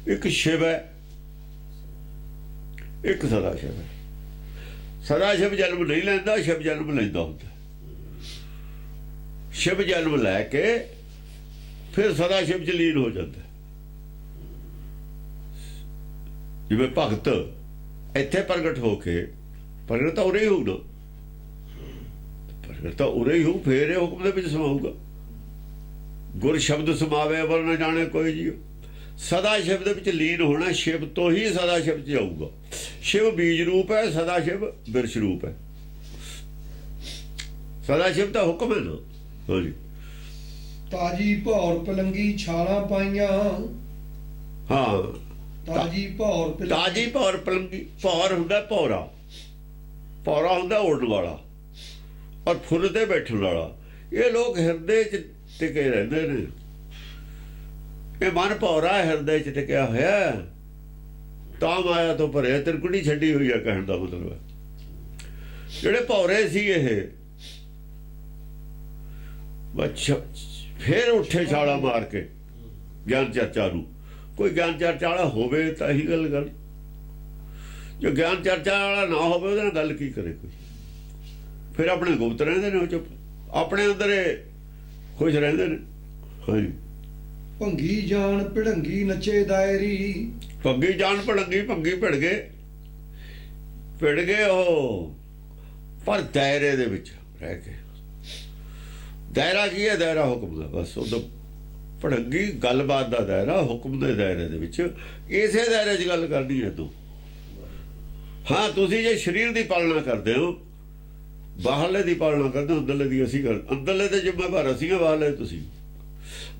एक शिव है, एक सदाशिव है। सदाशिव जन्म नहीं लेंदा, शिव जन्म लेंदा होंदा। शिव जन्म लैके फिर सदाशिव च लीन हो जाता। जिवें भगत इत्थे प्रगट होके, प्रगट तो उरे ही होगा, प्रगट तो उरे ही हो, फिर ये हुक्म दे विच समाऊगा। गुर शब्द समावे अवल न जाने कोई जी। सदा शिव दे विच लीन होना, शिव तो ही सदा शिव च जाऊगा। शिव बीज रूप है, सदा शिव बिरछ रूप है। सदा शिव तो हुक्म है ना। हाँ जी। ਤਾਜੀ ਭੌਰ ਪਲੰਗੀ ਛਾਲਾਂ ਪਾਈਆਂ। ਹਾਂ, ਤਾਜੀ ਭੌਰ ਪਲੰਗੀ। ਤਾਜੀ ਭੌਰ ਪਲੰਗੀ। ਭੌਰ ਹੁੰਦਾ ਭੌਰਾ, ਭੌਰਾ ਹੁੰਦਾ ਉੜਨ ਵਾਲਾ ਔਰ ਫੁੱਲ ਤੇ ਬੈਠਣ ਵਾਲਾ। ਇਹ ਲੋਕ ਹਿਰਦੇ 'ਚ ਟਿਕੇ ਰਹਿੰਦੇ ਨੇ। ਇਹ ਮਨ ਭੌਰਾ ਹਿਰਦੇ 'ਚ ਟਿਕਿਆ ਹੋਇਆ, ਤਾਂ ਮਾਇਆ ਤੋਂ ਭਰਿਆ, ਤਿਰਕੁੜੀ ਛੱਡੀ ਹੋਈ ਆ, ਕਹਿਣ ਦਾ ਮਤਲਬ ਹੈ। ਜਿਹੜੇ ਭੌਰੇ ਸੀ ਇਹ ਫਿਰ ਉੱਠੇ ਛਾਲਾ ਮਾਰ ਕੇ ਗਿਆਨ ਚਰਚਾ ਨੂੰ। ਕੋਈ ਗਿਆਨ ਚਰਚਾ ਵਾਲਾ ਹੋਵੇ ਤਾਂ ਹੀ ਗੱਲ। ਜੋ ਗਿਆਨ ਚਰਚਾ ਵਾਲਾ ਨਾ ਹੋਵੇ ਉਹਦੇ ਨਾਲ ਗੱਲ ਕੀ ਕਰੇ ਕੋਈ? ਫਿਰ ਆਪਣੇ ਗੁਪਤ ਰਹਿੰਦੇ ਨੇ, ਉਹ ਚੁੱਪ, ਆਪਣੇ ਅੰਦਰ ਇਹ ਖੁਸ਼ ਰਹਿੰਦੇ ਨੇ। ਹਾਂਜੀ। ਭੰਗੀ ਜਾਣ ਭਿੜੰਗੀ ਨੱਚੇ ਦਾਇਰੀ। ਭੰਗੀ ਜਾਣ ਭੜੰਗੀ, ਭੰਗੀ ਭਿੜ ਗਏ ਉਹ, ਪਰ ਦਾਇਰੇ ਦੇ ਵਿੱਚ ਰਹਿ ਕੇ। ਦਾਇਰਾ ਕੀ ਹੈ? ਦਾਇਰਾ ਹੁਕਮ ਦਾ। ਬਸ ਉਦੋਂ ਭੜੰਗੀ ਗੱਲਬਾਤ ਦਾ ਦਾਇਰਾ, ਹੁਕਮ ਦੇ ਦਾਇਰੇ ਦੇ ਵਿੱਚ। ਇਸੇ ਦਾਇਰੇ 'ਚ ਗੱਲ ਕਰਨੀ ਹੈ ਤੂੰ। ਹਾਂ, ਤੁਸੀਂ ਜੇ ਸਰੀਰ ਦੀ ਪਾਲਣਾ ਕਰਦੇ ਹੋ, ਬਾਹਰਲੇ ਦੀ ਪਾਲਣਾ ਕਰਦੇ ਹੋ, ਅੰਦਰਲੇ ਦੀ ਅਸੀਂ ਕਰਦੇ। ਅੰਦਰਲੇ ਦੇ ਜ਼ਿੰਮੇਵਾਰ ਅਸੀਂ ਹਾਂ, ਬਾਹਰਲੇ ਤੁਸੀਂ।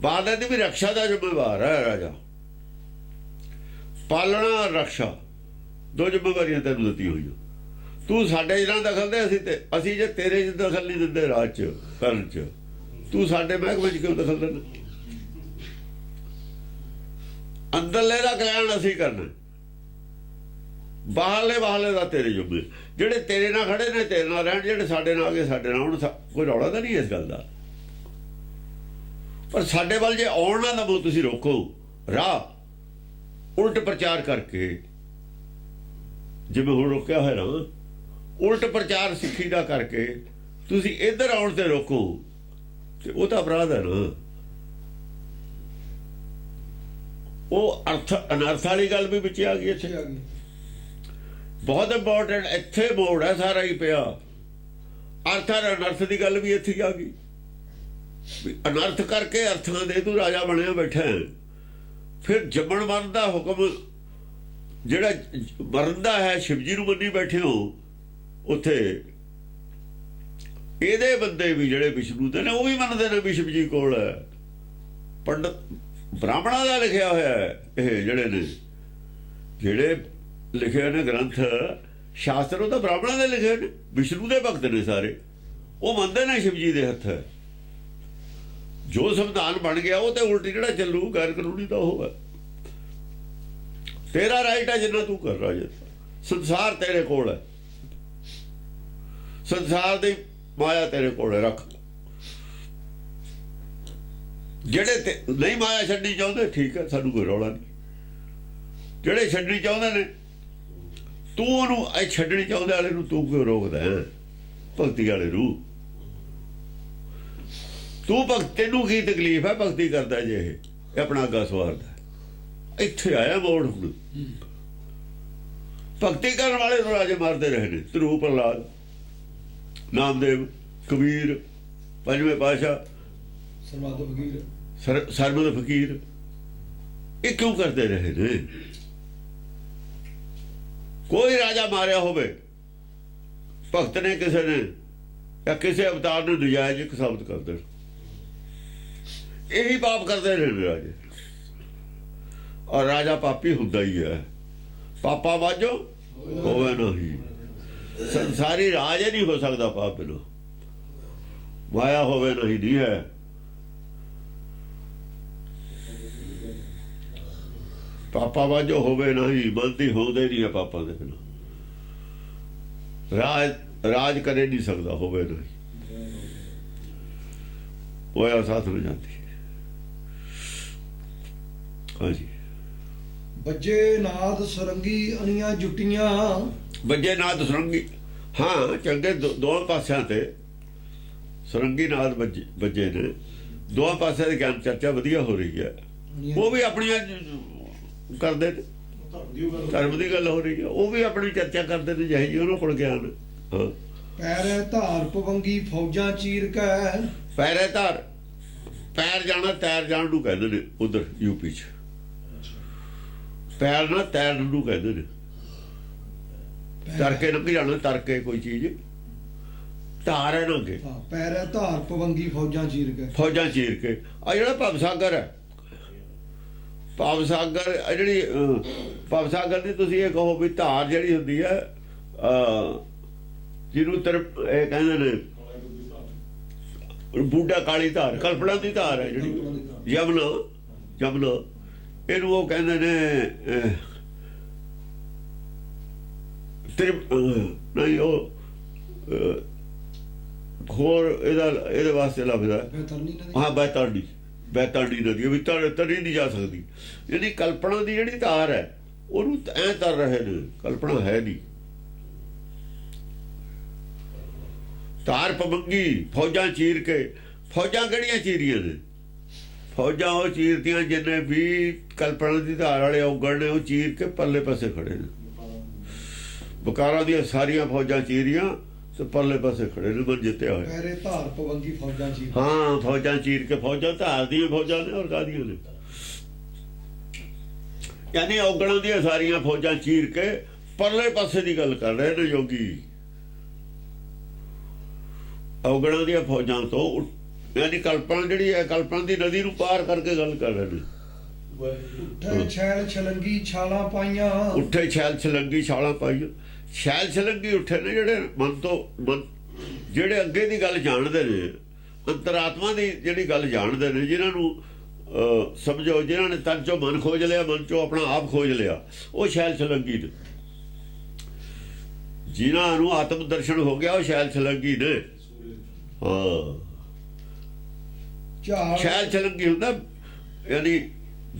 ਬਾਹਰਲੇ ਦੀ ਵੀ ਰਕਸ਼ਾ ਦਾ ਜ਼ਿੰਮੇਵਾਰ ਹੈ ਰਾਜਾ। ਪਾਲਣਾ, ਰਕਸ਼ਾ, ਦੋ ਜ਼ਿੰਮੇਵਾਰੀਆਂ ਤੈਨੂੰ ਦਿੱਤੀ ਹੋਈਆਂ। ਤੂੰ ਸਾਡੇ ਜਿਹੜਾ ਦਖਲ ਦੇ, ਅਸੀਂ ਜੇ ਤੇਰੇ 'ਚ ਦਖਲ ਨਹੀਂ ਦਿੰਦੇ ਰਾਜ 'ਚ, ਕਰਨ 'ਚ, ਤੂੰ ਸਾਡੇ ਮਹਿਕਮੇ 'ਚ ਕਿਉਂ ਦਖਲ ਦੇਣਾ? ਅੰਦਰਲੇ ਦਾ ਕਲਿਆਣ ਅਸੀਂ ਕਰਨਾ, ਬਾਹਰਲੇ ਦਾ ਤੇਰੇ ਜੁਮੇ। ਜਿਹੜੇ ਤੇਰੇ ਨਾਲ ਖੜੇ ਨੇ ਤੇਰੇ ਨਾਲ ਰਹਿਣ, ਜਿਹੜੇ ਸਾਡੇ ਨਾਲ ਆ ਗਏ ਸਾਡੇ ਨਾਲ। ਹੁਣ ਕੋਈ ਰੌਲਾ ਤਾਂ ਨਹੀਂ ਇਸ ਗੱਲ ਦਾ, ਪਰ ਸਾਡੇ ਵੱਲ ਜੇ ਆਉਣ ਨਾ ਦਵੋ ਤੁਸੀਂ, ਰੋਕੋ ਰਾਹ। ਉਲਟ ਪ੍ਰਚਾਰ ਕਰਕੇ, ਜਿਵੇਂ ਹੁਣ ਰੋਕਿਆ ਹੋਇਆ ਨਾ, ਉਲਟ ਪ੍ਰਚਾਰ ਸਿੱਖੀ ਦਾ ਕਰਕੇ ਤੁਸੀਂ ਇੱਧਰ ਆਉਣ ਤੇ ਰੋਕੋ, ਤੇ ਉਹ ਤਾਂ ਅਪਰਾਧ ਹੈ ਨਾ। ਉਹ ਅਨਰਥ ਵਾਲੀ ਗੱਲ ਵੀ ਵਿੱਚ ਆ ਗਈ ਇੱਥੇ। ਬਹੁਤ ਇੰਪੋਰਟੈਂਟ ਇੱਥੇ ਮੋੜ ਹੈ ਸਾਰਾ ਹੀ ਪਿਆ। ਅਰਥ ਔਰ ਅਨਰਥ ਦੀ ਗੱਲ ਵੀ ਇੱਥੇ ਆ ਗਈ। ਅਨਰਥ ਕਰਕੇ ਅਰਥਾਂ ਦੇ ਤੂੰ ਰਾਜਾ ਬਣਿਆ ਬੈਠਾ। ਫਿਰ ਜੰਮਣ ਮਰਨ ਦਾ ਹੁਕਮ ਜਿਹੜਾ ਮਰਨ ਦਾ ਹੈ, ਸ਼ਿਵਜੀ ਨੂੰ ਮੰਨੀ ਬੈਠੇ ਹੋ ਉੱਥੇ। ਇਹਦੇ ਬੰਦੇ ਵੀ ਜਿਹੜੇ ਵਿਸ਼ਨੂੰ ਦੇ ਨੇ, ਉਹ ਵੀ ਮੰਨਦੇ ਨੇ ਵੀ ਸ਼ਿਵਜੀ ਕੋਲ ਹੈ। ਪੰਡਤ ਬ੍ਰਾਹਮਣਾਂ ਦਾ ਲਿਖਿਆ ਹੋਇਆ ਹੈ। ਇਹ ਜਿਹੜੇ ਨੇ, ਜਿਹੜੇ ਲਿਖੇ ਨੇ ਗ੍ਰੰਥ ਸ਼ਾਸਤਰ, ਉਹ ਤਾਂ ਬ੍ਰਾਹਮਣਾਂ ਦੇ ਲਿਖੇ ਨੇ। ਵਿਸ਼ਨੂੰ ਦੇ ਭਗਤ ਨੇ ਸਾਰੇ, ਉਹ ਮੰਨਦੇ ਨੇ ਸ਼ਿਵਜੀ ਦੇ ਹੱਥ ਹੈ। ਜੋ ਸੰਵਿਧਾਨ ਬਣ ਗਿਆ ਉਹ ਤੇ ਉਲਟੀ ਜਿਹੜਾ ਚੱਲੂ, ਗੈਰ ਕਾਨੂੰਨੀ ਤਾਂ ਉਹ ਹੈ। ਤੇਰਾ ਰਾਈਟ ਹੈ ਜਿੰਨਾ ਤੂੰ ਕਰ ਰਾਜੇ। ਸੰਸਾਰ ਤੇਰੇ ਕੋਲ ਹੈ, ਸੰਸਾਰ ਦੀ ਮਾਇਆ ਤੇਰੇ ਕੋਲ ਹੈ, ਰੱਖ। ਜਿਹੜੇ ਨਹੀਂ ਮਾਇਆ ਛੱਡਣੀ ਚਾਹੁੰਦੇ, ਠੀਕ ਹੈ, ਸਾਨੂੰ ਕੋਈ ਰੌਲਾ ਨਹੀਂ। ਜਿਹੜੇ ਛੱਡਣੀ ਚਾਹੁੰਦੇ ਨੇ, ਤੂੰ ਉਹਨੂੰ ਇਹ ਛੱਡਣੀ ਚਾਹੁੰਦੇ ਵਾਲੇ ਨੂੰ ਤੂੰ ਕਿਉਂ ਰੋਕਦਾ ਹੈ? ਭਗਤੀ ਵਾਲੇ ਨੂੰ ਤੂੰ ਤੈਨੂੰ ਕੀ ਤਕਲੀਫ ਹੈ? ਭਗਤੀ ਕਰਦਾ ਜੇ ਇਹ ਆਪਣਾ ਅੱਗਾ ਸਵਾਰਦਾ। ਇੱਥੇ ਆਇਆ ਮੋੜ ਹੁਣ। ਭਗਤੀ ਕਰਨ ਵਾਲੇ ਨੂੰ ਰਾਜੇ ਮਾਰਦੇ ਰਹੇ ਨੇ। ਧਰੂ ਪ੍ਰਹਲਾਦ, ਨਾਮਦੇਵ, ਕਬੀਰ, ਪੰਜਵੇਂ ਪਾਤਸ਼ਾਹ, ਸਰਮਦ ਫਕੀਰ, ਇਹ ਕਿਉਂ ਕਰਦੇ ਰਹੇ ਨੇ? ਕੋਈ ਰਾਜਾ ਮਾਰਿਆ ਹੋਵੇ ਭਗਤ ਨੇ, ਕਿਸੇ ਨੇ ਜਾਂ ਕਿਸੇ ਅਵਤਾਰ ਨੂੰ ਨਜਾਇਜ਼ ਇੱਕ ਸਾਬਤ ਕਰ ਦੇਣ, ਇਹੀ ਪਾਪ ਕਰਦੇ ਰਹੇ ਨੇ ਰਾਜੇ। ਔਰ ਰਾਜਾ ਪਾਪੀ ਹੁੰਦਾ ਹੀ ਹੈ। ਪਾਪਾ ਵਾਜੋ ਹੋਵੇ ਨਹੀਂ। ਸੰਸਾਰੀ ਰਾਜ ਨਹੀਂ ਹੋ ਸਕਦਾ ਪਾਪ ਬਿਨਾਂ। ਮਾਇਆ ਹੋਵੇ ਨਹੀਂ ਹੈ। ਪਾਪਾ ਵਾਜੋ ਹੋਵੇ ਨਹੀਂ, ਬੰਦੀ ਹੁੰਦੇ ਨਹੀਂ ਹੈ ਪਾਪਾਂ ਦੇ ਬਿਨਾਂ। ਰਾਜ ਕਰੇ ਨਹੀਂ ਸਕਦਾ ਹੋਵੇ ਨਹੀਂ। ਹੋਇਆ ਸਾਥ ਨੂੰ ਜਾਂਦੀ। ਹਾਂਜੀ। ਬੱਜੇ ਨਾਦ ਸੁਰੰਗੀ ਅਣੀਆਂ ਜੁੱਟੀਆਂ। ਬੱਜੇ ਨਾਦ ਸੁਰੰਗੀ, ਹਾਂ, ਚੰਗੇ ਦੋਵਾਂ ਪਾਸਿਆਂ ਤੇ ਸੁਰੰਗੀ ਨਾਦ ਬੱਜੇ ਨੇ। ਦੋਵਾਂ ਪਾਸਿਆਂ ਦੀ ਗਿਆਨ ਚਰਚਾ ਵਧੀਆ ਹੋ ਰਹੀ ਹੈ। ਉਹ ਵੀ ਆਪਣੀਆਂ ਕਰਦੇ ਨੇ, ਧਰਮ ਦੀ ਗੱਲ ਹੋ ਰਹੀ ਹੈ। ਉਹ ਵੀ ਆਪਣੀ ਚਰਚਾ ਕਰਦੇ ਨੇ ਜਿਹੇ ਜੀ ਉਹਨਾਂ ਕੋਲ ਗਿਆਨ। ਹਾਂ। ਪੈਰੇ ਧਾਰ ਪਵੰਗੀ ਫੌਜਾਂ ਚੀਰ ਕੇ। ਪੈਰੇ ਧਾਰ, ਪੈਰ ਜਾਣਾ, ਤੈਰ ਜਾਣ ਨੂੰ ਕਹਿੰਦੇ ਨੇ ਉਧਰ ਯੂਪੀ 'ਚ। ਪੈਰ ਨਾਲ ਤੈਰ ਨੂੰ ਕਹਿੰਦੇ ਨੇ। ਤਰ ਕੇ ਲੰਘ ਜਾਣਾ, ਤਰ ਕੇ ਕੋਈ ਚੀਜ਼ ਧਾਰ ਹੈ ਨਾ ਅੱਗੇ, ਹਾਂ ਪੈਰੇ ਧਾਰ ਪਵੰਗੀ ਫੌਜਾਂ ਚੀਰ ਕੇ। ਫੌਜਾਂ ਚੀਰ ਕੇ। ਆ ਜਿਹੜਾ ਭਵ ਸਾਗਰ ਹੈ, ਭਵ ਸਾਗਰ ਜਿਹੜੀ ਭਵ ਸਾਗਰ ਦੀ ਤੁਸੀਂ ਇਹ ਕਹੋ ਵੀ ਧਾਰ ਜਿਹੜੀ ਹੁੰਦੀ ਹੈ, ਜਿਹਨੂੰ ਇਹ ਕਹਿੰਦੇ ਨੇ ਬੂਢਾ ਕਾਲੀ ਧਾਰ, ਕਲਪਨਾ ਦੀ ਧਾਰ ਹੈ ਜਿਹੜੀ ਯਮਨਾ, ਯਮਨਾ ਇਹਨੂੰ ਉਹ ਕਹਿੰਦੇ ਨੇ ਨਹੀਂ ਉਹ ਹੋਰ ਇਹਦੇ ਵਾਸਤੇ ਲੱਭਦਾ ਹਾਂ ਬੈਤਰਨੀ, ਬੈਤਰਨੀ ਨਦੀ ਵੀ ਤਰੀ ਨਹੀਂ ਜਾ ਸਕਦੀ। ਯਾਨੀ ਕਲਪਨਾ ਦੀ ਜਿਹੜੀ ਧਾਰ ਹੈ ਉਹਨੂੰ ਐ ਤਰ ਰਹੇ ਨੇ, ਕਲਪਨਾ ਹੈ ਨਹੀਂ। ਧਾਰ ਪਵੰਗੀ ਫੌਜਾਂ ਚੀਰ ਕੇ। ਫੌਜਾਂ ਕਿਹੜੀਆਂ ਚੀਰੀਆਂ ਨੇ? ਫੌਜਾਂ ਉਹ ਚੀਰਦੀਆਂ ਜਿੰਨੇ ਵੀ ਕਲਪਨਾ ਦੀ ਧਾਰ ਵਾਲੇ ਔਗਣ ਨੇ, ਉਹ ਚੀਰ ਕੇ ਪਰਲੇ ਪਾਸੇ ਖੜੇ ਨੇ। ਬਕਾਰਾਂ ਦੀਆਂ ਸਾਰੀਆਂ ਫੌਜਾਂ ਚੀਰੀਆਂ ਤੇ ਪਰਲੇ ਪਾਸੇ ਖੜੇ ਨੇ, ਮਨ ਜਿੱਤਿਆ ਹੋਇਆ। ਪੈਰੇ ਧਾਰ ਪਵੰਗੀ ਫੌਜਾਂ ਚੀਰ, ਹਾਂ ਫੌਜਾਂ ਚੀਰ ਕੇ। ਫੌਜਾਂ ਧਾਰ ਦੀਆਂ ਫੌਜਾਂ ਨੇ ਔਰ ਕਾਹਦੀਆਂ ਨੇ? ਯਾਨੀ ਔਗਣਾਂ ਦੀਆਂ ਸਾਰੀਆਂ ਫੌਜਾਂ ਚੀਰ ਕੇ ਪਰਲੇ ਪਾਸੇ ਦੀ ਗੱਲ ਕਰ ਰਹੇ ਨੇ ਯੋਗੀ। ਔਗਣਾਂ ਦੀਆਂ ਫੌਜਾਂ ਤੋਂ ਯਾਨੀ ਕਲਪਨਾ ਜਿਹੜੀ ਹੈ, ਕਲਪਨਾ ਦੀ ਨਦੀ ਨੂੰ ਪਾਰ ਕਰਕੇ ਗੱਲ ਕਰ ਰਹੇ ਨੇ। ਉੱਠੇ ਛੈਲ ਛਲੰਗੀ ਛਾਲਾਂ ਪਾਈਆਂ, ਉੱਠੇ ਛੈਲ ਛਲੰਗੀ ਛਾਲਾਂ ਪਾਈਆਂ। ਛੈਲ ਛਲੰਗੀ ਉੱਠੇ ਨੇ ਜਿਹੜੇ ਮਨ ਤੋਂ, ਜਿਹੜੇ ਅੱਗੇ ਦੀ ਗੱਲ ਜਾਣਦੇ ਨੇ, ਅੰਤਰਾਤਮਾ ਦੀ ਜਿਹੜੀ ਗੱਲ ਜਾਣਦੇ ਨੇ, ਜਿਨ੍ਹਾਂ ਨੂੰ ਸਮਝੋ, ਜਿਨ੍ਹਾਂ ਨੇ ਤਨ ਚੋਂ ਮਨ ਖੋਜ ਲਿਆ, ਮਨ ਚੋਂ ਆਪਣਾ ਆਪ ਖੋਜ ਲਿਆ, ਉਹ ਛੈਲ ਛਲੰਗੀ ਨੇ। ਜਿਨ੍ਹਾਂ ਨੂੰ ਆਤਮ ਦਰਸ਼ਨ ਹੋ ਗਿਆ ਉਹ ਛੈਲ ਛਲੰਗੀ ਨੇ। ਹਾਂ ਛੈਲ ਛਲੰਗੀ ਹੁੰਦਾ ਯਾਨੀ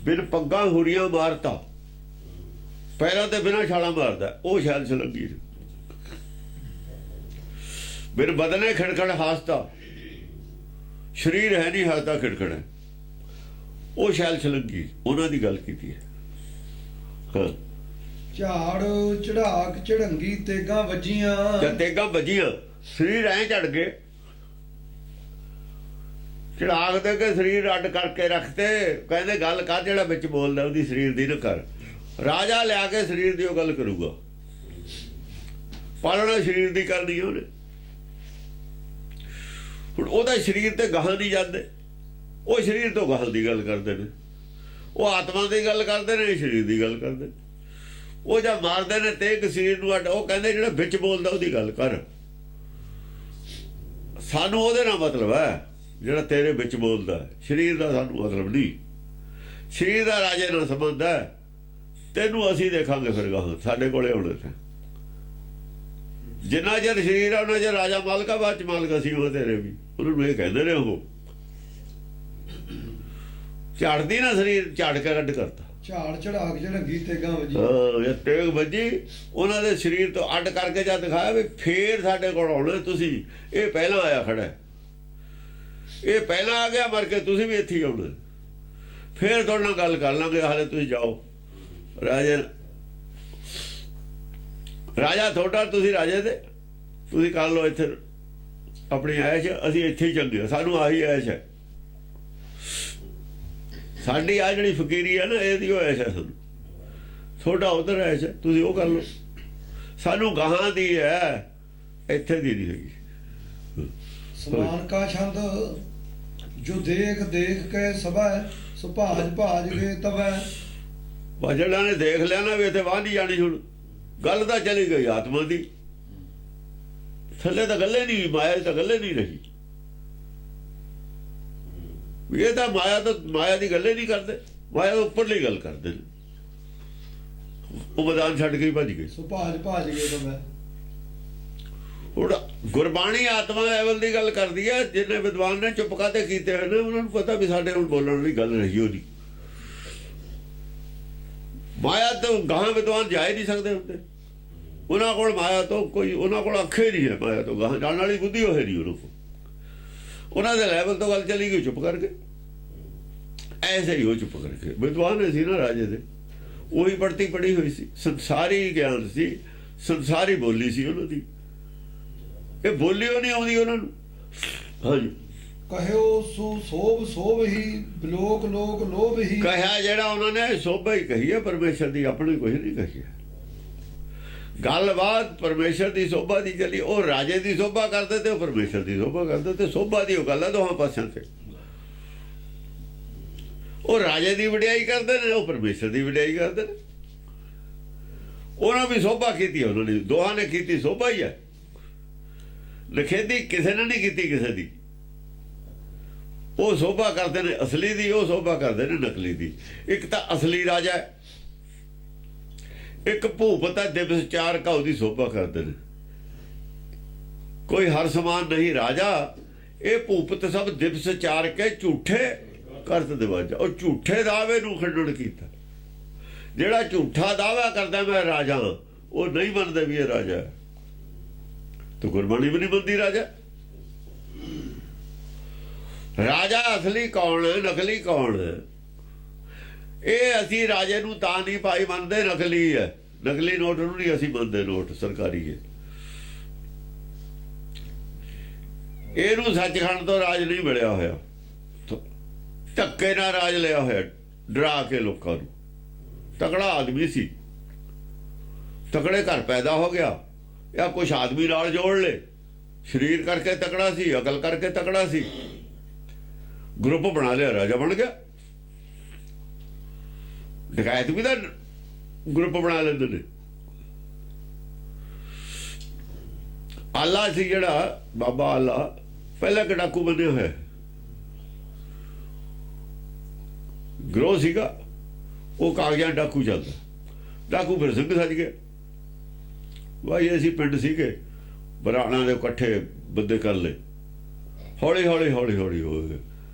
ਬਿਨ ਪੱਗਾਂ ਹੁਰੀਆਂ ਮਾਰਤਾ, ਪੈਰਾਂ ਤੇ ਬਿਨਾਂ ਛਾਲਾਂ ਮਾਰਦਾ, ਉਹ ਛੈਲ ਛਲੰਗੀ। ਬਿਨ ਬਦਨੇ ਖੜਖੜ ਹਾਸਤਾ, ਸਰੀਰ ਹੈ ਨਹੀਂ ਹਾਸਤਾ ਖੜਖੜ ਹੈ, ਉਹ ਛੈਲ ਛਲੰਗੀ। ਉਹਨਾਂ ਦੀ ਗੱਲ ਕੀਤੀ ਹੈ। ਹਾਂ ਝਾੜ ਚੜਾਕ ਝੜੰਗੀ ਤੇਗਾਂ ਵੱਜੀਆਂ, ਜਦ ਤੇਗਾਂ ਵੱਜੀਆਂ ਸਰੀਰ ਐ ਝੜ ਗਏ। ਚੜਾਕ ਦੇ ਕੇ ਸਰੀਰ ਅੱਡ ਕਰਕੇ ਰੱਖਤੇ, ਕਹਿੰਦੇ ਗੱਲ ਕਰ ਜਿਹੜਾ ਵਿੱਚ ਬੋਲਦਾ ਉਹਦੀ ਸਰੀਰ ਦੀ ਨਾ ਕਰ। ਰਾਜਾ ਲਿਆ ਕੇ ਸਰੀਰ ਦੀ ਉਹ ਗੱਲ ਕਰੂਗਾ, ਪਾਲਣਾ ਸਰੀਰ ਦੀ ਕਰਨੀ ਉਹਨੇ। ਹੁਣ ਉਹਦਾ ਸਰੀਰ ਤੇ ਗਾਹਾਂ ਨਹੀਂ ਜਾਂਦੇ, ਉਹ ਸਰੀਰ ਤੋਂ ਗਾਹਾਂ ਦੀ ਗੱਲ ਕਰਦੇ ਨੇ। ਉਹ ਆਤਮਾ ਦੀ ਗੱਲ ਕਰਦੇ ਨੇ, ਸਰੀਰ ਦੀ ਗੱਲ ਕਰਦੇ। ਉਹ ਜਦ ਮਾਰਦੇ ਨੇ ਤੇਗ ਸਰੀਰ ਨੂੰ ਅੱਡ, ਉਹ ਕਹਿੰਦੇ ਜਿਹੜਾ ਵਿੱਚ ਬੋਲਦਾ ਉਹਦੀ ਗੱਲ ਕਰ। ਸਾਨੂੰ ਉਹਦੇ ਨਾਲ ਮਤਲਬ ਹੈ ਜਿਹੜਾ ਤੇਰੇ ਵਿੱਚ ਬੋਲਦਾ, ਸਰੀਰ ਦਾ ਸਾਨੂੰ ਮਤਲਬ ਨਹੀਂ। ਸਰੀਰ ਦਾ ਰਾਜੇ ਨਾਲ ਸੰਬੰਧ ਹੈ, ਤੈਨੂੰ ਅਸੀਂ ਦੇਖਾਂਗੇ ਫਿਰ ਗਾਹਾਂ, ਸਾਡੇ ਕੋਲੇ ਆਉਣਾ ਤੇ। ਜਿੰਨਾ ਚਿਰ ਸਰੀਰ ਆ ਉਹਨਾਂ ਚਿਰ ਰਾਜਾ ਮਾਲਕਾ, ਬਾਅਦ ਚ ਮਾਲਕ ਅਸੀਂ ਉਹ ਤੇਰੇ ਵੀ। ਉਹਨਾਂ ਨੂੰ ਇਹ ਕਹਿੰਦੇ ਨੇ ਉਹ ਝਾੜਦੀ ਨਾ ਸਰੀਰ, ਝਾੜ ਕੇ ਕੱਢ ਕਰਤਾ। ਝਾੜ ਚੜਾਕ ਝੜੰਗੀ ਤੇਗਾਂ ਵੱਜੀ, ਹਾਂ ਤੇਗ ਵੱਜੀ ਉਹਨਾਂ ਦੇ ਸਰੀਰ ਤੋਂ ਅੱਡ ਕਰਕੇ ਜਦ ਦਿਖਾਇਆ ਵੀ ਫੇਰ ਸਾਡੇ ਕੋਲ ਆਉਣਾ ਤੁਸੀਂ। ਇਹ ਪਹਿਲਾਂ ਆਇਆ ਖੜਾ, ਇਹ ਪਹਿਲਾਂ ਆ ਗਿਆ ਮਰ ਕੇ, ਤੁਸੀਂ ਵੀ ਇੱਥੇ ਹੀ ਆਉਣਾ, ਫੇਰ ਤੁਹਾਡੇ ਨਾਲ ਗੱਲ ਕਰ ਲਾਂਗੇ, ਹਾਲੇ ਤੁਸੀਂ ਜਾਓ। ਰਾਜਾ ਤੁਹਾਡਾ, ਤੁਸੀਂ ਰਾਜੇ ਦੇ, ਤੁਸੀਂ ਕਰ ਲਓ ਇੱਥੇ ਆਪਣੀ ਐਸ਼, ਅਸੀਂ ਇੱਥੇ ਹੀ ਚੰਗੇ, ਸਾਨੂੰ ਆਹੀ ਐਸ਼ ਹੈ। ਸਾਡੀ ਆ ਜਿਹੜੀ ਫਕੀਰੀ ਹੈ ਨਾ, ਇਹਦੀ ਉਹ ਐਸ਼ ਹੈ ਸਾਨੂੰ। ਤੁਹਾਡਾ ਉਧਰ ਐਸ਼ ਹੈ, ਤੁਸੀਂ ਉਹ ਕਰ ਲਓ, ਸਾਨੂੰ ਗਾਹਾਂ ਦੀ ਹੈ, ਇੱਥੇ ਦੀ ਨਹੀਂ ਹੈਗੀ। ਸਮਾਨ ਕਾ ਛੰਦ ਜੋ ਦੇਖ ਦੇਖ ਕੇ ਸਭੈ, ਸੋ ਭਾਜ ਭਾਜ ਕੇ ਤਵੈ। ਜਿਹੜਾ ਨੇ ਦੇਖ ਲਿਆ ਨਾ ਵੀ ਇੱਥੇ ਵਾਹ ਨਹੀਂ ਜਾਣੀ, ਹੁਣ ਗੱਲ ਤਾਂ ਚਲੀ ਗਈ ਆਤਮਾ ਦੀ, ਥੱਲੇ ਤਾਂ ਗੱਲੇ ਨਹੀਂ, ਮਾਇਆ ਤਾਂ ਗੱਲੇ ਨਹੀਂ ਰਹੀ। ਇਹ ਤਾਂ ਮਾਇਆ ਦੀ ਗੱਲੇ ਨਹੀਂ ਕਰਦੇ, ਮਾਇਆ ਤੋਂ ਉੱਪਰਲੀ ਗੱਲ ਕਰਦੇ ਨੇ। ਉਹ ਮੈਦਾਨ ਛੱਡ ਕੇ ਭੱਜ ਗਏ, ਸੋ ਭਾਜ ਭਾਜ ਕੇ ਤਵੈ। ਹੁਣ ਗੁਰਬਾਣੀ ਆਤਮਾ ਲੈਵਲ ਦੀ ਗੱਲ ਕਰਦੀ ਹੈ। ਜਿਹਨੇ ਵਿਦਵਾਨ ਨੇ ਚੁੱਪ ਕਾਤੇ ਕੀਤੇ ਹੋਏ ਨੇ, ਉਹਨਾਂ ਨੂੰ ਪਤਾ ਵੀ ਸਾਡੇ ਹੁਣ ਬੋਲਣ ਦੀ ਗੱਲ ਰਹੀ ਉਹਦੀ। ਮਾਇਆ ਤੋਂ ਗਾਹਾਂ ਵਿਦਵਾਨ ਜਾ ਹੀ ਨਹੀਂ ਸਕਦੇ ਹੁੰਦੇ। ਉਹਨਾਂ ਕੋਲ ਮਾਇਆ ਤੋਂ ਕੋਈ, ਉਹਨਾਂ ਕੋਲ ਅੱਖੇ ਨਹੀਂ ਹੈ ਮਾਇਆ ਤੋਂ ਗਾਹਾਂ ਜਾਣ ਵਾਲੀ ਬੁੱਧੀ ਹੋਏ ਨਹੀਂ ਉਹਨਾਂ ਕੋਲ। ਉਹਨਾਂ ਦੇ ਲੈਵਲ ਤੋਂ ਗੱਲ ਚਲੀ ਗਈ, ਚੁੱਪ ਕਰਕੇ। ਐਸੇ ਹੀ ਉਹ ਚੁੱਪ ਕਰਕੇ ਵਿਦਵਾਨ ਸੀ ਨਾ ਰਾਜੇ ਦੇ, ਉਹੀ ਪੜਤੀ ਪੜੀ ਹੋਈ ਸੀ, ਸੰਸਾਰੀ ਗਿਆਨ ਸੀ, ਸੰਸਾਰੀ ਬੋਲੀ ਸੀ ਉਹਨਾਂ ਦੀ। ਇਹ ਬੋਲੀ ਉਹ ਨਹੀਂ ਆਉਂਦੀ ਉਹਨਾਂ ਨੂੰ। ਹਾਂਜੀ ਕਹਿਓ ਸੋ ਸੋਭ ਸੋਭ ਹੀ, ਲੋਕ ਲੋਕ ਲੋਭ ਹੀ। ਕਹਿਆ ਜਿਹੜਾ ਉਹਨਾਂ ਨੇ ਸੋਭਾ ਹੀ ਕਹੀ ਹੈ ਪਰਮੇਸ਼ਰ ਦੀ, ਆਪਣੀ ਕੁਝ ਨਹੀਂ ਕਹੀ ਹੈ। ਗੱਲਬਾਤ ਪਰਮੇਸ਼ਰ ਦੀ ਸੋਭਾ ਦੀ ਚੱਲੀ। ਉਹ ਰਾਜੇ ਦੀ ਸੋਭਾ ਕਰਦੇ ਤੇ ਉਹ ਪਰਮੇਸ਼ਰ ਦੀ ਸੋਭਾ ਕਰਦੇ, ਤੇ ਸੋਭਾ ਦੀ ਉਹ ਗੱਲ ਹੈ ਦੋਹਾਂ ਪਾਸਿਆਂ ਤੇ। ਉਹ ਰਾਜੇ ਦੀ ਵਡਿਆਈ ਕਰਦੇ ਨੇ, ਉਹ ਪਰਮੇਸ਼ਰ ਦੀ ਵਡਿਆਈ ਕਰਦੇ ਨੇ। ਉਹਨਾਂ ਵੀ ਸੋਭਾ ਕੀਤੀ, ਉਹਨਾਂ ਨੇ ਦੋਹਾਂ ਨੇ ਕੀਤੀ, ਸੋਭਾ ਹੀ ਹੈ। ਨਖੇਦੀ ਕਿਸੇ ਨੇ ਨਹੀਂ ਕੀਤੀ ਕਿਸੇ ਦੀ। ਉਹ ਸੋਭਾ ਕਰਦੇ ਨੇ ਅਸਲੀ ਦੀ, ਉਹ ਸੋਭਾ ਕਰਦੇ ਨੇ ਨਕਲੀ ਦੀ। ਇੱਕ ਤਾਂ ਅਸਲੀ ਰਾਜਾ ਹੈ, ਇੱਕ ਭੂਪਤ ਹੈ ਦਿਵਸ ਚਾਰ ਕਾ, ਉਹਦੀ ਸੋਭਾ ਕਰਦੇ ਨੇ। ਕੋਈ ਹਰ ਸਮਾਨ ਨਹੀਂ ਰਾਜਾ, ਇਹ ਭੂਪਤ ਸਭ ਦਿਵਸ ਚਾਰ ਕੇ ਝੂਠੇ ਕਰਤ ਦਿਵਾਜਾ। ਉਹ ਝੂਠੇ ਦਾਅਵੇ ਨੂੰ ਖੰਡਨ ਕੀਤਾ। ਜਿਹੜਾ ਝੂਠਾ ਦਾਅਵਾ ਕਰਦਾ ਮੈਂ ਰਾਜਾ, ਉਹ ਨਹੀਂ ਮੰਨਦੇ ਵੀ ਇਹ ਰਾਜਾ ਹੈ। ਤੇ ਗੁਰਬਾਣੀ ਵੀ ਨਹੀਂ ਮੰਨਦੀ ਰਾਜਾ। ਰਾਜਾ ਅਸਲੀ ਕੌਣ ਹੈ, ਨਕਲੀ ਕੌਣ ਹੈ? ਇਹ ਅਸੀਂ ਰਾਜੇ ਨੂੰ ਤਾਂ ਨਹੀਂ ਭਾਈ ਮੰਨਦੇ, ਨਕਲੀ ਹੈ। ਨਕਲੀ ਨੋਟ ਨੂੰ ਨਹੀਂ ਅਸੀਂ ਮੰਨਦੇ, ਨੋਟ ਸਰਕਾਰੀ ਹੈ। ਇਹਨੂੰ ਸੱਚਖੰਡ ਤੋਂ ਰਾਜ ਨਹੀਂ ਮਿਲਿਆ ਹੋਇਆ, ਧੱਕੇ ਨਾਲ ਰਾਜ ਲਿਆ ਹੋਇਆ, ਡਰਾ ਕੇ ਲੋਕਾਂ ਨੂੰ। ਤਕੜਾ ਆਦਮੀ ਸੀ, ਤਕੜੇ ਘਰ ਪੈਦਾ ਹੋ ਗਿਆ, ਜਾਂ ਕੁਛ ਆਦਮੀ ਨਾਲ ਜੋੜ ਲੈ। ਸਰੀਰ ਕਰਕੇ ਤਕੜਾ ਸੀ, ਅਕਲ ਕਰਕੇ ਤਕੜਾ ਸੀ, ਗਰੁੱਪ ਬਣਾ ਲਿਆ, ਰਾਜਾ ਬਣ ਗਿਆ। ਡਕੈਤ ਵੀ ਤਾਂ ਗਰੁੱਪ ਬਣਾ ਲੈਂਦੇ ਨੇ। ਆਲਾ ਸੀ ਜਿਹੜਾ ਬਾਬਾ ਆਲਾ, ਪਹਿਲਾਂ ਕਿ ਡਾਕੂ ਬਣਿਆ ਹੋਇਆ ਗਰੋਹ ਸੀਗਾ, ਉਹ ਕਾਗਜ਼ਾਂ ਡਾਕੂ ਚੱਲਦਾ। ਡਾਕੂ ਫਿਰ ਸਿੰਘ ਸੱਜ ਗਿਆ। ਭਾਈ ਅਸੀਂ ਪਿੰਡ ਸੀਗੇ, ਬਰਾਣਾ ਦੇ ਇਕੱਠੇ ਬੰਦੇ ਕਰ ਲਏ। ਹੌਲੀ ਹੌਲੀ ਹੌਲੀ ਹੌਲੀ ਹੋ ਗਏ,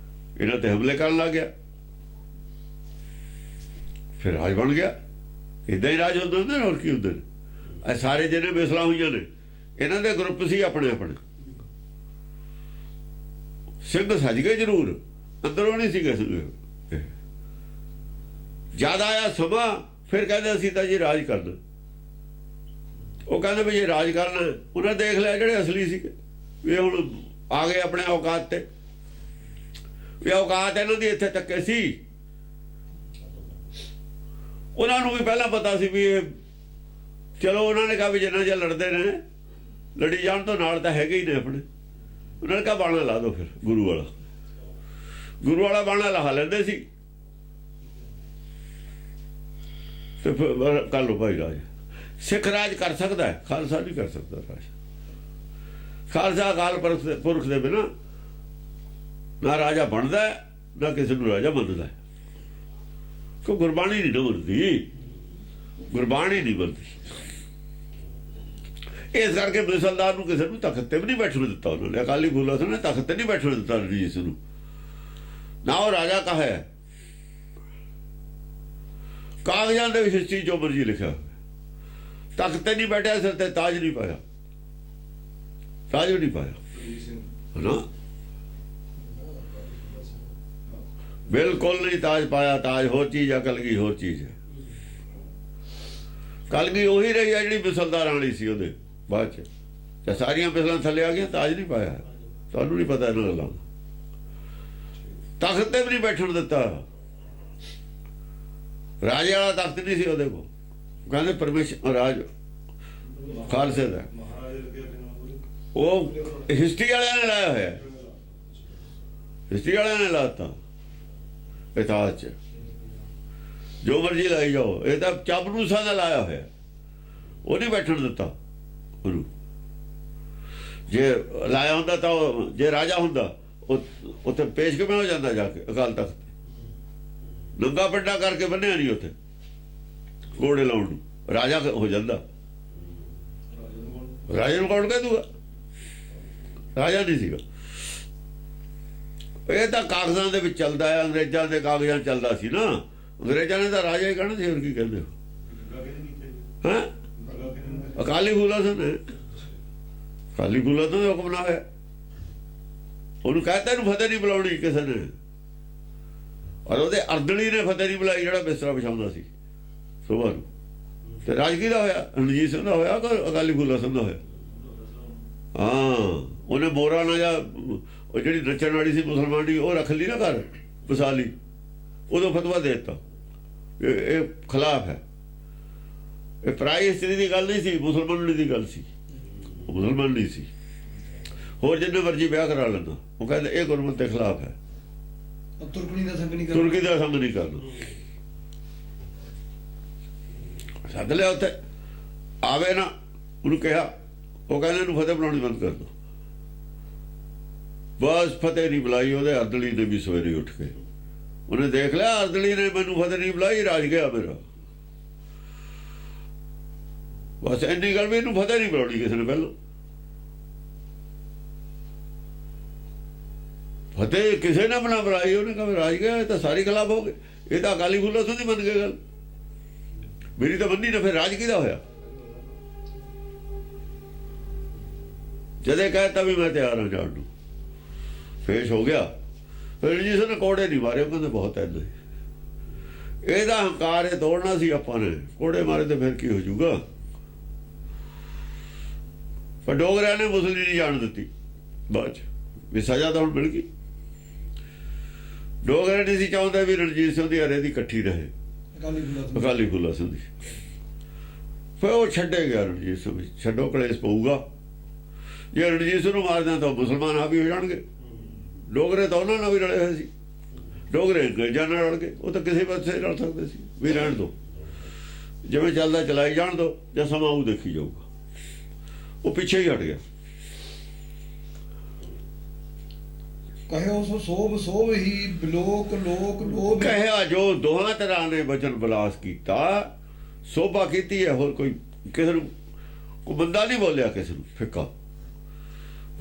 ਇਹਨਾਂ ਤੇ ਹਮਲੇ ਕਰਨ ਲੱਗ ਗਿਆ। ਫਿਰ ਰਾਜ ਬਣ ਗਿਆ। ਇੱਦਾਂ ਹੀ ਰਾਜ ਹੁੰਦੇ ਹੁੰਦੇ ਨੇ, ਹੋਰ ਕੀ ਹੁੰਦੇ ਨੇ। ਇਹ ਸਾਰੇ ਜਿਹਨੇ ਮਿਸਲਾਂ ਹੋਈਆਂ ਨੇ, ਇਹਨਾਂ ਦੇ ਗਰੁੱਪ ਸੀ ਆਪਣੇ ਆਪਣੇ। ਸਿੰਘ ਸੱਜ ਗਏ ਜ਼ਰੂਰ, ਅੰਦਰੋਂ ਨਹੀਂ ਸੀਗੇ ਸਿੰਘ। ਜਿਆਦਾ ਆਇਆ ਸਮਾਂ, ਫਿਰ ਕਹਿੰਦੇ ਅਸੀਂ ਤਾਂ ਜੀ ਰਾਜ ਕਰਨਾ। ਉਹ ਕਹਿੰਦੇ ਵੀ ਜੇ ਰਾਜ ਕਰਨਾ, ਉਹਨਾਂ ਦੇਖ ਲਿਆ ਜਿਹੜੇ ਅਸਲੀ ਸੀਗੇ ਵੀ ਹੁਣ ਆ ਗਏ ਆਪਣੇ ਔਕਾਤ ਤੇ। ਵੀ ਔਕਾਤ ਇਹਨਾਂ ਦੀ ਇੱਥੇ ਤੱਕੇ ਸੀ। ਉਹਨਾਂ ਨੂੰ ਵੀ ਪਹਿਲਾਂ ਪਤਾ ਸੀ ਵੀ ਇਹ, ਚਲੋ ਉਹਨਾਂ ਨੇ ਕਿਹਾ ਵੀ ਜਿੰਨਾ ਜੇ ਲੜਦੇ ਨੇ ਲੜੀ ਜਾਣ, ਤੋਂ ਨਾਲ ਤਾਂ ਹੈਗੇ ਹੀ ਨੇ ਆਪਣੇ। ਉਹਨਾਂ ਨੇ ਕਿਹਾ ਬਾਣਾ ਲਾ ਦਿਓ, ਫਿਰ ਗੁਰੂ ਵਾਲਾ ਬਾਣਾ ਲਾ ਲੈਂਦੇ ਸੀ। ਤੇ ਫਿਰ ਕਰ ਲਓ ਭਾਈ ਰਾਜ। ਸਿੱਖ ਰਾਜ ਕਰ ਸਕਦਾ ਹੈ, ਖਾਲਸਾ ਨਹੀਂ ਕਰ ਸਕਦਾ ਰਾਜ। ਖਾਲਸਾ ਅਕਾਲ ਪੁਰਖ ਦੇ ਬਿਨਾਂ ਨਾ ਰਾਜਾ ਬਣਦਾ, ਨਾ ਕਿਸੇ ਨੂੰ ਰਾਜਾ ਮੰਨਦਾ। ਕਿਉਂ? ਗੁਰਬਾਣੀ ਨਹੀਂ ਮੰਨਦੀ, ਗੁਰਬਾਣੀ ਨਹੀਂ ਮੰਨਦੀ। ਇਸ ਕਰਕੇ ਮਿਸਲਦਾਰ ਨੂੰ ਕਿਸੇ ਨੂੰ ਤਖਤ ਤੇ ਵੀ ਨਹੀਂ ਬੈਠਣ ਦਿੱਤਾ ਉਹਨਾਂ ਨੇ। ਅਕਾਲੀ ਫੂਲਾ ਸਿੰਘ ਨੇ ਤਖਤ ਤੇ ਨਹੀਂ ਬੈਠਣ ਦਿੱਤਾ ਰਣਜੀਤ ਸਿੰਘ ਨੂੰ, ਨਾ ਉਹ ਰਾਜਾ ਕਹਾ ਹੈ। ਕਾਗਜ਼ਾਂ ਦੇ ਵਿੱਚ ਹਿਸਟਰੀ ਜੋ ਮਰਜੀ ਲਿਖਿਆ, ਤਖਤ ਤੇ ਨਹੀਂ ਬੈਠਿਆ, ਸਿਰ ਤੇ ਤਾਜ ਨਹੀਂ ਪਾਇਆ, ਤਾਜ ਵੀ ਨਹੀਂ ਪਾਇਆ, ਹੈ ਬਿਲਕੁਲ ਨਹੀਂ ਤਾਜ ਪਾਇਆ। ਤਾਜ ਹੋਰ ਚੀਜ਼ ਆ, ਕਲਗੀ ਹੋਰ ਚੀਜ਼ ਹੈ। ਕਲਗੀ ਉਹੀ ਰਹੀ ਹੈ ਜਿਹੜੀ ਮਿਸਲਦਾਰ ਆਣੀ ਸੀ ਉਹਦੇ ਬਾਅਦ ਚ। ਤੇ ਸਾਰੀਆਂ ਮਿਸਲਾਂ ਥੱਲੇ ਆ ਗਈਆਂ, ਤਾਜ ਨਹੀਂ ਪਾਇਆ। ਤੁਹਾਨੂੰ ਨਹੀਂ ਪਤਾ ਇਹਨਾਂ ਗੱਲਾਂ। ਤਖਤ ਤੇ ਵੀ ਨਹੀਂ ਬੈਠਣ ਦਿੱਤਾ। ਰਾਜੇ ਵਾਲਾ ਤਖਤ ਨਹੀਂ ਸੀ ਉਹਦੇ ਕੋਲ। ਕਹਿੰਦੇ ਪਰਮੇਸ਼ਰ ਰਾਜ ਖਾਲਸੇ ਦਾ, ਉਹ ਹਿਸਟਰੀ ਵਾਲਿਆਂ ਨੇ ਲਾਇਆ ਹੋਇਆ। ਹਿਸਟਰੀ ਵਾਲਿਆਂ ਨੇ ਲਾਤਾ ਇਤਿਹਾਸ ਚ, ਜੋ ਮਰਜੀ ਲਾਈ ਜਾਓ। ਇਹ ਤਾਂ ਚਾਬਨੂਸਾਂ ਦਾ ਲਾਇਆ ਹੋਇਆ। ਉਹ ਨਹੀਂ ਬੈਠਣ ਦਿੱਤਾ ਉਹਨੂੰ। ਜੇ ਲਾਇਆ ਹੁੰਦਾ ਤਾਂ ਜੇ ਰਾਜਾ ਹੁੰਦਾ ਉੱਥੇ ਪੇਸ਼ ਕਿਵੇਂ ਹੋ ਜਾਂਦਾ ਜਾ ਕੇ ਅਕਾਲ ਤਖਤ ਤੇ। ਨੰਗਾ ਪੱਡਾ ਕਰਕੇ ਬੰਨਿਆ ਨਹੀਂ ਉੱਥੇ ਘੋੜੇ ਲਾਉਣ ਨੂੰ, ਰਾਜਾ ਹੋ ਜਾਂਦਾ। ਰਾਜੇ ਨੂੰ ਕੌਣ ਕਹਿ ਦੂਗਾ? ਰਾਜਾ ਨਹੀਂ ਸੀਗਾ। ਇਹ ਤਾਂ ਕਾਗਜ਼ਾਂ ਦੇ ਵਿੱਚ ਚੱਲਦਾ ਹੈ, ਅੰਗਰੇਜ਼ਾਂ ਦੇ ਕਾਗਜ਼ਾਂ ਚੱਲਦਾ ਸੀ ਨਾ। ਅੰਗਰੇਜ਼ਾਂ ਨੇ ਤਾਂ ਰਾਜਾ ਹੀ ਕਹਿਣਾ ਸੀ, ਹੋਰ ਕੀ ਕਹਿੰਦੇ ਹੋ? ਹੈਂ? ਅਕਾਲੀ ਫੂਲਾ ਸਿੰਘ ਨੇ, ਅਕਾਲੀ ਫੂਲਾ ਤੋਂ ਹੁਕਮ ਨਾ ਹੋਇਆ। ਉਹਨੂੰ ਕਹਿਤਾ ਇਹਨੂੰ ਫਤਿਹ ਨਹੀਂ ਬੁਲਾਉਣੀ ਕਿਸੇ ਨੇ। ਔਰ ਉਹਦੇ ਅਰਦਲੀ ਨੇ ਫਤਿਹ ਨਹੀਂ ਬੁਲਾਈ, ਜਿਹੜਾ ਬਿਸਤਰਾ ਵਿਛਾਉਂਦਾ ਸੀ ਸੁਬਾਹ ਨੂੰ। ਤੇ ਰਾਜ ਕਿਹਦਾ ਹੋਇਆ? ਰਣਜੀਤ ਸਿੰਘ ਦਾ ਹੋਇਆ ਕਿ ਅਕਾਲੀ ਫੂਲਾ ਸਿੰਘ ਦਾ ਹੋਇਆ? ਹਾਂ, ਉਹਨੇ ਮੋਰਾ ਨਾ ਜਾਂ ਉਹ ਜਿਹੜੀ ਨੱਚਣ ਵਾਲੀ ਸੀ ਮੁਸਲਮਾਨ ਦੀ, ਉਹ ਰੱਖ ਲਈ ਨਾ ਘਰ ਵਸਾ ਲਈ। ਉਦੋਂ ਫਤਵਾ ਦੇ ਦਿੱਤਾ ਇਹ ਖਿਲਾਫ ਹੈ। ਇਹ ਪਰਾਈ ਇਸਤਰੀ ਦੀ ਗੱਲ ਨਹੀਂ ਸੀ, ਮੁਸਲਮਾਨ ਦੀ ਗੱਲ ਸੀ। ਉਹ ਮੁਸਲਮਾਨ ਨਹੀਂ ਸੀ। ਹੋਰ ਜਿੰਨੇ ਮਰਜੀ ਵਿਆਹ ਕਰਾ ਲੈਂਦਾ, ਉਹ ਕਹਿੰਦੇ ਇਹ ਗੁਰਮਤਿ ਦੇ ਖਿਲਾਫ ਹੈ। ਤੁਰਕੀ ਦਾ ਸੰਗ ਨਹੀਂ ਕਰਨਾ, ਤੁਰਕੀ ਦਾ ਸੰਗ ਨਹੀਂ ਕਰਨਾ। ਸੱਦ ਲਿਆ ਉੱਥੇ, ਆਵੇ ਨਾ, ਉਹਨੂੰ ਕਿਹਾ, ਉਹ ਕਹਿੰਦੇ ਇਹਨੂੰ ਫਤਿਹ ਬਣਾਉਣੀ ਬੰਦ ਕਰ ਦਿਓ। ਬਸ ਫਤਿਹ ਨਹੀਂ ਬੁਲਾਈ ਉਹਦੇ। ਅਰਦਲੀ ਨੇ ਵੀ ਸਵੇਰੇ ਉੱਠ ਕੇ ਉਹਨੇ ਦੇਖ ਲਿਆ, ਅਰਦਲੀ ਨੇ ਮੈਨੂੰ ਫਤਿਹ ਨਹੀਂ ਬੁਲਾਈ, ਰਾਜ ਗਿਆ ਮੇਰਾ। ਬਸ ਇੰਨੀ ਗੱਲ ਵੀ ਇਹਨੂੰ ਫਤਿਹ ਨਹੀਂ ਬੁਲਾਉਣੀ ਕਿਸੇ ਨੇ ਪਹਿਲਾਂ। ਫਤਿਹ ਕਿਸੇ ਨੇ ਬਣਾ ਬੁਲਾਈ, ਉਹਨੇ ਕਹਾ ਰਾਜ ਗਿਆ, ਇਹ ਤਾਂ ਸਾਰੇ ਖਿਲਾਫ ਹੋ ਗਏ, ਇਹ ਤਾਂ ਅਕਾਲੀ ਫੂਲਾ ਤੋਂ ਨਹੀਂ ਮੰਨ ਗਏ ਗੱਲ ਮੇਰੀ ਤਾਂ ਬੰਦੀ ਨਾ। ਫਿਰ ਰਾਜ ਕਿਹਦਾ ਹੋਇਆ? ਜਦੇ ਕਹਿਤਾ ਵੀ ਮੈਂ ਤਿਆਰ ਹਾਂ ਜਾਣ ਨੂੰ, ਪੇਸ਼ ਹੋ ਗਿਆ। ਫਿਰ ਜੀ ਨੇ ਕੋੜੇ ਨਹੀਂ ਮਾਰੇ, ਉਹ ਕਹਿੰਦੇ ਬਹੁਤ ਐ ਇਹਦਾ ਹੰਕਾਰ ਇਹ ਤੋੜਨਾ ਸੀ ਆਪਾਂ ਨੇ, ਕੋੜੇ ਮਾਰੇ ਤੇ ਫਿਰ ਕੀ ਹੋ ਜਾਊਗਾ। ਪਰ ਡੋਗਰਿਆਂ ਨੇ ਮੁਸਲਿਮ ਨਹੀਂ ਜਾਣ ਦਿੱਤੀ ਬਾਅਦ ਚ, ਵੀ ਸਜ਼ਾ ਤਾਂ ਹੁਣ ਮਿਲ ਗਈ। ਡੋਗਰੇ ਨਹੀਂ ਸੀ ਚਾਹੁੰਦੇ ਵੀ ਰਣਜੀਤ ਸਿੰਘ ਦੀ ਹਰੇ ਦੀ ਇਕੱਠੀ ਰਹੇ, ਅਕਾਲੀ ਫੂਲਾ ਸਿੰਘ ਦੀ। ਫਿਰ ਉਹ ਛੱਡੇ ਗਿਆ ਰਣਜੀਤ ਸਿੰਘ, ਛੱਡੋ ਕਲੇਸ਼ ਪਊਗਾ। ਜੇ ਰਣਜੀਤ ਸਿੰਘ ਨੂੰ ਮਾਰਦੇ ਤਾਂ ਮੁਸਲਮਾਨ ਆ ਵੀ ਹੋ ਜਾਣਗੇ। ਡੋਗਰੇ ਤਾਂ ਉਹਨਾਂ ਨਾਲ ਵੀ ਰਲੇ ਹੋਏ ਸੀ, ਡੋਗਰੇ ਅੰਗਰੇਜ਼ਾਂ ਨਾਲ ਰਲ ਗਏ, ਉਹ ਤਾਂ ਕਿਸੇ ਪਾਸੇ ਰਲ ਸਕਦੇ ਸੀ। ਵੀ ਰਹਿਣ ਦਿਓ, ਜਿਵੇਂ ਚੱਲਦਾ ਚਲਾਈ ਜਾਣ ਦਿਓ, ਜਾਂ ਸਮਾਂ ਉਹ ਦੇਖੀ ਜਾਊਗਾ। ਉਹ ਪਿੱਛੇ ਹੀ ਹਟ ਗਿਆ। ਕਹਿਓ ਸੋ ਸੋਭ ਸੋਭ ਹੀ ਬਿਲੋਕ ਲੋਕ ਲੋਭ। ਕਹਿਆ ਜੋ ਦੋਹਾਂ ਤਰ੍ਹਾਂ ਨੇ ਬਚਨ ਬਲਾਸ ਕੀਤਾ, ਸੋਭਾ ਕੀਤੀ ਹੈ। ਹੋਰ ਕੋਈ ਕਿਸੇ ਨੂੰ ਕੋਈ ਬੰਦਾ ਨਹੀਂ ਬੋਲਿਆ, ਕਿਸੇ ਨੂੰ ਫਿੱਕਾ।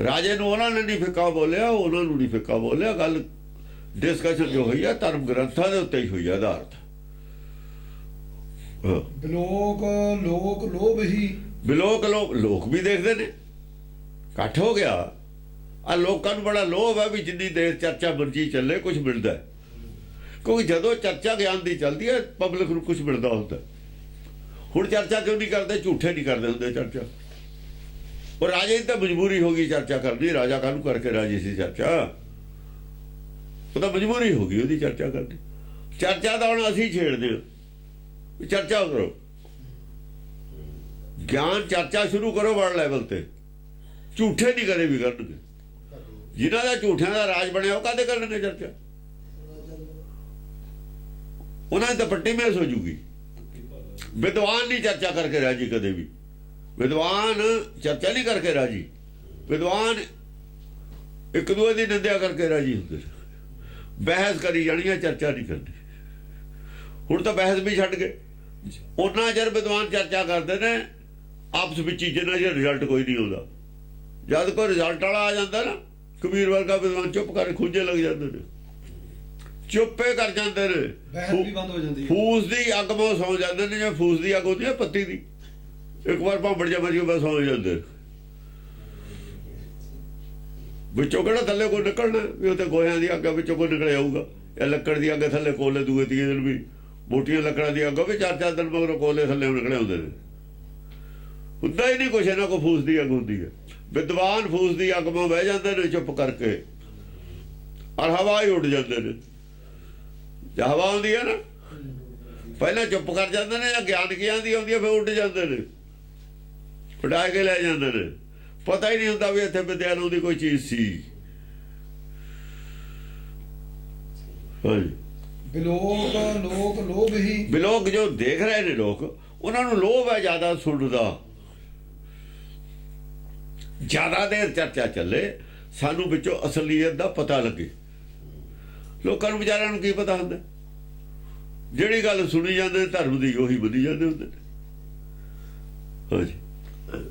ਰਾਜੇ ਨੂੰ ਉਹਨਾਂ ਨੇ ਨਹੀਂ ਫਿੱਕਾ ਬੋਲਿਆ, ਉਹਨਾਂ ਨੂੰ ਨਹੀਂ ਫਿੱਕਾ ਬੋਲਿਆ। ਗੱਲ ਡਿਸਕਸ਼ਨ ਜੋ ਹੋਈ ਹੈ ਧਰਮ ਗ੍ਰੰਥਾਂ ਦੇ ਉੱਤੇ ਹੀ ਹੋਈ ਹੈ ਆਧਾਰਿਤ। ਬਿਲੋਕ ਲੋਕ ਲੋਭ ਹੀ, ਬਿਲੋਕ ਲੋਕ ਵੀ ਦੇਖਦੇ ਨੇ। ਇਕੱਠ ਹੋ ਗਿਆ ਆ, ਲੋਕਾਂ ਨੂੰ ਬੜਾ ਲੋਭ ਹੈ ਵੀ ਜਿੰਨੀ ਦੇਰ ਚਰਚਾ ਮਰਜੀ ਚੱਲੇ ਕੁਝ ਮਿਲਦਾ। ਕਿਉਂਕਿ ਜਦੋਂ ਚਰਚਾ ਗਿਆਨ ਦੀ ਚੱਲਦੀ ਹੈ ਪਬਲਿਕ ਨੂੰ ਕੁਝ ਮਿਲਦਾ ਹੁੰਦਾ। ਹੁਣ ਚਰਚਾ ਕਿਉਂ ਨਹੀਂ ਕਰਦੇ? ਝੂਠੇ ਨਹੀਂ ਕਰਦੇ ਹੁੰਦੇ ਚਰਚਾ। ਉਹ ਰਾਜੇ ਦੀ ਤਾਂ ਮਜਬੂਰੀ ਹੋ ਗਈ ਚਰਚਾ ਕਰਨੀ। ਰਾਜਾ ਕਾਹਨੂੰ ਕਰਕੇ ਰਾਜੀ ਸੀ ਚਰਚਾ? ਉਹ ਤਾਂ ਮਜਬੂਰੀ ਹੋ ਗਈ ਉਹਦੀ ਚਰਚਾ ਕਰਨੀ। ਚਰਚਾ ਤਾਂ ਹੁਣ ਅਸੀਂ ਛੇੜਦੇ ਹਾਂ, ਚਰਚਾ ਕਰੋ, ਗਿਆਨ ਚਰਚਾ ਸ਼ੁਰੂ ਕਰੋ ਵਰਲਡ ਲੈਵਲ ਤੇ। ਝੂਠੇ ਨਹੀਂ ਕਰੇ ਵੀ ਕਰਨਗੇ। ਜਿਨ੍ਹਾਂ ਦਾ ਝੂਠਿਆਂ ਦਾ ਰਾਜ ਬਣਿਆ ਉਹ ਕਾਹਦੇ ਕਰਨਗੇ ਚਰਚਾ? ਉਹਨਾਂ ਦੀ ਤਾਂ ਪੱਟੀ ਮਹਿਸ ਹੋ ਜੂਗੀ। ਵਿਦਵਾਨ ਨਹੀਂ ਚਰਚਾ ਕਰਕੇ ਰਾਜੀ ਕਦੇ ਵੀ। ਵਿਦਵਾਨ ਚਰਚਾ ਨਹੀਂ ਕਰਕੇ ਰਾਜੀ। ਵਿਦਵਾਨ ਇੱਕ ਦੂਜੇ ਦੀ ਨਿੰਦਿਆ ਕਰਕੇ ਰਾਜੀ ਹੁੰਦੇ। ਬਹਿਸ ਕਰੀ ਜਾਣੀ ਹੈ, ਚਰਚਾ ਨਹੀਂ ਕਰਨੀ। ਹੁਣ ਤਾਂ ਬਹਿਸ ਵੀ ਛੱਡ ਗਏ। ਉਹਨਾਂ ਚਿਰ ਵਿਦਵਾਨ ਚਰਚਾ ਕਰਦੇ ਨੇ ਆਪਸ ਵਿੱਚ ਹੀ, ਜਿੰਨਾ ਚਿਰ ਰਿਜ਼ਲਟ ਕੋਈ ਨਹੀਂ ਆਉਂਦਾ। ਜਦ ਕੋਈ ਰਿਜ਼ਲਟ ਵਾਲਾ ਆ ਜਾਂਦਾ ਨਾ, ਕਬੀਰ ਵਰਗਾ ਵਿਦਵਾਨ ਚੁੱਪ ਕਰਕੇ ਖੂੰਜੇ ਲੱਗ ਜਾਂਦੇ ਨੇ, ਚੁੱਪੇ ਕਰ ਜਾਂਦੇ ਨੇ। ਬਹਿਸ ਵੀ ਬੰਦ ਹੋ ਜਾਂਦੀ ਹੈ। ਫੂਸ ਦੀ ਅੱਗ ਮੋ ਸੌ ਜਾਂਦੇ ਨੇ। ਜਿਵੇਂ ਫੂਸ ਦੀ ਅੱਗ ਹੁੰਦੀ ਹੈ ਪੱਤੀ ਦੀ, ਇੱਕ ਵਾਰ ਭਾਂਬੜ ਜਾ ਮਰ ਕੇ ਬਸ ਸੌ ਜਾਂਦੇ। ਵਿੱਚੋਂ ਕਿਹੜਾ ਥੱਲੇ ਕੋਈ ਨਿਕਲਣਾ ਵੀ? ਉੱਥੇ ਗੋਹਿਆਂ ਦੀ ਅੱਗ ਵਿੱਚੋਂ ਕੋਈ ਨਿਕਲ ਆਊਗਾ। ਇਹ ਲੱਕੜ ਦੀ ਅੱਗ ਥੱਲੇ ਕੋਲੇ ਦੂਏ ਤੀਏ ਦਿਨ ਵੀ, ਮੋਟੀਆਂ ਲੱਕੜਾਂ ਦੀ ਅੱਗ ਵੀ 4-4 ਦਿਨ ਮਗਰੋਂ ਕੋਲੇ ਥੱਲੇ ਨਿਕਲੇ ਹੁੰਦੇ ਨੇ। ਹੁੰਦਾ ਹੀ ਨਹੀਂ ਕੁਛ। ਇਹਨਾਂ ਕੋਲ ਫੂਸ ਦੀ ਅੱਗ ਹੁੰਦੀ ਹੈ। ਵਿਦਵਾਨ ਫੂਸ ਦੀ ਅੱਗ ਮੋਂ ਬਹਿ ਜਾਂਦੇ ਨੇ ਚੁੱਪ ਕਰਕੇ, ਔਰ ਹਵਾ ਹੀ ਉੱਡ ਜਾਂਦੇ ਨੇ। ਜਾਂ ਹਵਾ ਆਉਂਦੀ ਹੈ ਨਾ, ਪਹਿਲਾਂ ਚੁੱਪ ਕਰ ਜਾਂਦੇ ਨੇ, ਜਾਂ ਗਿਆਨ ਕੀ ਆਉਂਦੀ ਹੈ ਫਿਰ ਉੱਡ ਜਾਂਦੇ ਨੇ, ਉਡਾ ਕੇ ਲੈ ਜਾਂਦੇ ਨੇ। ਪਤਾ ਹੀ ਨਹੀਂ ਹੁੰਦਾ ਵੀ ਇੱਥੇ ਵਿਦਿਆ ਨੂੰ ਦੀ ਕੋਈ ਚੀਜ਼ ਸੀ। ਹਾਂਜੀ, ਬਿਲੋਕ ਲੋਕ ਲੋਭ ਹੀ। ਬਿਲੋਕ ਜੋ ਦੇਖ ਰਹੇ ਨੇ ਲੋਕ, ਉਹਨਾਂ ਨੂੰ ਲੋਭ ਹੈ ਜ਼ਿਆਦਾ ਸੁਣਨ ਦਾ। ਜ਼ਿਆਦਾ ਦੇਰ ਚਰਚਾ ਚੱਲੇ, ਸਾਨੂੰ ਵਿੱਚੋਂ ਅਸਲੀਅਤ ਦਾ ਪਤਾ ਲੱਗੇ। ਲੋਕਾਂ ਨੂੰ ਵਿਚਾਰਿਆਂ ਨੂੰ ਕੀ ਪਤਾ ਹੁੰਦਾ? ਜਿਹੜੀ ਗੱਲ ਸੁਣੀ ਜਾਂਦੇ ਧਰਮ ਦੀ ਉਹੀ ਵਧੀ ਜਾਂਦੇ ਹੁੰਦੇ ਨੇ। ਹਾਂਜੀ,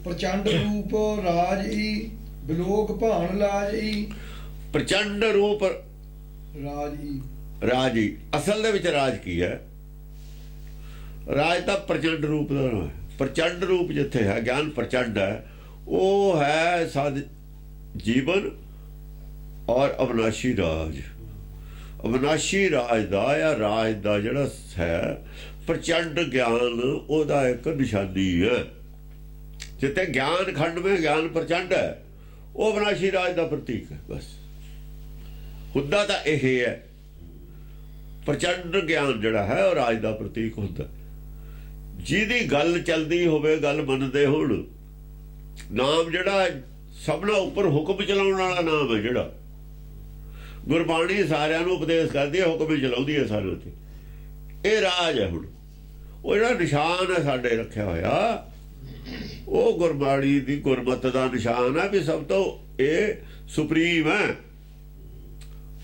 ਪ੍ਰਚੰਡ ਰੂਪ ਰਾਜ ਈ, ਬਿਲੋਕ ਭਾਣ ਲਾਜ ਈ। ਪ੍ਰਚੰਡ ਰੂਪ ਰਾਜ ਈ, ਰਾਜ ਹੀ। ਅਸਲ ਦੇ ਵਿੱਚ ਰਾਜ ਕੀ ਹੈ? ਰਾਜ ਤਾਂ ਪ੍ਰਚੰਡ ਰੂਪ ਦਾ ਨਾਮ ਹੈ। ਪ੍ਰਚੰਡ ਰੂਪ ਜਿੱਥੇ ਹੈ, ਗਿਆਨ ਪ੍ਰਚੰਡ ਹੈ, ਉਹ ਹੈ ਸਦ ਜੀਵਨ ਔਰ ਅਵਿਨਾਸ਼ੀ ਰਾਜ। ਅਵਿਨਾਸ਼ੀ ਰਾਜ ਦਾ ਜਾਂ ਰਾਜ ਦਾ ਜਿਹੜਾ ਹੈ ਪ੍ਰਚੰਡ ਗਿਆਨ, ਉਹਦਾ ਇੱਕ ਨਿਸ਼ਾਨੀ ਹੈ। ਜਿੱਥੇ ਗਿਆਨ ਖੰਡ ਵਿੱਚ ਗਿਆਨ ਪ੍ਰਚੰਡ ਹੈ, ਉਹ ਅਵਿਨਾਸ਼ੀ ਰਾਜ ਦਾ ਪ੍ਰਤੀਕ ਹੈ। ਬਸ ਹੁੰਦਾ ਤਾਂ ਇਹ ਹੈ। ਪ੍ਰਚੰਡ ਗਿਆਨ ਜਿਹੜਾ ਹੈ ਉਹ ਰਾਜ ਦਾ ਪ੍ਰਤੀਕ ਹੁੰਦਾ। ਜਿਹਦੀ ਗੱਲ ਚੱਲਦੀ ਹੋਵੇ, ਗੱਲ ਮੰਨਦੇ ਹੋਣ। ਨਾਮ ਜਿਹੜਾ ਸਭਨਾਂ ਉੱਪਰ ਹੁਕਮ ਚਲਾਉਣ ਵਾਲਾ ਨਾਮ ਹੈ, ਜਿਹੜਾ ਗੁਰਬਾਣੀ ਸਾਰਿਆਂ ਨੂੰ ਉਪਦੇਸ਼ ਕਰਦੀ ਹੈ, ਹੁਕਮ ਹੀ ਚਲਾਉਂਦੀ ਹੈ ਸਾਰਿਆਂ ਤੇ। ਇਹ ਰਾਜ ਹੈ। ਹੁਣ ਉਹ ਜਿਹੜਾ ਨਿਸ਼ਾਨ ਹੈ ਸਾਡੇ ਰੱਖਿਆ ਹੋਇਆ, ਉਹ ਗੁਰਬਾਣੀ ਦੀ ਗੁਰਮਤ ਦਾ ਨਿਸ਼ਾਨ ਹੈ ਵੀ ਸਭ ਤੋਂ ਇਹ ਸੁਪਰੀਮ ਹੈ।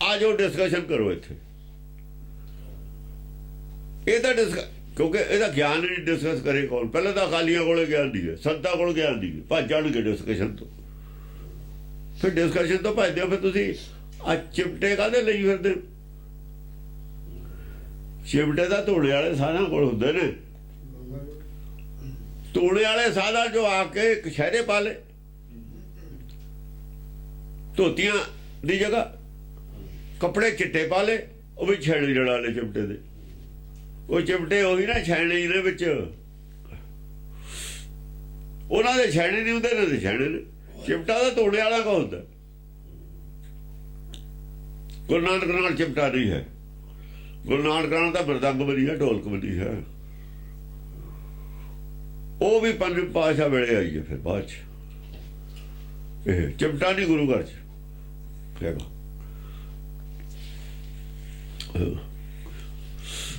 ਆ ਜਾਓ ਡਿਸਕਸ਼ਨ ਕਰੋ ਇੱਥੇ। ਇਹਦਾ ਕਿਉਂਕਿ ਇਹਦਾ ਗਿਆਨ ਨਹੀਂ ਡਿਸਕਸ ਕਰੇ ਕੌਣ? ਪਹਿਲਾਂ ਤਾਂ ਅਕਾਲੀਆਂ ਕੋਲੇ ਗਿਆਨ ਨਹੀਂ ਹੈ, ਸੰਤਾਂ ਕੋਲ ਗਿਆਨ ਨਹੀਂ ਹੈ, ਭੱਜ ਜਾਣਗੇ ਡਿਸਕਸ਼ਨ ਤੋਂ। ਫਿਰ ਡਿਸਕਸ਼ਨ ਤੋਂ ਭੱਜਦੇ ਹੋ, ਫਿਰ ਤੁਸੀਂ ਆ ਚਿਮਟੇ ਕਾਹਦੇ ਲਈ ਫਿਰਦੇ? ਚਿਮਟੇ ਦਾ ਧੋਣੇ ਵਾਲੇ ਸਾਧਾਂ ਕੋਲ ਹੁੰਦੇ ਨੇ। ਧੋਣੇ ਵਾਲੇ ਸਾਧਾਂ ਜੋ ਆ ਕੇ ਕਸ਼ਹਿਰੇ ਪਾ ਲੇ, ਧੋਤੀਆਂ ਦੀ ਜਗ੍ਹਾ ਕੱਪੜੇ ਚਿੱਟੇ ਪਾ ਲੇ, ਉਹ ਵੀ ਛੇੜੇ ਜੜਾ ਲੈ ਚਿਮਟੇ ਦੇ। ਉਹ ਚਿਮਟੇ ਉਹੀ ਨਾ ਛੈਣੇ ਦੇ ਵਿੱਚ, ਉਹਨਾਂ ਦੇ ਛੈਣੇ ਨਹੀਂ ਹੁੰਦੇ, ਇਹਨਾਂ ਦੇ ਛੈਣੇ ਨੇ। ਚਿਮਟਾ ਦਾ ਧੋਣੇ ਵਾਲਾ ਕੌਣ ਹੁੰਦਾ? ਗੁਰੂ ਨਾਨਕ ਨਾਲ ਚਿਮਟਾ ਨਹੀਂ ਹੈ। ਗੁਰੂ ਨਾਨਕ ਨਾਲ ਤਾਂ ਮਰਦੰਗ ਬਣੀ ਹੈ, ਢੋਲਕ ਬਣੀ ਹੈ। ਉਹ ਵੀ ਪੰਜ ਪਾਤਸ਼ਾਹ ਵੇਲੇ ਆਈ ਹੈ। ਫਿਰ ਬਾਅਦ ਚ ਇਹ ਚਿਮਟਾ ਨਹੀਂ ਗੁਰੂ ਘਰ ਚ ਹੈਗਾ।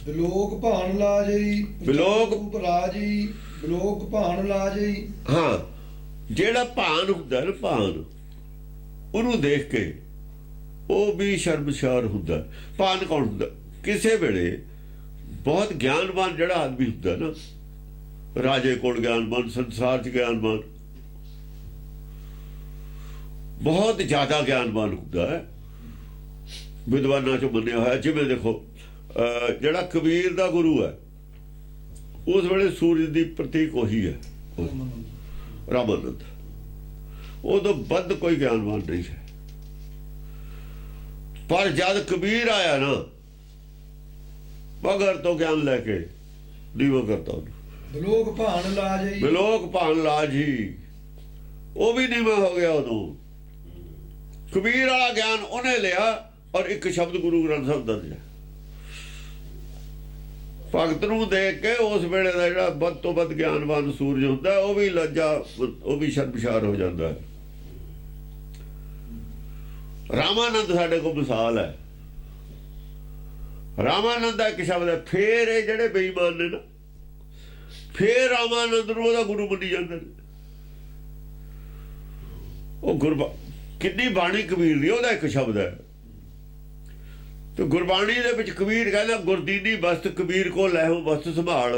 ਬਿਲੋਕ ਭਾਣ ਲਾਜਈ, ਬਿਲੋਕ ਰਾਜੀ, ਬਿਲੋਕ ਭਾਣ ਲਾਜਈ। ਹਾਂ, ਜਿਹੜਾ ਭਾਨ ਹੁੰਦਾ ਨਾ, ਭਾਨ, ਉਹਨੂੰ ਦੇਖ ਕੇ ਉਹ ਵੀ ਸ਼ਰਮਸ਼ਾਰ ਹੁੰਦਾ। ਭਾਨ ਕੌਣ ਹੁੰਦਾ? ਕਿਸੇ ਵੇਲੇ ਬਹੁਤ ਗਿਆਨਵਾਨ ਜਿਹੜਾ ਆਦਮੀ ਹੁੰਦਾ ਨਾ, ਰਾਜੇ ਕੋਲ ਗਿਆਨਵਾਨ, ਸੰਸਾਰ 'ਚ ਗਿਆਨਵਾਨ, ਬਹੁਤ ਜ਼ਿਆਦਾ ਗਿਆਨਵਾਨ ਹੁੰਦਾ ਹੈ, ਵਿਦਵਾਨਾਂ 'ਚੋਂ ਮੰਨਿਆ ਹੋਇਆ। ਜਿਵੇਂ ਦੇਖੋ ਜਿਹੜਾ ਕਬੀਰ ਦਾ ਗੁਰੂ ਹੈ, ਉਸ ਵੇਲੇ ਸੂਰਜ ਦੀ ਪ੍ਰਤੀਕ ਉਹੀ ਹੈ, ਰਾਮਾਨੰਦ। ਉਦੋਂ ਵੱਧ ਕੋਈ ਗਿਆਨਵਾਨ ਨਹੀਂ ਹੈ। ਪਰ ਜਦ ਕਬੀਰ ਆਇਆ ਨਾ, ਮਗਰ ਤੋਂ ਗਿਆਨ ਲੈ ਕੇ ਦੀਵਾ ਕਰਤਾ ਉਹਨੂੰ। ਬਿਲੋਕ ਭਾਣ ਲਾਜਈ, ਬਿਲੋਕ ਭਾਣ ਲਾਜੀ, ਉਹ ਵੀ ਨੀਵਾਂ ਹੋ ਗਿਆ ਉਦੋਂ। ਕਬੀਰ ਵਾਲਾ ਗਿਆਨ ਉਹਨੇ ਲਿਆ, ਔਰ ਇੱਕ ਸ਼ਬਦ ਗੁਰੂ ਗ੍ਰੰਥ ਸਾਹਿਬ ਦਾ ਦਿਆ। ਭਗਤ ਨੂੰ ਦੇਖ ਕੇ ਉਸ ਵੇਲੇ ਦਾ ਜਿਹੜਾ ਵੱਧ ਤੋਂ ਵੱਧ ਗਿਆਨਵਾਨ ਸੂਰਜ ਹੁੰਦਾ, ਉਹ ਵੀ ਲੱਜਾ, ਉਹ ਵੀ ਸ਼ਰਮਸ਼ਾਰ ਹੋ ਜਾਂਦਾ ਹੈ। ਰਾਮਾਨੰਦ ਸਾਡੇ ਕੋਲ ਮਿਸਾਲ ਹੈ। ਰਾਮਾਨੰਦ ਦਾ ਇੱਕ ਸ਼ਬਦ ਹੈ। ਫੇਰ ਇਹ ਜਿਹੜੇ ਬੇਈਮਾਨ ਨੇ ਨਾ, ਫੇਰ ਰਾਮਾਨੰਦ ਨੂੰ ਉਹਦਾ ਗੁਰੂ ਮੰਨੀ ਜਾਂਦੇ ਨੇ। ਉਹ ਕਿੰਨੀ ਬਾਣੀ ਕਬੀਰ ਦੀ, ਉਹਦਾ ਇੱਕ ਸ਼ਬਦ ਹੈ। ਤੇ ਗੁਰਬਾਣੀ ਦੇ ਵਿੱਚ ਕਬੀਰ ਕਹਿੰਦਾ, ਗੁਰਦੀਨੀ ਬਸਤ ਕਬੀਰ ਕੋ ਲੈਹੋ ਬਸਤ ਸੰਭਾਲ।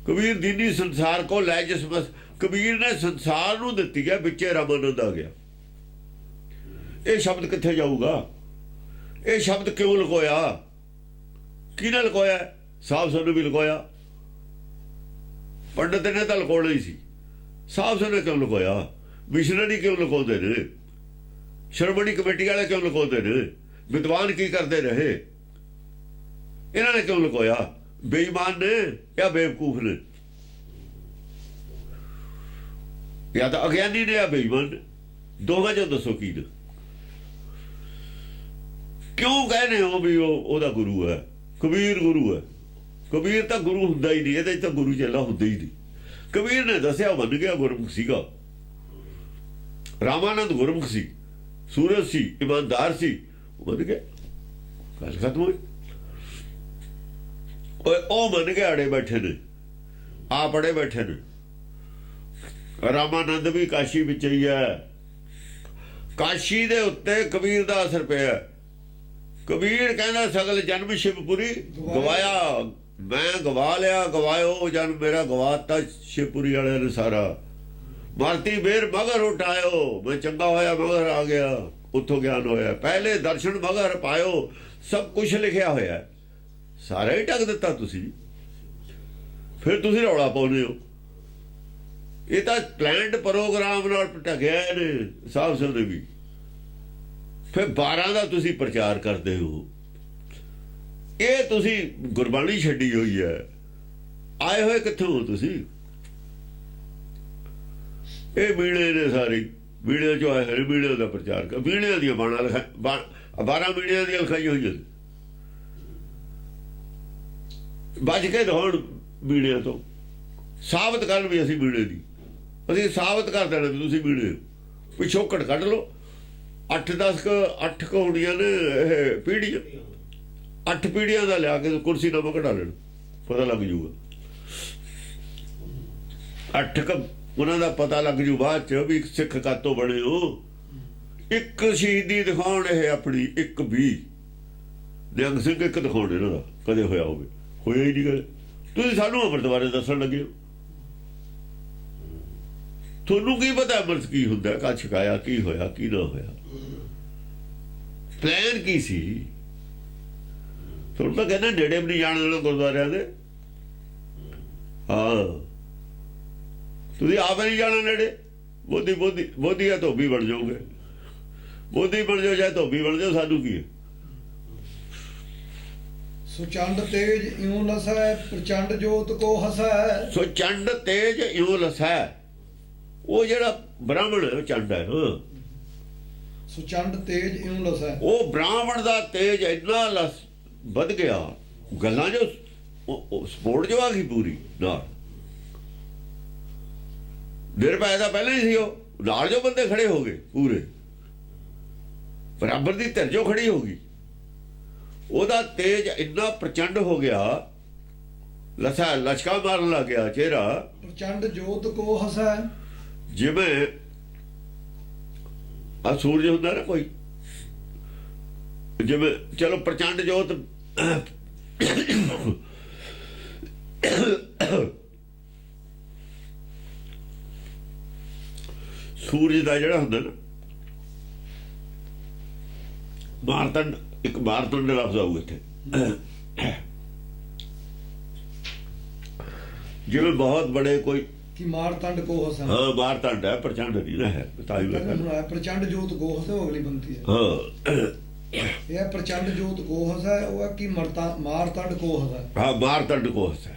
ਕਬੀਰ ਦੀਨੀ ਸੰਸਾਰ ਕੋ ਲੈ ਜਿਸ ਬਸ। ਕਬੀਰ ਨੇ ਸੰਸਾਰ ਨੂੰ ਦਿੱਤੀ ਹੈ, ਵਿੱਚੇ ਰਾਮਾਨੰਦ ਆ ਗਿਆ। ਇਹ ਸ਼ਬਦ ਕਿੱਥੇ ਜਾਊਗਾ? ਇਹ ਸ਼ਬਦ ਕਿਉਂ ਲੁਕੋਇਆ? ਕਿਹਨੇ ਲੁਕੋਇਆ? ਸਾਹਿਬ ਸਾਨੂੰ ਵੀ ਲੁਕੋਇਆ। ਪੰਡਤ ਨੇ ਤਾਂ ਲੁਕਾਉਣਾ ਹੀ ਸੀ, ਸਾਹਿਬ ਸਾਨੂੰ ਕਿਉਂ ਲੁਕੋਇਆ? ਮਿਸ਼ਨਰੀ ਕਿਉਂ ਲੁਕਾਉਂਦੇ ਨੇ? ਸ਼੍ਰੋਮਣੀ ਕਮੇਟੀ ਵਾਲੇ ਕਿਉਂ ਲੁਕਾਉਂਦੇ ਨੇ? ਵਿਦਵਾਨ ਕੀ ਕਰਦੇ ਰਹੇ? ਇਹਨਾਂ ਨੇ ਕਿਉਂ ਲੁਕੋਇਆ? ਬੇਈਮਾਨ ਨੇ ਜਾਂ ਬੇਵਕੂਫ ਨੇ? ਜਾਂ ਤਾਂ ਅਗਿਆਨੀ ਨੇ ਜਾਂ ਬੇਈਮਾਨ ਨੇ। ਦੋਵਾਂ ਚੋਂ ਦੱਸੋ ਕੀ ਨੇ? ਕਿਉਂ ਕਹਿੰਦੇ ਹੋ ਵੀ ਉਹਦਾ ਗੁਰੂ ਹੈ? ਕਬੀਰ ਗੁਰੂ ਹੈ। ਕਬੀਰ ਤਾਂ ਗੁਰੂ ਹੁੰਦਾ ਹੀ ਨਹੀਂ, ਇਹਦੇ 'ਚ ਤਾਂ ਗੁਰੂ ਚੇਲਾ ਹੁੰਦਾ ਹੀ ਨਹੀਂ। ਕਬੀਰ ਨੇ ਦੱਸਿਆ, ਮੰਨ ਗਿਆ, ਗੁਰਮੁਖ ਸੀਗਾ। ਰਾਮਾਨੰਦ ਗੁਰਮੁਖ ਸੀ, ਸੂਰਜ ਸੀ, ਇਮਾਨਦਾਰ ਸੀ, ਮੰਨ ਗਿਆ, ਗੱਲ ਖਤਮ ਹੋਈ। ਉਹ ਮੰਨ ਕੇ ਅੜੇ ਬੈਠੇ ਨੇ, ਆਪ ਅੜੇ ਬੈਠੇ ਨੇ। ਰਾਮਾਨੰਦ ਵੀ ਕਾਸ਼ੀ ਵਿੱਚ ਹੀ ਹੈ। ਕਾਸ਼ੀ ਦੇ ਉੱਤੇ ਕਬੀਰ ਦਾ ਅਸਰ ਪਿਆ। ਕਬੀਰ ਕਹਿੰਦਾ, ਸਗਲ ਜਨਮ ਸ਼ਿਵਪੁਰੀ ਗਵਾਇਆ। ਮੈਂ ਗਵਾ ਲਿਆ, ਗਵਾਇਓ ਜਨਮ ਮੇਰਾ ਗਵਾਤਾ ਸ਼ਿਵਪੁਰੀ ਵਾਲਿਆਂ ਨੇ ਸਾਰਾ। ਮਰਤੀ ਬੇਰ ਮਗਰ ਉਠਾਇਓ, ਮੈਂ ਚੰਗਾ ਹੋਇਆ ਮਗਰ ਆ ਗਿਆ, ਉੱਥੋਂ ਗਿਆਨ ਹੋਇਆ। ਪਹਿਲੇ ਦਰਸ਼ਨ ਮਗਰ ਪਾਇਓ, ਸਭ ਕੁਝ ਲਿਖਿਆ ਹੋਇਆ, ਸਾਰਾ ਹੀ ਢੱਕ ਦਿੱਤਾ ਤੁਸੀਂ। ਫਿਰ ਤੁਸੀਂ ਰੌਲਾ ਪਾਉਂਦੇ ਹੋ। ਇਹ ਤਾਂ ਪਲੈਨਡ ਪ੍ਰੋਗਰਾਮ ਨਾਲ ਢਕਿਆ ਨੇ ਸਾਹਿਬ ਸਿੰਘ ਨੇ ਵੀ। ਫਿਰ 12 ਦਾ ਤੁਸੀਂ ਪ੍ਰਚਾਰ ਕਰਦੇ ਹੋ। ਇਹ ਤੁਸੀਂ ਗੁਰਬਾਣੀ ਛੱਡੀ ਹੋਈ ਹੈ। ਆਏ ਹੋਏ ਕਿੱਥੋਂ ਹੋ ਤੁਸੀਂ? ਇਹ ਮੀਣੇ ਨੇ ਸਾਰੇ, ਮੀਣਿਆਂ ਚੋਂ ਆਏ ਹੋਏ। ਮੀਣਿਆਂ ਦਾ ਪ੍ਰਚਾਰ ਕਰ, ਮੀਣਿਆਂ ਦੀਆਂ ਬਾਣਾ ਲਿਖਾ, 12 ਮੀਣਿਆਂ ਦੀਆਂ ਲਿਖਾਈ ਹੋਈ। ਬਚ ਕੇ ਹੁਣ ਬੀੜਿਆਂ ਤੋਂ ਸਾਬਤ ਕਰਨ ਵੀ ਅਸੀਂ ਬੀੜੇ ਦੀ, ਅਸੀਂ ਸਾਬਤ ਕਰ ਦੇਣਾ ਵੀ ਤੁਸੀਂ ਬੀੜੇ ਹੋ। ਪਿਛੋਕੜ ਕੱਢ ਲਓ। 8 ਹੋਣੀਆਂ ਨੇ ਇਹ ਪੀੜ੍ਹੀਆਂ, 8 ਪੀੜ੍ਹੀਆਂ ਦਾ ਲਿਆ ਕੇ ਕੁਰਸੀ ਨਾਮਾ ਕਢਾ ਲੈਣ, ਪਤਾ ਲੱਗ ਜੂਗਾ। 8 ਉਹਨਾਂ ਦਾ ਪਤਾ ਲੱਗ ਜੂ ਬਾਅਦ ਚ ਵੀ ਸਿੱਖ ਕਾਤੋਂ ਬਣੇ ਹੋ। ਇੱਕ ਸ਼ਹੀਦੀ ਦਿਖਾਉਣ ਇਹ ਆਪਣੀ, ਇੱਕ ਵੀ ਨਿਹੰਗ ਸਿੰਘ ਇੱਕ ਦਿਖਾਉਣ ਇਹਨਾਂ ਦਾ ਕਦੇ ਹੋਇਆ ਹੋਵੇ, ਹੋਇਆ ਹੀ ਨਹੀਂ ਕਦੇ। ਤੁਸੀਂ ਸਾਨੂੰ ਅੰਮ੍ਰਿਤ ਬਾਰੇ ਦੱਸਣ ਲੱਗੇ ਹੋ। ਤੁਹਾਨੂੰ ਕੀ ਪਤਾ ਅੰਮ੍ਰਿਤ ਕੀ ਹੁੰਦਾ, ਕਾ ਛਕਾਇਆ, ਕੀ ਹੋਇਆ ਕੀ ਨਾ ਹੋਇਆ, ਪਲਾਨ ਕੀ ਸੀ। ਤੁਹਾਨੂੰ ਤਾਂ ਕਹਿੰਦਾ ਨੇੜੇ ਵੀ ਨਹੀਂ ਜਾਣ ਦੇਣਾ ਗੁਰਦੁਆਰਿਆਂ ਦੇ। ਹਾਂ, ਤੁਸੀਂ ਆਪ ਨਹੀਂ ਜਾਣਾ ਨੇੜੇ। ਬੋਧੀ ਆ ਧੋਬੀ ਬਣ ਜਾਓਗੇ, ਬੋਧੀ ਬਣ ਜਾਓ ਚਾਹੇ ਧੋਬੀ ਬਣ ਜਾਓ, ਸਾਨੂੰ ਕੀ ਹੈ। ਸੋ ਚੰਡ ਤੇਜ ਇਉਂ ਲਸੈ, ਪ੍ਰਚੰਡ ਜੋਤ ਕੋ ਹਸੈ। ਸੋ ਚੰਡ ਤੇਜ ਇਉਂ ਲਸੈ, ਉਹ ਜਿਹੜਾ ਬ੍ਰਾਹਮਣ ਹੈ ਚੰਡ ਹੈ। ਸੋ ਚੰਡ ਤੇਜ ਇਉਂ ਲਸੈ, ਉਹ ਬ੍ਰਾਹਮਣ ਦਾ ਤੇਜ ਇੰਨਾ ਵੱਧ ਗਿਆ, ਗੱਲਾਂ ਜੋ ਸਪੋਰਟ ਜੋ ਆ ਗਈ ਪੂਰੀ ਨਾਲ। ਨਿਰਭੈ ਦਾ ਪਹਿਲਾਂ ਹੀ ਸੀ, ਉਹ ਨਾਲ ਜੋ ਬੰਦੇ ਖੜੇ ਹੋ ਗਏ ਪੂਰੇ ਬਰਾਬਰ ਦੀ ਧਿਰ ਜੋ ਖੜੀ ਹੋ ਗਈ, ਉਹਦਾ ਤੇਜ ਇੰਨਾ ਪ੍ਰਚੰਡ ਹੋ ਗਿਆ, ਲਸ਼ਕਾ ਮਾਰਨ ਲੱਗ ਗਿਆ ਚਿਹਰਾ। ਪ੍ਰਚੰਡ ਜੋਤ ਕੋ ਹਸੈ, ਜਿਵੇਂ ਆ ਸੂਰਜ ਹੁੰਦਾ ਨਾ ਕੋਈ, ਜਿਵੇਂ ਚਲੋ ਪ੍ਰਚੰਡ ਜੋਤ ਸੂਰਜ ਦਾ ਜਿਹੜਾ ਹੁੰਦਾ ਨਾ, ਮਾਰਤੰਡ, ਇੱਕ ਮਾਰਤੰਡ ਲਫ਼ਜ਼ ਆਊ ਇੱਥੇ। ਜਿਵੇਂ ਬਹੁਤ ਬੜੇ ਕੋਈ ਕਿ ਮਾਰਤੰਡ ਕੋ ਹਸੈ। ਹਾਂ, ਮਾਰਤੰਡ ਹੈ, ਪ੍ਰਚੰਡ ਨਹੀਂ ਨਾ ਹੈ। ਪ੍ਰਚੰਡ ਜੋਤ ਕੋ ਹਸੈ ਉਹ ਅਗਲੀ ਬੰਤੀ ਹੈ। ਹਾਂ, ਇਹ ਪ੍ਰਚੰਡ ਜੋਤ ਕੋ ਹਸੈ, ਉਹ ਹੈ ਕਿ ਮਾਰਤੰਡ ਕੋ ਹਸੈ। ਹਾਂ, ਮਾਰਤੰਡ ਕੋ ਹਸੈ।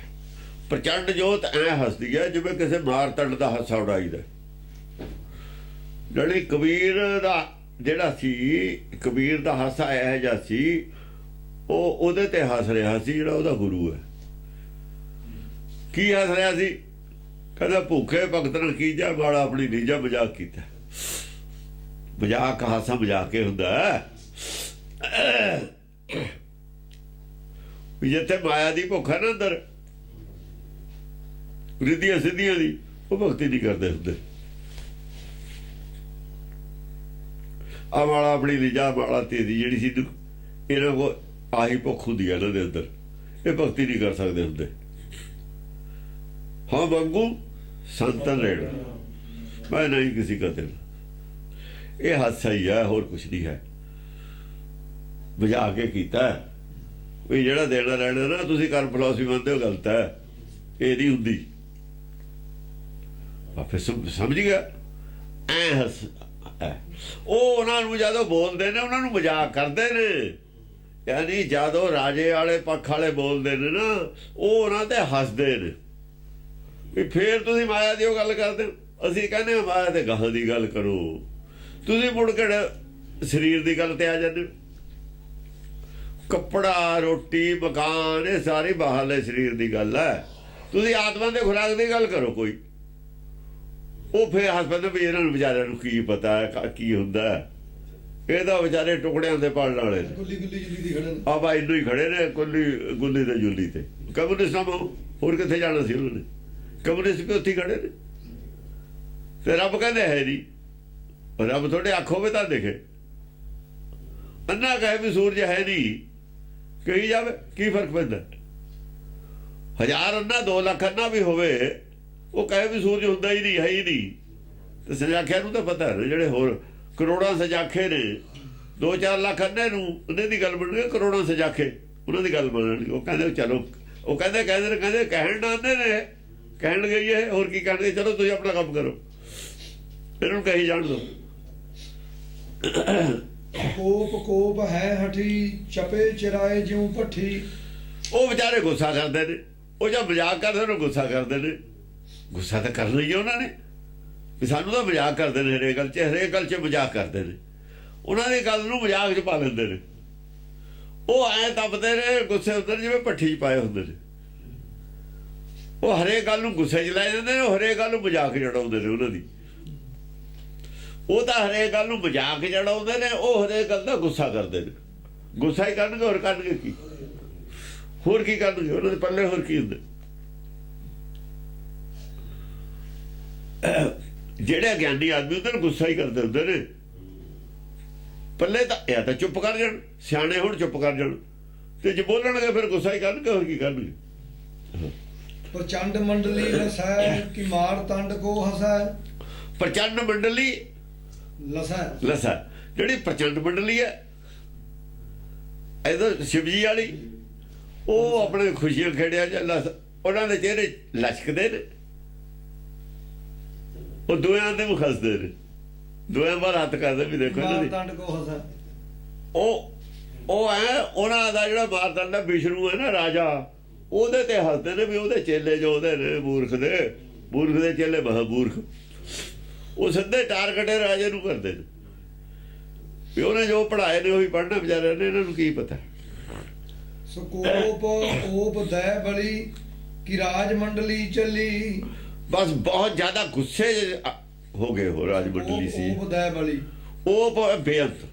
ਪ੍ਰਚੰਡ ਜੋਤ ਐ ਹੱਸਦੀ ਹੈ ਜਿਵੇਂ ਕਿਸੇ ਮਾਰਤੰਡ ਦਾ ਹਾਸਾ ਉਡਾਈਦਾ। ਜਿਹੜੀ ਕਬੀਰ ਦਾ ਜਿਹੜਾ ਸੀ, ਕਬੀਰ ਦਾ ਹਾਸਾ ਇਹੋ ਜਿਹਾ ਸੀ, ਉਹ ਉਹਦੇ ਤੇ ਹੱਸ ਰਿਹਾ ਸੀ ਜਿਹੜਾ ਉਹਦਾ ਗੁਰੂ ਹੈ। ਕੀ ਹੱਸ ਰਿਹਾ ਸੀ? ਕਹਿੰਦਾ ਭੁੱਖੇ ਭਗਤ ਨੇ ਕੀਜਾ ਮਾੜਾ, ਆਪਣੀ ਨੀਜਾ ਮਜ਼ਾਕ ਕੀਤਾ। ਮਜ਼ਾਕ ਹਾਸਾ ਮਜ਼ਾਕ ਹੀ ਹੁੰਦਾ। ਵੀ ਜਿੱਥੇ ਮਾਇਆ ਦੀ ਭੁੱਖ ਹੈ ਨਾ ਅੰਦਰ, ਰਿੱਧੀਆਂ ਸਿੱਧੀਆਂ ਦੀ, ਉਹ ਭਗਤੀ ਨਹੀਂ ਕਰਦੇ ਹੁੰਦੇ। ਆ ਮਾਲਾ ਆਪਣੀ ਲੀਜਾ ਮਾਲਾ ਤੇਰੀ ਜਿਹੜੀ ਸੀ, ਇਹਨਾਂ ਕੋਲ ਆਹੀ ਭੁੱਖ ਹੁੰਦੀ ਹੈ ਇਹਨਾਂ ਦੇ ਅੰਦਰ, ਇਹ ਭਗਤੀ ਨਹੀਂ ਕਰ ਸਕਦੇ ਹੁੰਦੇ। ਹਾਂ ਵਾਂਗੂ ਸੰਤਨ ਰੇੜ ਮੈਂ ਨਹੀਂ ਕਿਸੇ ਕਾ ਦਿਲ, ਇਹ ਹਾਸਾ ਹੀ ਹੈ, ਹੋਰ ਕੁਛ ਨਹੀਂ ਹੈ। ਬੁਝਾ ਕੇ ਕੀਤਾ ਵੀ ਜਿਹੜਾ ਦੇਣਾ ਲੈਣਾ ਨਾ ਤੁਸੀਂ ਕਰ ਫਿਲਾਸਫੀ ਮੰਨਦੇ ਹੋ, ਗਲਤ ਹੈ, ਇਹ ਨਹੀਂ ਹੁੰਦੀ। ਆਪੇ ਸਮਝ ਗਿਆ ਐ ਹੱਸ। ਉਹ ਉਹਨਾਂ ਨੂੰ ਜਦੋਂ ਬੋਲਦੇ ਨੇ ਉਹਨਾਂ ਨੂੰ ਮਜ਼ਾਕ ਕਰਦੇ ਨੇ, ਯਾਨੀ ਜਦੋਂ ਰਾਜੇ ਵਾਲੇ ਪੱਖ ਵਾਲੇ ਬੋਲਦੇ ਨੇ ਨਾ, ਉਹ ਉਹਨਾਂ ਤੇ ਹੱਸਦੇ ਨੇ ਵੀ ਫੇਰ ਤੁਸੀਂ ਮਾਇਆ ਦੀ ਉਹ ਗੱਲ ਕਰਦੇ ਹੋ। ਅਸੀਂ ਕਹਿੰਦੇ ਹਾਂ ਮਾਇਆ ਤੇ ਗਾਹਾਂ ਦੀ ਗੱਲ ਕਰੋ, ਤੁਸੀਂ ਮੁੜ ਕੇ ਸਰੀਰ ਦੀ ਗੱਲ ਤੇ ਆ ਜਾਂਦੇ ਹੋ। ਕੱਪੜਾ, ਰੋਟੀ, ਮਕਾਨ, ਇਹ ਸਾਰੀ ਬਾਹਰਲੇ ਸਰੀਰ ਦੀ ਗੱਲ ਹੈ। ਤੁਸੀਂ ਆਤਮਾ ਦੇ ਖੁਰਾਕ ਦੀ ਗੱਲ ਕਰੋ ਕੋਈ, ਉਹ ਫੇਰ ਹੱਸ ਪੈਂਦੇ ਵੀ ਇਹਨਾਂ ਨੂੰ ਵਿਚਾਰਿਆਂ ਨੂੰ ਕੀ ਪਤਾ ਹੈ ਕੀ ਹੁੰਦਾ। ਇਹ ਤਾਂ ਵਿਚਾਰੇ ਟੁਕੜਿਆਂ ਦੇ ਪੜਨ ਵਾਲੇ ਨੇ, ਆ ਬਾ ਇਹਨੂੰ ਹੀ ਖੜੇ ਨੇ ਗੁੱਲੀ ਤੇ ਜੁੱਲੀ ਤੇ। ਕਮਿਊਨਿਸਟਾਂ ਹੋਰ ਕਿੱਥੇ ਜਾਣਾ ਸੀ ਉਹਨਾਂ ਨੇ? ਕਮਿਊਨਿਸਟ ਵੀ ਉੱਥੇ ਖੜੇ ਨੇ। ਤੇ ਰੱਬ ਕਹਿੰਦੇ ਹੈ ਨਹੀਂ, ਰੱਬ ਤੁਹਾਡੇ ਅੱਖ ਹੋਵੇ ਤਾਂ ਦੇਖੇ। ਅੰਨਾ ਕਹੇ ਵੀ ਸੂਰਜ ਹੈ ਨਹੀਂ, ਕਹੀ ਜਾਵੇ ਕੀ ਫਰਕ ਪੈਂਦਾ? 1000 ਅੰਨਾ 2 ਲੱਖ ਅੰਨਾ ਵੀ ਹੋਵੇ, ਉਹ ਕਹੇ ਵੀ ਸੂਰਜ ਹੁੰਦਾ ਹੀ ਨਹੀਂ, ਹੈ ਹੀ ਨਹੀਂ। ਤੇ ਸਜਾਖਿਆਂ ਨੂੰ ਤਾਂ ਪਤਾ ਹੈ, ਜਿਹੜੇ ਹੋਰ ਕਰੋੜਾਂ ਸਜਾਖੇ ਨੇ, 2-4 ਲੱਖ ਅੰਨੇ ਨੂੰ ਉਹਨੇ ਦੀ ਗੱਲ ਬਣਨਗੇ, ਕਰੋੜਾਂ ਸਜਾਖੇ ਉਹਨਾਂ ਦੀ ਗੱਲ ਬਣਨਗੇ। ਉਹ ਕਹਿੰਦੇ ਚਲੋ, ਉਹ ਕਹਿੰਦੇ ਕਹਿਣ ਨਾ ਆਉਂਦੇ ਨੇ, ਕਹਿਣ ਗਈ ਇਹ ਹੋਰ ਕੀ ਕਹਿਣਗੇ, ਚਲੋ ਤੁਸੀਂ ਆਪਣਾ ਕੰਮ ਕਰੋ, ਇਹਨਾਂ ਨੂੰ ਕਹੀ ਜਾਣ ਦਿਓ। ਕੋਪ ਹੈ ਹਠੀ, ਚਪੇ ਚਿਰਾਏ ਜਿਉਂ ਭੱਠੀ। ਉਹ ਵਿਚਾਰੇ ਗੁੱਸਾ ਕਰਦੇ ਨੇ, ਉਹ ਜਦ ਮਜ਼ਾਕ ਕਰਦੇ ਨੇ ਗੁੱਸਾ ਕਰਦੇ ਨੇ। ਗੁੱਸਾ ਤਾਂ ਕਰਨਾ ਹੀ ਉਹਨਾਂ ਨੇ ਵੀ ਸਾਨੂੰ ਤਾਂ ਮਜ਼ਾਕ ਕਰਦੇ ਨੇ, ਹਰੇਕ ਗੱਲ 'ਚ ਮਜ਼ਾਕ ਕਰਦੇ ਨੇ। ਉਹਨਾਂ ਦੀ ਗੱਲ ਨੂੰ ਮਜ਼ਾਕ 'ਚ ਪਾ ਲੈਂਦੇ ਨੇ। ਉਹ ਐਂ ਤਪਦੇ ਨੇ ਗੁੱਸੇ ਹੁੰਦੇ ਨੇ ਜਿਵੇਂ ਭੱਠੀ 'ਚ ਪਾਏ ਹੁੰਦੇ ਨੇ। ਉਹ ਹਰੇਕ ਗੱਲ ਨੂੰ ਗੁੱਸੇ 'ਚ ਲੈ ਜਾਂਦੇ ਨੇ, ਉਹ ਹਰੇਕ ਗੱਲ ਨੂੰ ਮਜ਼ਾਕ ਜੜਾਉਂਦੇ ਨੇ ਉਹਨਾਂ ਦੀ। ਉਹ ਤਾਂ ਹਰੇਕ ਗੱਲ ਨੂੰ ਮਜ਼ਾਕ ਜੜਾਉਂਦੇ ਨੇ, ਉਹ ਹਰੇਕ ਗੱਲ ਦਾ ਗੁੱਸਾ ਕਰਦੇ ਨੇ। ਗੁੱਸਾ ਹੀ ਕਰਨਗੇ, ਹੋਰ ਕਰਨਗੇ ਕੀ? ਹੋਰ ਕੀ ਕਰਨਗੇ? ਉਹਨਾਂ ਦੇ ਪੱਲੇ ਹੋਰ ਕੀ ਹੁੰਦੇ? ਜਿਹੜੇ ਗਿਆਨੀ ਆਦਮੀ ਹੁੰਦੇ ਨੇ ਗੁੱਸਾ ਹੀ ਕਰਦੇ ਹੁੰਦੇ ਨੇ। ਪੱਲੇ ਤਾਂ ਇਹ ਤਾਂ ਚੁੱਪ ਕਰ ਜਾਣ, ਸਿਆਣੇ ਹੁਣ ਚੁੱਪ ਕਰ ਜਾਣ, ਤੇ ਜੇ ਬੋਲਣਗੇ ਫਿਰ ਗੁੱਸਾ ਹੀ ਕਰਨਗੇ, ਹੋਰ ਕੀ ਕਰਨਗੇ? ਪ੍ਰਚੰਡ ਮੰਡਲੀ ਲਸੈ ਕਿ ਮਾਰ ਤੰਡ ਕੋ ਹਸੈ। ਪ੍ਰਚੰਡ ਮੰਡਲੀ ਲਸਾ, ਜਿਹੜੀ ਪ੍ਰਚੰਡ ਮੰਡਲੀ ਹੈ ਇਹਦਾ ਸ਼ਿਵਜੀ ਵਾਲੀ, ਉਹ ਆਪਣੇ ਖੁਸ਼ੀਆਂ ਖੇੜਿਆ ਜਾਂ ਉਹਨਾਂ ਦੇ ਚਿਹਰੇ ਲਸ਼ਕਦੇ ਨੇ, ਉਹ ਦੋਆਂ ਦੇ ਮੁਖ ਹੱਸਦੇ ਨੇ, ਦੋਆਂ ਵਾਰ ਹੱਥ ਕਰਦੇ ਵੀ ਦੇਖੋ ਇਹਨਾਂ ਦੀ। ਤੰਡ ਕੋ ਹਸੈ, ਉਹ ਹੈ ਉਹਨਾਂ ਦਾ ਜਿਹੜਾ ਮਾਰਤੰਡ ਹੈ, ਵਿਸ਼ਨੂੰ ਹੈ ਨਾ ਰਾਜਾ, ਉਹਦੇ ਤੇ ਹੱਸਦੇ ਨੇ ਵੀ ਉਹਦੇ ਚੇਲੇ ਜੋ ਉਹਦੇ ਨੇ ਮੂਰਖ ਦੇ ਚੇਲੇ ਮਹਾਮੂਰਖ, ਉਹ ਸਿੱਧੇ ਟਾਰਗੇਟ ਰਾਜੇ ਨੂੰ ਕਰਦੇ ਨੇ ਵੀ ਉਹਨੇ ਜੋ ਪੜ੍ਹਾਏ ਨੇ ਉਹੀ ਪੜ੍ਹਨਾ, ਵਿਚਾਰਿਆਂ ਨੇ ਇਹਨਾਂ ਨੂੰ ਕੀ ਪਤਾ। ਸਕੋਪ ਓਪ ਦੈ ਬਲੀ ਕਿ ਰਾਜ ਮੰਡਲੀ ਚੱਲੀ। ਬਸ ਬਹੁਤ ਜ਼ਿਆਦਾ ਗੁੱਸੇ ਹੋ ਗਏ ਹੋ ਰਾਜ ਮੰਡਲੀ ਸੀ। ਓਪ ਦੈ ਬਲੀ, ਓਪ ਬੇਅੰਤ,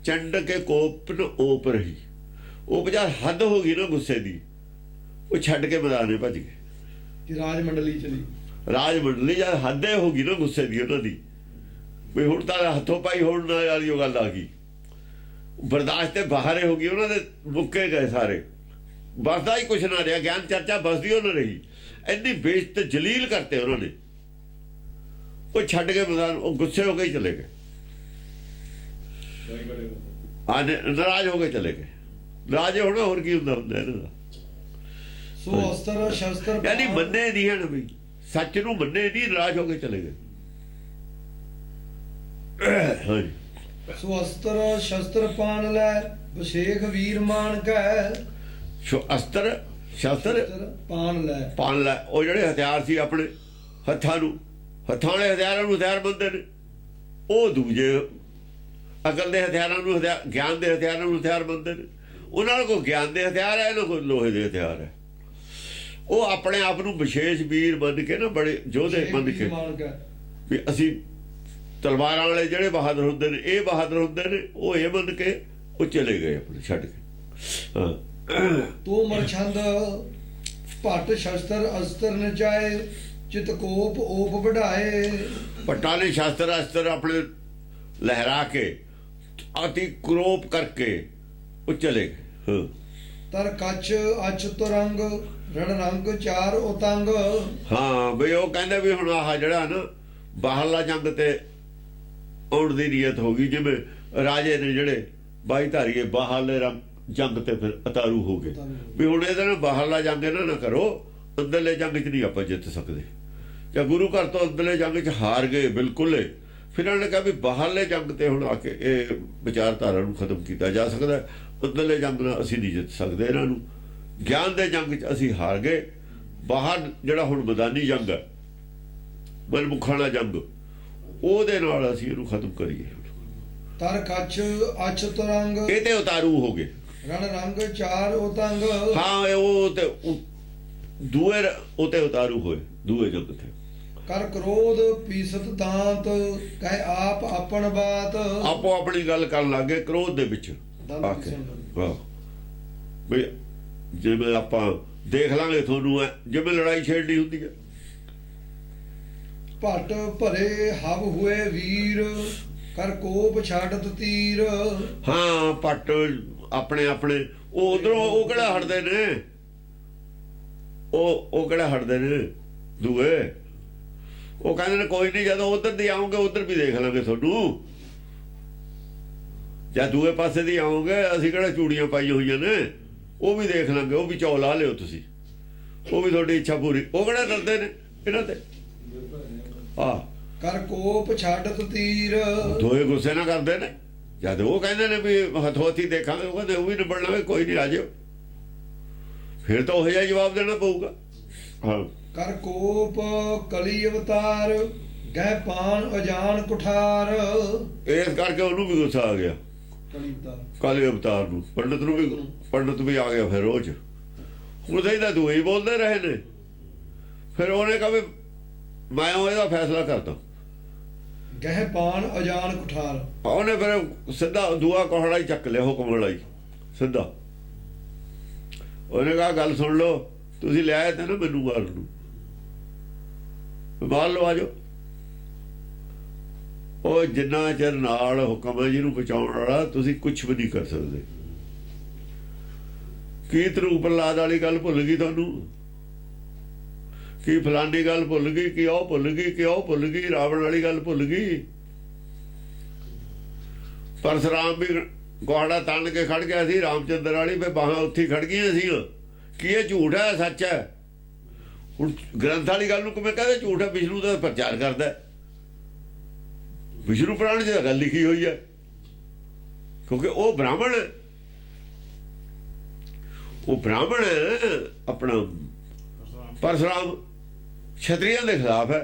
ਚੰਡ ਕੇ ਕੋਪ ਨ ਓਪ ਰਹੀ। ਉਹ ਬਜਾ ਹੱਦ ਹੋ ਗਈ ਨਾ ਗੁੱਸੇ ਦੀ, ਉਹ ਛੱਡ ਕੇ ਮੈਦਾਨੇ ਭੱਜ ਗਏ ਕਿ ਰਾਜ ਮੰਡਲੀ ਚਲੀ। ਰਾਜ ਮੰਡਲੀ ਜਦ ਹੱਦੇ ਹੋ ਗਈ ਨਾ ਗੁੱਸੇ ਦੀ ਉਹਨਾਂ ਦੀ, ਵੀ ਹੁਣ ਤਾਂ ਹੱਥੋਂ ਪਾਈ ਹੋਣ ਨਾਲ ਵਾਲੀ ਉਹ ਗੱਲ ਆ ਗਈ, ਬਰਦਾਸ਼ਤ ਤੇ ਬਾਹਰ ਹੋ ਗਈ, ਉਹਨਾਂ ਦੇ ਮੁੱਕੇ ਗਏ ਸਾਰੇ, ਬਸਦਾ ਹੀ ਕੁਛ ਨਾ ਰਿਹਾ, ਗਿਆਨ ਚਰਚਾ ਬਸਦੀ ਉਹ ਨਾ ਰਹੀ, ਇੰਨੀ ਬੇਇੱਜ਼ਤ ਜਲੀਲ ਕਰਤੇ ਉਹਨਾਂ ਨੇ, ਉਹ ਛੱਡ ਕੇ ਮੈਦਾਨ, ਉਹ ਗੁੱਸੇ ਹੋ ਕੇ ਹੀ ਚਲੇ ਗਏ, ਨਾਰਾਜ਼ ਹੋ ਕੇ ਚਲੇ ਗਏ। ਰਾਜੇ ਹੋਣਾ ਹੋਰ ਕੀ ਹੁੰਦਾ ਇਹਨਾਂ ਦਾ। ਸੋ ਅਸਤਰ ਸ਼ਸਤਰ ਯਾਨੀ ਮੰਨੇ ਨਹੀਂ ਹਨ ਵੀ, ਸੱਚ ਨੂੰ ਮੰਨੇ ਨਹੀਂ, ਨਾਰਾਜ਼ ਹੋ ਕੇ ਚਲੇ ਗਏ। ਹਾਂਜੀ, ਸੋ ਅਸਤਰ ਸ਼ਸਤਰ ਪਾਣ ਲੈ ਵਿਸ਼ੇਖ ਵੀਰ ਮਾਨ ਕੈ। ਅਸਤਰ ਸ਼ਸਤਰ ਪਾਣ ਲੈ, ਉਹ ਜਿਹੜੇ ਹਥਿਆਰ ਸੀ ਆਪਣੇ ਹੱਥਾਂ ਵਾਲੇ ਹਥਿਆਰਾਂ ਨੂੰ ਹਥਿਆਰ ਮੰਨਦੇ ਨੇ, ਉਹ ਦੂਜੇ ਅਕਲ ਦੇ ਹਥਿਆਰਾਂ ਨੂੰ ਗਿਆਨ ਦੇ ਹਥਿਆਰਾਂ ਨੂੰ ਹਥਿਆਰ ਮੰਨਦੇ ਨੇ। ਉਹਨਾਂ ਕੋਲ ਗਿਆਨ ਦੇ ਹਥਿਆਰ ਹੈ, ਇਹਨਾਂ ਕੋਲ ਲੋਹੇ ਦੇ ਹਥਿਆਰ ਹੈ। ਉਹ ਆਪਣੇ ਆਪ ਨੂੰ ਵਿਸ਼ੇਸ਼ ਵੀਰ ਮੰਨ ਕੇ ਨਾ, ਬੜੇ ਯੋਧੇ ਮੰਨ ਕੇ ਵੀ ਅਸੀਂ ਤਲਵਾਰਾਂ ਵਾਲੇ ਜਿਹੜੇ ਬਹਾਦਰ ਹੁੰਦੇ ਨੇ, ਇਹ ਬਹਾਦਰ ਹੁੰਦੇ ਨੇ, ਉਹ ਇਹ ਮੰਨ ਕੇ ਉਹ ਚਲੇ ਗਏ ਆਪਣੇ ਛੱਡ ਕੇ। ਹਾਂ, ਤੋ ਮਰਛੰਦ ਭੱਟ ਸ਼ਸਤਰ ਅਸਤਰ ਨਚਾਏ ਚਿਤ ਕੋਪ ਓਪ ਵਢਾਏ। ਭੱਟਾਂ ਨੇ ਸ਼ਸਤਰ ਅਸਤਰ ਆਪਣੇ ਲਹਿਰਾ ਕੇ ਅਤੀ ਕਰੋਪ ਕਰਕੇ ਉਹ ਚਲੇ ਗਏ। ਹਾਂ, ਤਰ ਕੱਚ ਅਚ ਤੁਰੰਗ ਰਣ ਰੰਗ ਚਾਰ ਉਤੰਗ। ਹਾਂ ਬਈ ਉਹ ਕਹਿੰਦੇ ਵੀ ਹੁਣ ਆਹ ਜਿਹੜਾ ਨਾ ਬਾਹਰਲਾ ਜੰਗ ਤੇ ਆਉਣ ਦੀ ਨੀਅਤ ਹੋ ਗਈ, ਜਿਵੇਂ ਰਾਜੇ ਨੇ ਜਿਹੜੇ ਬਾਈ ਧਾਰੀਏ ਬਾਹਰਲੇ ਜੰਗ ਤੇ ਫਿਰ ਉਤਾਰੂ ਹੋ ਗਏ ਵੀ ਹੁਣ ਇਹਦੇ ਨਾਲ ਬਾਹਰਲਾ ਜੰਗ ਇਹਨਾਂ ਨਾ ਕਰੋ, ਅੰਦਰਲੇ ਜੰਗ 'ਚ ਨਹੀਂ ਆਪਾਂ ਜਿੱਤ ਸਕਦੇ, ਜਾਂ ਗੁਰੂ ਘਰ ਤੋਂ ਅੰਦਰਲੇ ਜੰਗ 'ਚ ਹਾਰ ਗਏ ਬਿਲਕੁਲ। ਫਿਰ ਇਹਨਾਂ ਨੇ ਕਿਹਾ ਵੀ ਬਾਹਰਲੇ ਜੰਗ ਤੇ ਹੁਣ ਆ ਕੇ ਇਹ ਵਿਚਾਰਧਾਰਾ ਨੂੰ ਖਤਮ ਕੀਤਾ ਜਾ ਸਕਦਾ, ਅੰਦਰਲੇ ਜੰਗ ਨਾਲ ਅਸੀਂ ਨਹੀਂ ਜਿੱਤ ਸਕਦੇ ਇਹਨਾਂ ਨੂੰ। ਗਿਆਨ ਦੇ ਜੰਗ 'ਚ ਅਸੀਂ ਹਾਰ ਗਏ, ਬਾਹਰ ਜਿਹੜਾ ਹੁਣ ਮੈਦਾਨੀ ਜੰਗ ਹੈ, ਮਨਮੁਖਾਂ ਵਾਲਾ ਜੰਗ, ਉਹਦੇ ਨਾਲ ਅਸੀਂ ਇਹਨੂੰ ਖਤਮ ਕਰੀਏ। ਤਰ ਕੱਚ ਅਚ ਤੁਰੰਗ, ਇਹ ਤੇ ਉਤਾਰੂ ਹੋ ਗਏ, ਰਣ ਰੰਗ ਚਾਰ ਉਤੰਗ। ਹਾਂ, ਉਹ ਤੇ ਦੂਏ ਉਹ ਤੇ ਉਤਾਰੂ ਹੋਏ, ਦੂਏ ਜੰਗ ਤੇ। ਕਰ ਕ੍ਰੋਧ ਪੀਸਤ ਦਾਂਤ ਕਹਿ ਆਪ ਆਪਣ ਬਾਤ। ਆਪੋ ਆਪਣੀ ਗੱਲ ਕਰਨ ਲੱਗੇ ਕ੍ਰੋਧ ਦੇ ਵਿੱਚ ਆ ਕੇ। ਹਾਂ ਬਈ ਜਿਵੇਂ ਆਪਾਂ ਦੇਖ ਲਾਂਗੇ ਤੁਹਾਨੂੰ, ਜਿਵੇਂ ਲੜਾਈ ਛੇੜਨੀ ਹੁੰਦੀ ਹੈ। ਭੱਟ ਭਰੇ ਹਵ ਹੋਏ ਵੀਰ ਕਰ ਕੋਪ ਛਾੜਤ ਤੀਰ। ਹਾਂ, ਭੱਟ ਆਪਣੇ ਉਹ ਉਧਰੋਂ ਉਹ ਕਿਹੜਾ ਹਟਦੇ ਨੇ, ਉਹ ਕਿਹੜਾ ਹਟਦੇ ਨੇ ਦੂਏ। ਉਹ ਕਹਿੰਦੇ ਨੇ ਕੋਈ ਨਹੀਂ, ਜਦੋਂ ਉਧਰ ਦੀ ਆਉਂਗੇ ਉਧਰ ਵੀ ਦੇਖ ਲਾਂਗੇ ਤੁਹਾਨੂੰ, ਜਾਂ ਦੂਏ ਪਾਸੇ ਦੀ ਆਉਂਗੇ ਅਸੀਂ ਕਿਹੜਾ ਚੂੜੀਆਂ ਪਾਈ ਹੋਈਆਂ ਨੇ, ਉਹ ਵੀ ਦੇਖ ਲਾਂਗੇ, ਉਹ ਵੀ ਚੌ ਲਾ ਲਿਓ ਤੁਸੀਂ, ਉਹ ਵੀ ਤੁਹਾਡੀ ਇੱਛਾ ਪੂਰੀ। ਉਹ ਕਿਹੜਾ ਡਰਦੇ ਨੇ ਇਹਨਾਂ ਤੇ। ਆਹ ਕਰ ਕੋਪ ਛਾੜਤ ਤੀਰ। ਦੋਏ ਗੁੱਸੇ ਨਾ ਕਰਦੇ ਨੇ, ਜਦ ਉਹ ਕਹਿੰਦੇ ਨੇ ਵੀ ਹੱਥੋਂ-ਹੱਥੀ ਦੇਖਾਂਗੇ, ਉਹ ਕਹਿੰਦੇ ਉਹ ਵੀ ਨਿਬੜ ਲਾਂਗੇ, ਕੋਈ ਨਹੀਂ ਆ ਜਾਓ, ਫਿਰ ਤਾਂ ਉਹ ਜਿਹਾ ਜਵਾਬ ਦੇਣਾ ਪਊਗਾ। ਹਾਂ, ਕਰ ਕੋਪ ਕਲੀ ਅਵਤਾਰ ਗਹਿ ਪਾਨ ਅਜਾਨ ਕੁਠਾਰ। ਇਸ ਕਰਕੇ ਉਹਨੂੰ ਵੀ ਗੁੱਸਾ ਆ ਗਿਆ, ਕਾਲੇ ਅਵਤਾਰ ਨੂੰ। ਪੰਡਤ ਵੀ ਆ ਗਿਆ ਫਿਰ ਰੋਜ਼। ਹੁਣ ਸਹੀ ਤਾਂ ਦੂਏ ਹੀ ਬੋਲਦੇ ਰਹੇ ਨੇ, ਫਿਰ ਉਹਨੇ ਕਹਾ ਵੀ ਮੈਂ ਇਹਦਾ ਫੈਸਲਾ ਕਰਦਾ। ਗਹਿ ਪਾਣ ਅਜਾਨ ਕੁਠਾਰ। ਉਹਨੇ ਫਿਰ ਸਿੱਧਾ ਦੂਆ ਕੋਹੜਾ ਹੀ ਚੱਕ ਲਿਆ, ਹੁਕਮ ਵਾਲਾ ਹੀ ਸਿੱਧਾ। ਉਹਨੇ ਕਹਾ ਗੱਲ ਸੁਣ ਲਓ, ਤੁਸੀਂ ਲਿਆਏ ਤੇ ਨਾ ਮੈਨੂੰ ਮਾਰਨ ਨੂੰ, ਮਾਰ ਲਓ, ਆ ਜਾਓ। ਉਹ ਜਿੰਨਾ ਚਿਰ ਨਾਲ ਹੁਕਮ ਹੈ ਜਿਹਨੂੰ ਬਚਾਉਣ ਵਾਲਾ, ਤੁਸੀਂ ਕੁਛ ਵੀ ਨਹੀਂ ਕਰ ਸਕਦੇ। ਕੀ ਧਰੂਪ ਪ੍ਰਹਲਾਦ ਵਾਲੀ ਗੱਲ ਭੁੱਲ ਗਈ ਤੁਹਾਨੂੰ? ਕੀ ਫਲਾਨੀ ਗੱਲ ਭੁੱਲ ਗਈ? ਕਿ ਉਹ ਭੁੱਲ ਗਈ? ਕਿ ਉਹ ਭੁੱਲ ਗਈ? ਰਾਵਣ ਵਾਲੀ ਗੱਲ ਭੁੱਲ ਗਈ? ਪਰਸ਼ੁਰਾਮ ਵੀ ਗੋਹੜਾ ਤੰਨ ਕੇ ਖੜ ਗਿਆ ਸੀ, ਰਾਮਚੰਦਰ ਵਾਲੀ ਵੀ ਬਾਹਾਂ ਉੱਥੇ ਖੜ ਗਈਆਂ ਸੀ। ਕੀ ਇਹ ਝੂਠ ਹੈ ਸੱਚ ਹੈ? ਹੁਣ ਗ੍ਰੰਥ ਵਾਲੀ ਗੱਲ ਨੂੰ ਕਿਵੇਂ ਕਹਿੰਦੇ ਝੂਠ ਹੈ? ਵਿਸ਼ਨੂੰ ਦਾ ਪ੍ਰਚਾਰ ਕਰਦਾ, ਵਿਸ਼ਨੂੰ ਪੁਰਾਣ 'ਚ ਗੱਲ ਲਿਖੀ ਹੋਈ ਹੈ, ਕਿਉਂਕਿ ਉਹ ਬ੍ਰਾਹਮਣ ਹੈ। ਉਹ ਬ੍ਰਾਹਮਣ ਹੈ ਆਪਣਾ ਪਰਸ਼ੁਰਾਮ ਛਤਰੀਆਂ ਦੇ ਖਿਲਾਫ ਹੈ।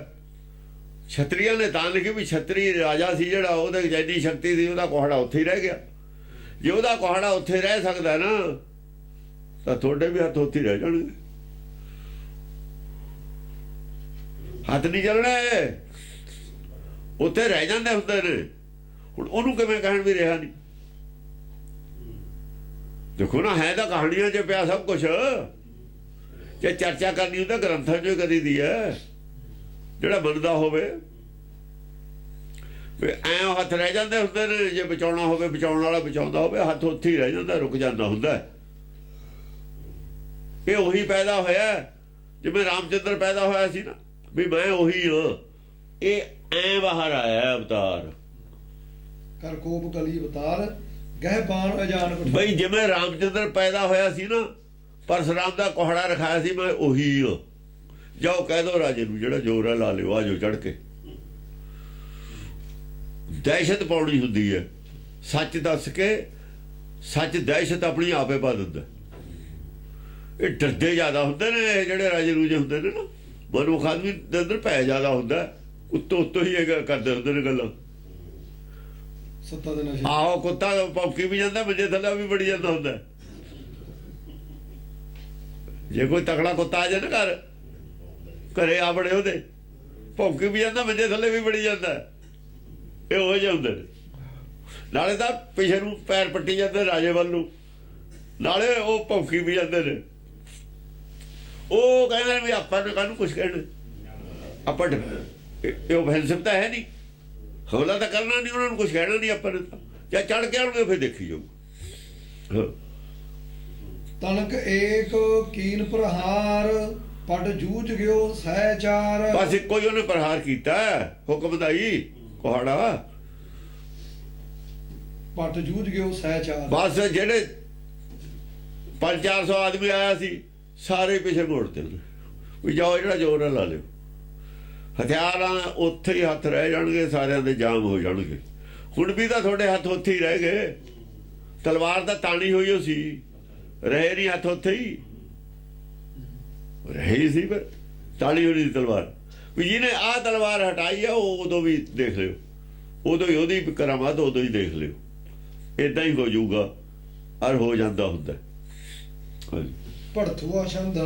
ਛਤਰੀਆਂ ਨੇ ਤਾਂ ਲਿਖੀ ਵੀ ਛਤਰੀ ਰਾਜਾ ਸੀ ਜਿਹੜਾ, ਉਹਦੇ ਜਿੰਨੀ ਸ਼ਕਤੀ ਸੀ, ਉਹਦਾ ਕੋਹੜਾ ਉੱਥੇ ਹੀ ਰਹਿ ਗਿਆ। ਜੇ ਉਹਦਾ ਕੋਹੜਾ ਉੱਥੇ ਰਹਿ ਸਕਦਾ ਨਾ, ਤਾਂ ਤੁਹਾਡੇ ਵੀ ਹੱਥ ਉੱਥੇ ਰਹਿ ਜਾਣਗੇ, ਹੱਥ ਨਹੀਂ ਚੱਲਣੇ, ਉੱਥੇ ਰਹਿ ਜਾਂਦੇ ਹੁੰਦੇ ਨੇ। ਹੁਣ ਉਹਨੂੰ ਕਿਵੇਂ ਕਹਿਣ ਵੀ ਰਿਹਾ ਨਹੀਂ? ਦੇਖੋ ਨਾ, ਹੈ ਤਾਂ ਕਹਾਣੀਆਂ 'ਚ ਪਿਆ ਸਭ ਕੁਛ। ਜੇ ਚਰਚਾ ਕਰਨੀ ਹੁੰਦਾ ਗ੍ਰੰਥਾਂ 'ਚੋਂ ਕਰੀ ਦੀ ਹੈ। ਜਿਹੜਾ ਮੰਨਦਾ ਹੋਵੇ ਵੀ ਐਂ ਹੱਥ ਰਹਿ ਜਾਂਦੇ ਹੁੰਦੇ ਨੇ। ਜੇ ਬਚਾਉਣਾ ਹੋਵੇ, ਬਚਾਉਣ ਵਾਲਾ ਬਚਾਉਂਦਾ ਹੋਵੇ, ਹੱਥ ਉੱਥੇ ਹੀ ਰਹਿ ਜਾਂਦਾ, ਰੁਕ ਜਾਂਦਾ ਹੁੰਦਾ। ਇਹ ਉਹੀ ਪੈਦਾ ਹੋਇਆ ਜਿਵੇਂ ਰਾਮਚੰਦਰ ਪੈਦਾ ਹੋਇਆ ਸੀ ਨਾ, ਵੀ ਮੈਂ ਉਹੀ ਹਾਂ। ਇਹ ਐਂ ਬਾਹਰ ਆਇਆ ਅਵਤਾਰ, ਕਰ ਕੋਪ ਕਲੀ ਅਵਤਾਰ, ਗਹਿ ਪਾਣ ਅਜਾਨ ਕੁਠਾਰ। ਬਈ ਜਿਵੇਂ ਰਾਮਚੰਦਰ ਪੈਦਾ ਹੋਇਆ ਸੀ ਨਾ, ਪਰਸ਼ੁਰਾਮ ਦਾ ਕੋਹੜਾ ਰਖਾਇਆ ਸੀ, ਮੈਂ ਉਹੀ ਹਾਂ। ਜਾਓ ਕਹਿ ਦੋ ਰਾਜੇ ਨੂੰ, ਜਿਹੜਾ ਜ਼ੋਰ ਹੈ ਲਾ ਲਿਓ, ਆ ਜਾਓ ਚੜ ਕੇ। ਦਹਿਸ਼ਤ ਪਾਉਣੀ ਹੁੰਦੀ ਹੈ, ਸੱਚ ਦੱਸ ਕੇ। ਸੱਚ ਦਹਿਸ਼ਤ ਆਪਣੀ ਆਪੇ ਪਾ ਦਿੰਦਾ। ਇਹ ਡਰਦੇ ਜ਼ਿਆਦਾ ਹੁੰਦੇ ਨੇ ਇਹ ਜਿਹੜੇ ਰਾਜੇ ਰੂਜੇ ਹੁੰਦੇ ਨੇ ਨਾ, ਮਨੁੱਖ ਆਦਮੀ ਦੇ ਅੰਦਰ ਭੈ ਜ਼ਿਆਦਾ ਹੁੰਦਾ, ਉੱਤੋਂ ਉੱਤੋਂ ਹੀ ਇਹ ਕਰਦੇ ਹੁੰਦੇ ਨੇ ਗੱਲਾਂ। ਸੱਤਾ ਦੇ ਨਸ਼ੇ। ਆਹੋ, ਕੁੱਤਾ ਭੌਂਕੀ ਵੀ ਜਾਂਦਾ, ਮੰਜੇ ਥੱਲੇ ਵੀ ਬੜੀ ਜਾਂਦਾ ਹੁੰਦਾ। ਜੇ ਕੋਈ ਤਕੜਾ ਕੁੱਤਾ ਆ ਜਾਏ ਨਾ ਘਰੇ ਆ ਬੜੇ ਉਹਦੇ, ਭੌਂਕੀ ਵੀ ਜਾਂਦਾ, ਮੰਜੇ ਥੱਲੇ ਵੀ ਬੜੀ ਜਾਂਦਾ। ਇਹ ਹੋ ਜਿਹੇ ਹੁੰਦੇ ਨੇ। ਨਾਲੇ ਤਾਂ ਪਿਛੇ ਨੂੰ ਪੈਰ ਪੱਟੀ ਜਾਂਦੇ ਰਾਜੇ ਵੱਲ ਨੂੰ, ਨਾਲੇ ਉਹ ਭੌਂਕੀ ਵੀ ਜਾਂਦੇ ਨੇ। ਉਹ ਕਹਿੰਦੇ ਵੀ ਆਪਾਂ ਨੇ ਕਾਹਨੂੰ ਕੁਛ ਕਹਿਣਾ, ਆਪਾਂ ਇਹ ਓਫੈਂਸਿਵ ਤਾਂ ਹੈ ਨਹੀਂ, ਹਮਲਾ ਤਾਂ ਕਰਨਾ ਨਹੀਂ, ਉਹਨਾਂ ਨੂੰ ਕੁਛ ਕਹਿਣਾ ਨਹੀਂ ਆਪਾਂ ਨੇ। ਜਾਂ ਚੜ ਕੇ ਆਉਣਗੇ ਫਿਰ ਦੇਖੀ ਜਾਊ। ਤਨਕ ਏਕ ਕੀਨ ਪ੍ਰਹਾਰ, ਪਟ ਜੂਝ ਗਿਓ ਸਹਿਚਾਰ। ਬਸ ਇੱਕੋ ਹੀ ਉਹਨੇ ਪ੍ਰਹਾਰ ਕੀਤਾ, ਹੁਕਮ ਦਾ ਹੀ ਕੋਹੜਾ। ਪਟ ਜੂਝ ਗਿਓ ਸਹਿਚਾਰ। ਬਸ ਜਿਹੜੇ 500-400 ਆਦਮੀ ਆਇਆ ਸੀ, ਸਾਰੇ ਪਿੱਛੇ ਮੋੜਤੇ ਉਹਨੇ ਵੀ ਜਾਓ, ਜਿਹੜਾ ਜ਼ੋਰ ਨਾਲ ਲਾ ਲਿਓ। ਹਥਿਆਰਾਂ ਉੱਥੇ ਹੀ ਹੱਥ ਰਹਿ ਜਾਣਗੇ, ਸਾਰਿਆਂ ਦੇ ਜਾਮ ਹੋ ਜਾਣਗੇ। ਹੁਣ ਵੀ ਤਾਂ ਤੁਹਾਡੇ ਹੱਥ ਉੱਥੇ ਹੀ ਰਹਿ ਗਏ। ਤਲਵਾਰ ਤਾਂ ਤਾਣੀ ਹੋਈ ਹੋ ਸੀ, ਰਹੇ ਨਹੀਂ ਹੱਥ ਉੱਥੇ ਹੀ ਰਹੇ ਸੀ, ਪਰ ਤਾਣੀ ਹੋਈ ਸੀ ਤਲਵਾਰ। ਵੀ ਜਿਹਨੇ ਆਹ ਤਲਵਾਰ ਹਟਾਈ ਆ, ਉਹ ਉਦੋਂ ਵੀ ਦੇਖ ਲਿਓ, ਉਦੋਂ ਹੀ ਉਹਦੀ ਕਰਾਮਾਤ ਉਦੋਂ ਹੀ ਦੇਖ ਲਿਓ। ਏਦਾਂ ਹੀ ਹੋ ਜਾਊਗਾ, ਔਰ ਹੋ ਜਾਂਦਾ ਹੁੰਦਾ। ਹਾਂਜੀ। ਭੜਥੂਆ ਛੰਦ,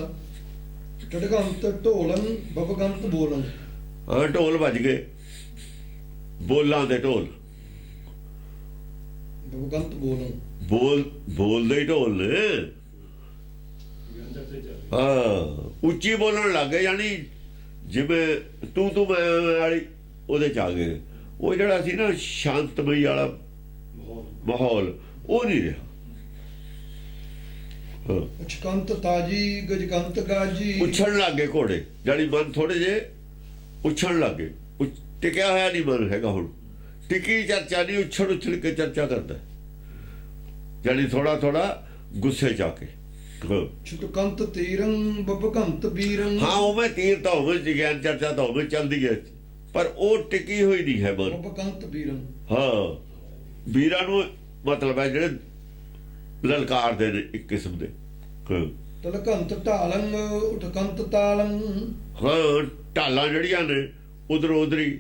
ਟੜਗੰਤ ਢੋਲਨ, ਬਬਗੰਤ ਬੋਲਨ। ਹਾਂ, ਢੋਲ ਵੱਜ ਗਏ, ਬੋਲਾਂ ਦੇ ਢੋਲ। ਬਬਗੰਤ ਬੋਲਨ, ਬੋਲਦੇ ਹੀ ਢੋਲ ਨੇ। ਹਾਂ, ਉੱਚੀ ਬੋਲਣ ਲੱਗ ਗਏ, ਯਾਨੀ ਜਿਵੇਂ ਤੂੰ ਮੈਂ ਵਾਲੀ ਉਹਦੇ ਚ ਆ ਗਏ। ਉਹ ਜਿਹੜਾ ਸੀ ਨਾ ਸ਼ਾਂਤਮਈ ਵਾਲਾ ਮਾਹੌਲ, ਉਹ ਨਹੀਂ ਰਿਹਾ। ਉਚਕੰਤ ਤਾਜੀ, ਗਜਕੰਤ ਗਾਜੀ। ਉੱਛਣ ਲੱਗ ਗਏ ਘੋੜੇ, ਜਾਨੀ ਮਨ ਥੋੜੇ ਜੇ ਉੱਛਣ ਲੱਗ ਗਏ। ਟਿਕਿਆ ਹੋਇਆ ਨਹੀਂ ਮਨ ਹੈਗਾ ਹੁਣ, ਟਿਕੀ ਚਰਚਾ ਨਹੀਂ, ਉੱਛਲ ਕੇ ਚਰਚਾ ਕਰਦਾ, ਜਾਨੀ ਥੋੜਾ ਗੁੱਸੇ ਚ ਆ ਕੇ। ਛੁਟਕੰਤ ਤੀਰੰ, ਬਬਕੰਤ ਬੀਰੰ। ਹਾਂ, ਉਵੇਂ ਤੀਰ ਤਾਂ ਹੋਵੇ, ਵਿਗਿਆਨ ਚਰਚਾ ਤਾਂ ਹੋਵੇ ਚੱਲਦੀ ਹੈ, ਪਰ ਉਹ ਟਿਕੀ ਹੋਈ ਨਹੀਂ ਹੈ ਮਨ। ਬਬਕੰਤ ਬੀਰੰ। ਹਾਂ, ਵੀਰਾਂ ਨੂੰ ਮਤਲਬ ਹੈ ਜਿਹੜੇ ਲਲਕਾਰਦੇ ਨੇ ਇੱਕ ਕਿਸਮ ਦੇ। ਤਲਕੰਤ ਢਾਲੰ, ਉਠਕੰਤ ਤਾਲੰ। ਹਾਂ, ਢਾਲਾਂ ਜਿਹੜੀਆਂ ਨੇ ਉਧਰੋਂ ਉਧਰੀ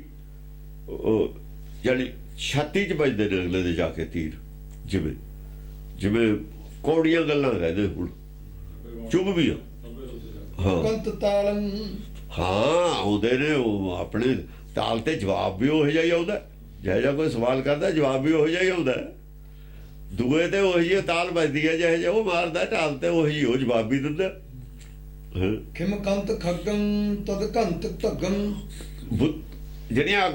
ਜਾਨੀ ਛਾਤੀ 'ਚ ਵੱਜਦੇ ਨੇ ਅਗਲੇ ਦੇ ਜਾ ਕੇ ਤੀਰ, ਜਿਵੇਂ ਕੌੜੀਆਂ ਗੱਲਾਂ ਕਹਿੰਦੇ ਹੁਣ, ਚੁੱਭ ਵੀ ਆ। ਹਾਂ, ਕੰਤ ਤਾਲੰ। ਹਾਂ ਆਉਂਦੇ ਨੇ ਉਹ ਆਪਣੇ ਤਾਲ ਤੇ ਜਵਾਬ ਵੀ ਉਹੋ ਜਿਹਾ ਹੀ ਆਉਂਦਾ। ਜਿਹੋ ਜਿਹਾ ਕੋਈ ਸਵਾਲ ਕਰਦਾ ਜਵਾਬ ਵੀ ਉਹੋ ਜਿਹਾ ਹੀ ਆਉਂਦਾ। ਦੂਏ ਤੇ ਉਹੀ ਜਿਹੀ ਤਾਲ ਵੱਜਦੀ ਹੈ, ਜਿਹੋ ਜਿਹਾ ਉਹ ਮਾਰਦਾ ਢਾਲ ਤੇ ਉਹੀ ਜਿਹੀ ਉਹ ਜਵਾਬ ਵੀ ਦਿੰਦਾ। ਖਿਮ ਕੰਤ ਖੱਗੰ ਤਦ ਕੰਤ ਧੱਗੰ। ਜਿਹੜੀਆਂ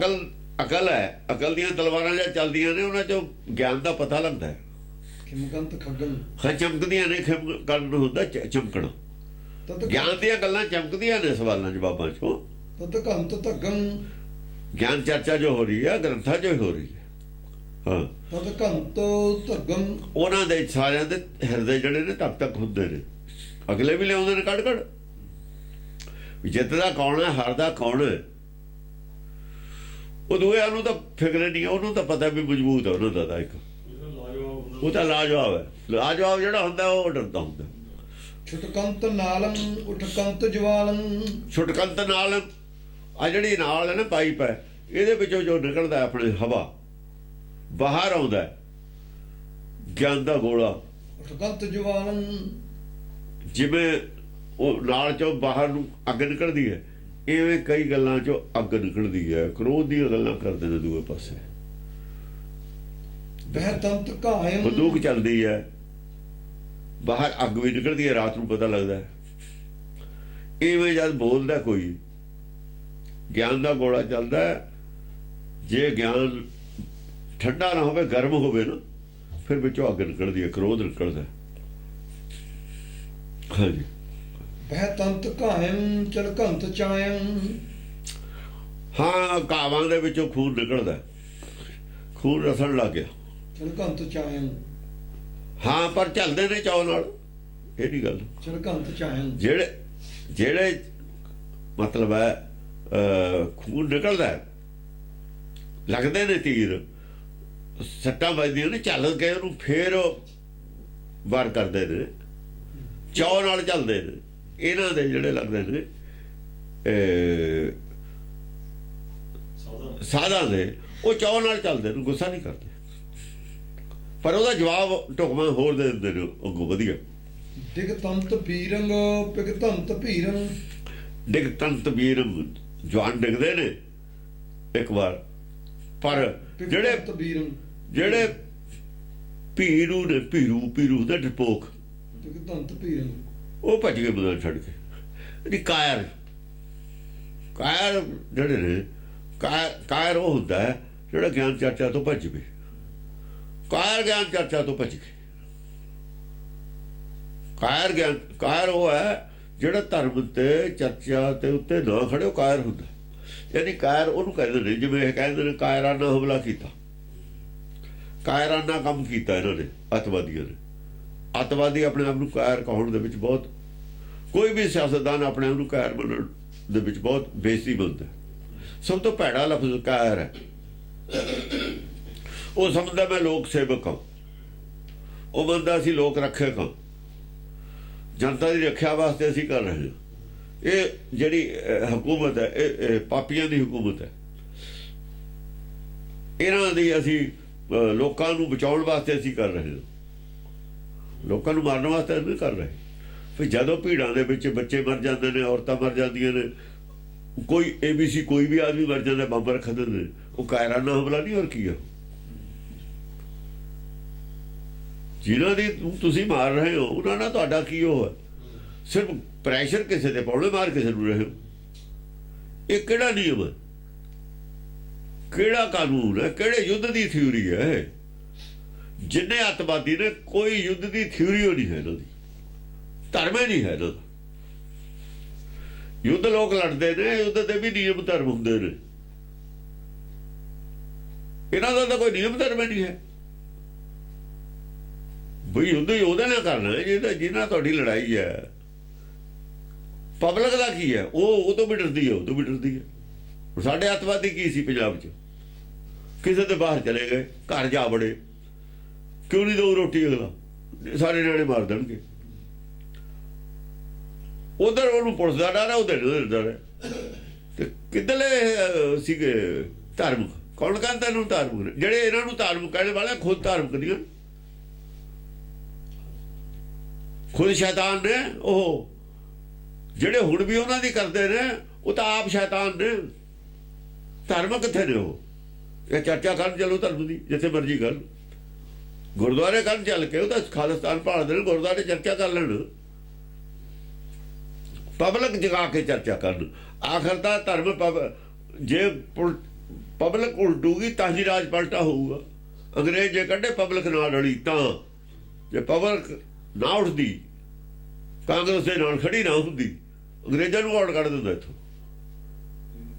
ਅਕਲ ਹੈ, ਅਕਲ ਦੀਆਂ ਤਲਵਾਰਾਂ ਜਾਂ ਚੱਲਦੀਆਂ ਨੇ ਉਹਨਾਂ ਚੋਂ ਗਿਆਨ ਦਾ ਪਤਾ ਲੱਗਦਾ ਹੈ। ਖਿਮ ਕੰਤ ਖੱਗੰ ਹਾਂ ਚਮਕਦੀਆਂ ਨੇ, ਖਿਮ ਕਰਨ ਹੁੰਦਾ ਚਮਕਣਾ। ਤਦ ਗਿਆਨ ਦੀਆਂ ਗੱਲਾਂ ਚਮਕਦੀਆਂ ਨੇ ਸਵਾਲਾਂ ਜਵਾਬਾਂ ਚੋਂ। ਤਦ ਕੰਤ ਧੱਗੰ। ਗਿਆਨ ਚਰਚਾ ਜੋ ਹੋ ਰਹੀ ਹੈ ਗ੍ਰੰਥਾਂ 'ਚ ਹੋ ਰਹੀ ਹੈ। ਹਾਂ ਤਦ ਕੰਤ ਧੱਗੰ। ਉਹਨਾਂ ਦੇ ਸਾਰਿਆਂ ਦੇ ਹਿਰਦੇ ਜਿਹੜੇ ਨੇ ਤੱਕ ਤੱਕ ਹੁੰਦੇ ਨੇ। ਅਗਲੇ ਵੀ ਲਿਆਉਂਦੇ ਨੇ ਕੱਢ ਕੱਢ। ਜਿੱਤਦਾ ਕੌਣ ਹੈ, ਹਾਰਦਾ ਕੌਣ ਹੈ, ਉਹ ਦੂਏ ਨੂੰ ਤਾਂ ਫਿਕਰ ਨਹੀਂ। ਉਹਨੂੰ ਤਾਂ ਪਤਾ ਵੀ ਮਜ਼ਬੂਤ ਹੈ ਉਹਨਾਂ ਦਾ ਤਾਂ ਇੱਕ। ਉਹ ਤਾਂ ਲਾਜਵਾਬ ਹੈ। ਲਾਜਵਾਬ ਜਿਹੜਾ ਹੁੰਦਾ ਉਹ ਡਰਦਾ ਹੁੰਦਾ। ਛੁਟਕੰਤ ਨਾਲੰ ਉਠਕੰਤ ਜਵਾਲੰ। ਛੁਟਕੰਤ ਨਾਲ ਆ ਜਿਹੜੀ ਨਾਲ ਹੈ ਨਾ ਪਾਈਪ ਹੈ, ਇਹਦੇ ਵਿੱਚੋਂ ਜੋ ਨਿਕਲਦਾ ਆਪਣੇ ਹਵਾ ਬਾਹਰ ਆਉਂਦਾ ਗਿਆਨ ਦਾ ਗੋਲਾ। ਉਠਕੰਤ ਜਵਾਲੰ। ਜਿਵੇਂ ਉਹ ਨਾਲ ਚੋਂ ਬਾਹਰ ਨੂੰ ਅੱਗ ਨਿਕਲਦੀ ਹੈ, ਇਵੇਂ ਕਈ ਗੱਲਾਂ ਚੋਂ ਅੱਗ ਨਿਕਲਦੀ ਹੈ। ਕ੍ਰੋਧ ਦੀਆਂ ਗੱਲਾਂ ਕਰਦੇ ਨੇ ਦੂਏ ਪਾਸੇ। ਬਹਿ ਤੰਤ ਕਾਇਮ। ਬੰਦੂਕ ਚੱਲਦੀ ਹੈ, ਬਾਹਰ ਅੱਗ ਵੀ ਨਿਕਲਦੀ ਹੈ, ਰਾਤ ਨੂੰ ਪਤਾ ਲੱਗਦਾ ਹੈ। ਇਵੇਂ ਜਦ ਬੋਲਦਾ ਕੋਈ ਗਿਆਨ ਦਾ ਗੋਲਾ ਚੱਲਦਾ ਹੈ। ਜੇ ਗਿਆਨ ਠੰਡਾ ਨਾ ਹੋਵੇ, ਗਰਮ ਹੋਵੇ ਨਾ, ਫਿਰ ਵਿੱਚੋਂ ਅੱਗ ਨਿਕਲਦੀ ਹੈ, ਕ੍ਰੋਧ ਨਿਕਲਦਾ। ਹਾਂਜੀ ਬਹਿ ਤੰਤ ਕਾਇਮ ਚਲਕੰਤ ਚਾਇਮ। ਹਾਂ ਕਾਵਾਂ ਦੇ ਵਿੱਚੋਂ ਖੂਨ ਨਿਕਲਦਾ, ਖੂਨ ਰਸਣ ਲੱਗ ਗਿਆ। ਚਲਕੰਤ ਚਾਇਮ। ਹਾਂ ਪਰ ਚੱਲਦੇ ਨੇ ਚਾਅ ਨਾਲ, ਇਹ ਨਹੀਂ ਗੱਲ। ਚਲਕੰਤ ਚਾਇਮ। ਜਿਹੜੇ ਮਤਲਬ ਹੈ ਖੂਨ ਨਿਕਲਦਾ, ਲੱਗਦੇ ਨੇ ਤੀਰ, ਸੱਟਾਂ ਵੱਜਦੀਆਂ ਨੇ, ਚੱਲ ਕੇ ਉਹਨੂੰ ਫੇਰ ਵਾਰ ਕਰਦੇ ਨੇ, ਚਾਅ ਨਾਲ ਚੱਲਦੇ ਨੇ। ਇਹਨਾਂ ਦੇ ਜਿਹੜੇ ਲੱਗਦੇ ਨੇ ਸਾਧਾਂ ਦੇ, ਉਹ ਚਾਅ ਨਾਲ ਚੱਲਦੇ ਨੇ, ਗੁੱਸਾ ਨਹੀਂ ਕਰਦੇ। ਪਰ ਉਹਦਾ ਜਵਾਬ ਢੁਕਵਾਂ ਹੋਰ ਦੇ ਦਿੰਦੇ ਨੇ ਅੱਗੋਂ ਵਧੀਆ। ਡਿਗ ਤੰਤ ਪੀਰੰਗ ਪਿਗ ਤੰਤ ਭੀਰੰ। ਡਿਗ ਤੰਤ ਵੀਰੰ, ਜਵਾਨ ਡਿੱਗਦੇ ਨੇ ਇੱਕ ਵਾਰ, ਪਰ ਜਿਹੜੇ ਭੀਰੂ ਨੇ, ਭੀਰੂ ਦਾ ਡਰਪੋਕ, ਡਿਗ ਤੰਤ ਭੀਰੰ, ਉਹ ਭੱਜ ਗਏ ਮੈਦਾਨ ਛੱਡ ਕੇ। ਨਹੀਂ ਕਾਇਰ ਜਿਹੜੇ ਨੇ, ਕਾਇਰ ਉਹ ਹੁੰਦਾ ਹੈ ਜਿਹੜਾ ਗਿਆਨ ਚਰਚਾ ਤੋਂ ਭੱਜ ਗਏ। ਕਾਇਰ ਗਿਆਨ ਚਰਚਾ ਤੋਂ ਭੱਜ ਗਏ। ਕਾਇਰ ਉਹ ਹੈ ਜਿਹੜਾ ਧਰਮ ਤੇ ਚਰਚਾ ਤੇ ਉੱਤੇ ਨਾ ਖੜੇ, ਉਹ ਕਾਇਰ ਹੁੰਦਾ। ਯਾਨੀ ਕਾਇਰ ਉਹਨੂੰ ਕਹਿੰਦੇ ਨੇ, ਜਿਵੇਂ ਇਹ ਕਹਿੰਦੇ ਨੇ ਕਾਇਰਾਨਾ ਹਮਲਾ ਕੀਤਾ, ਕਾਇਰਾਨਾ ਕੰਮ ਕੀਤਾ ਇਹਨਾਂ ਨੇ, ਅੱਤਵਾਦੀਆਂ ਨੇ। ਅੱਤਵਾਦੀ ਆਪਣੇ ਆਪ ਨੂੰ ਕਾਇਰ ਕਹਾਉਣ ਦੇ ਵਿੱਚ ਬਹੁਤ, ਕੋਈ ਵੀ ਸਿਆਸਤਦਾਨ ਆਪਣੇ ਆਪ ਨੂੰ ਕਾਇਰ ਮੰਨਣ ਦੇ ਵਿੱਚ ਬਹੁਤ ਬੇਇੱਜ਼ਤੀ ਮੰਨਦਾ। ਸਭ ਤੋਂ ਭੈੜਾ ਲਫ਼ਜ਼ ਕਾਇਰ ਹੈ। ਉਹ ਸਮਝਦਾ ਮੈਂ ਲੋਕ ਸੇਵਕ ਹਾਂ, ਉਹ ਬੰਦਾ ਅਸੀਂ ਲੋਕ ਰੱਖਿਅਕ ਹਾਂ, ਜਨਤਾ ਦੀ ਰੱਖਿਆ ਵਾਸਤੇ ਅਸੀਂ ਕਰ ਰਹੇ ਹਾਂ। ਇਹ ਜਿਹੜੀ ਹਕੂਮਤ ਹੈ, ਇਹ ਪਾਪੀਆਂ ਦੀ ਹਕੂਮਤ ਹੈ। ਇਹਨਾਂ ਦੀ ਅਸੀਂ ਲੋਕਾਂ ਨੂੰ ਬਚਾਉਣ ਵਾਸਤੇ ਅਸੀਂ ਕਰ ਰਹੇ ਹਾਂ, ਲੋਕਾਂ ਨੂੰ ਮਾਰਨ ਵਾਸਤੇ ਨਹੀਂ ਕਰ ਰਹੇ। ਫਿਰ ਜਦੋਂ ਭੀੜਾਂ ਦੇ ਵਿੱਚ ਬੱਚੇ ਮਰ ਜਾਂਦੇ ਨੇ, ਔਰਤਾਂ ਮਰ ਜਾਂਦੀਆਂ ਨੇ, ਕੋਈ ABC ਕੋਈ ਵੀ ਆਦਮੀ ਮਰ ਜਾਂਦਾ, ਬੰਬ ਰੱਖ ਦਿੰਦੇ ਨੇ, ਉਹ ਕਾਇਰਾਨਾ ਹਮਲਾ ਨਹੀਂ। ਹੋਰ ਕੀ ਆ? ਜਿਨ੍ਹਾਂ ਦੀ ਤੁਸੀਂ ਮਾਰ ਰਹੇ ਹੋ ਉਹਨਾਂ ਨਾਲ ਤੁਹਾਡਾ ਕੀ ਉਹ ਹੈ? ਸਿਰਫ ਪ੍ਰੈਸ਼ਰ ਕਿਸੇ ਤੇ ਪਾਉਣੇ, ਮਾਰ ਕਿਸੇ ਨੂੰ ਰਹੇ ਹੋ। ਇਹ ਕਿਹੜਾ ਨਿਯਮ ਹੈ? ਕਿਹੜਾ ਕਾਨੂੰਨ ਹੈ? ਕਿਹੜੇ ਯੁੱਧ ਦੀ ਥਿਊਰੀ ਹੈ? ਜਿੰਨੇ ਅੱਤਵਾਦੀ ਨੇ, ਕੋਈ ਯੁੱਧ ਦੀ ਥਿਊਰੀ ਨਹੀਂ ਹੈ ਇਹਨਾਂ ਦੀ, ਧਰਮ ਹੀ ਨਹੀਂ ਹੈ ਇਹਨਾਂ ਦਾ। ਯੁੱਧ ਲੋਕ ਲੜਦੇ ਨੇ, ਯੁੱਧ ਦੇ ਵੀ ਨਿਯਮ ਧਰਮ ਹੁੰਦੇ ਨੇ। ਇਹਨਾਂ ਦਾ ਤਾਂ ਕੋਈ ਨਿਯਮ ਧਰਮ ਨਹੀਂ ਹੈ। ਬਈ ਯੁੱਧ ਉਹਦੇ ਨਾਲ ਕਰਨਾ ਜਿਹਨਾਂ ਤੁਹਾਡੀ ਲੜਾਈ ਹੈ। ਪਬਲਿਕ ਦਾ ਕੀ ਹੈ? ਉਹ ਤੋਂ ਵੀ ਡਰਦੀ ਹੈ, ਉਹ ਤੋਂ ਵੀ ਡਰਦੀ ਹੈ। ਸਾਡੇ ਅੱਤਵਾਦੀ ਕੀ ਸੀ ਪੰਜਾਬ 'ਚ? ਕਿਸੇ ਦੇ ਬਾਹਰ ਚਲੇ ਗਏ, ਘਰ ਜਾ ਬੜੇ, ਕਿਉਂ ਨਹੀਂ ਦਊ ਰੋਟੀ? ਅਗਲਾ ਸਾਰੇ ਨਿਆਣੇ ਮਾਰ ਦੇਣਗੇ। ਉਧਰ ਉਹਨੂੰ ਪੁਲਿਸ ਦਾ ਡਰ ਹੈ, ਉਧਰ ਡਰ ਹੈ। ਤੇ ਕਿੱਧਰਲੇ ਸੀਗੇ ਧਾਰਮਿਕ? ਕੌਣ ਕਹਿੰਦਾ ਇਹਨੂੰ ਧਾਰਮਿਕ? ਜਿਹੜੇ ਇਹਨਾਂ ਨੂੰ ਧਾਰਮਿਕ ਕਹਿਣ ਵਾਲੇ ਖੁਦ ਧਾਰਮਿਕ ਨਹੀਂ, ਖੁਦ ਸ਼ੈਤਾਨ ਨੇ। ਉਹ ਜਿਹੜੇ ਹੁਣ ਵੀ ਉਹਨਾਂ ਦੀ ਕਰਦੇ ਨੇ, ਉਹ ਤਾਂ ਆਪ ਸ਼ੈਤਾਨ ਨੇ। ਧਰਮ ਕਿੱਥੇ ਨੇ? ਉਹ ਇਹ ਚਰਚਾ ਕਰਨ ਚਲੋ ਧਰਮ ਦੀ, ਜਿੱਥੇ ਮਰਜ਼ੀ ਕਰਨ, ਗੁਰਦੁਆਰੇ ਕਰਨ ਚੱਲ ਕੇ, ਉਹ ਤਾਂ ਖਾਲਿਸਤਾਨ ਭਾਲਦੇ ਨੇ, ਗੁਰਦੁਆਰੇ ਚਰਚਾ ਕਰ ਲੈਣ, ਪਬਲਿਕ ਜਗਾ ਕੇ ਚਰਚਾ ਕਰਨ। ਆਖਰ ਤਾਂ ਧਰਮ ਜੇ ਪਬਲਿਕ ਉਲਟੂਗੀ ਤਾਂ ਹੀ ਰਾਜ ਪਲਟਾ ਹੋਊਗਾ। ਅੰਗਰੇਜ਼ ਜੇ ਕੱਢੇ ਪਬਲਿਕ ਨਾਲ ਰਲੀ ਤਾਂ, ਜੇ ਪਬਲਿਕ ਨਾ ਉੱਠਦੀ, ਕਾਂਗਰਸ ਦੇ ਨਾਲ ਖੜੀ ਨਾ ਹੁੰਦੀ, ਅੰਗਰੇਜ਼ਾਂ ਨੂੰ ਆਊਟ ਕੱਢ ਦਿੰਦਾ ਇੱਥੋਂ।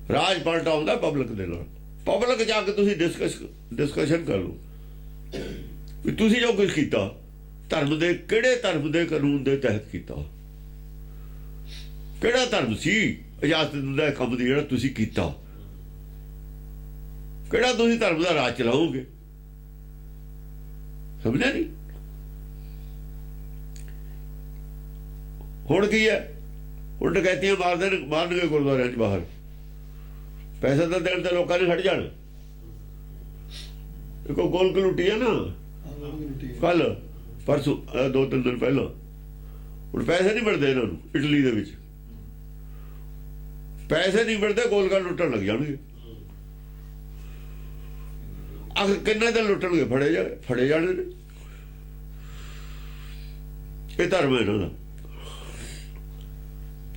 ਰਾਜ ਪਲਟਾ ਹੁੰਦਾ ਪਬਲਿਕ ਦੇ ਨਾਲ। ਪਬਲਿਕ ਜਾ ਕੇ ਤੁਸੀਂ ਡਿਸਕਸ਼ਨ ਕਰ ਲਓ ਵੀ ਤੁਸੀਂ ਜੋ ਕੁਝ ਕੀਤਾ ਧਰਮ ਦੇ, ਕਿਹੜੇ ਧਰਮ ਦੇ ਕਾਨੂੰਨ ਦੇ ਤਹਿਤ ਕੀਤਾ, ਕਿਹੜਾ ਧਰਮ ਸੀ ਇਜਾਜ਼ਤ ਦਿੰਦਾ ਕੰਮ ਦੀ ਜਿਹੜਾ ਤੁਸੀਂ ਕੀਤਾ, ਕਿਹੜਾ ਤੁਸੀਂ ਧਰਮ ਦਾ ਰਾਜ ਚਲਾਓਗੇ? ਸਮਝਿਆ ਨਹੀਂ? ਹੁਣ ਕੀ ਹੈ? ਹੁਣ ਡਕੈਤੀਆਂ ਮਾਰਨਗੇ ਗੁਰਦੁਆਰਿਆਂ 'ਚ ਬਾਹਰ, ਪੈਸੇ ਤਾਂ ਦੇਣ ਤੇ ਲੋਕਾਂ ਨੇ ਖੜ ਜਾਣ। ਦੇਖੋ ਗੋਲਕ ਲੁੱਟੀ ਹੈ ਨਾ ਕੱਲ ਪਰਸੋਂ, 2-3 ਦਿਨ ਪਹਿਲਾਂ। ਹੁਣ ਪੈਸੇ ਨਹੀਂ ਮਿਲਦੇ ਇਹਨਾਂ ਨੂੰ ਇਟਲੀ ਦੇ ਵਿੱਚ, ਪੈਸੇ ਨਹੀਂ ਮਿਲਦੇ, ਗੋਲਕਾਂ ਲੁੱਟਣ ਲੱਗ ਜਾਣਗੇ। ਆਖਰ ਕਿੰਨੇ ਦਿਨ ਲੁੱਟਣਗੇ? ਫੜੇ ਜਾਣੇ ਨੇ। ਇਹ ਧਰਮ ਹੈ ਇਹਨਾਂ ਦਾ।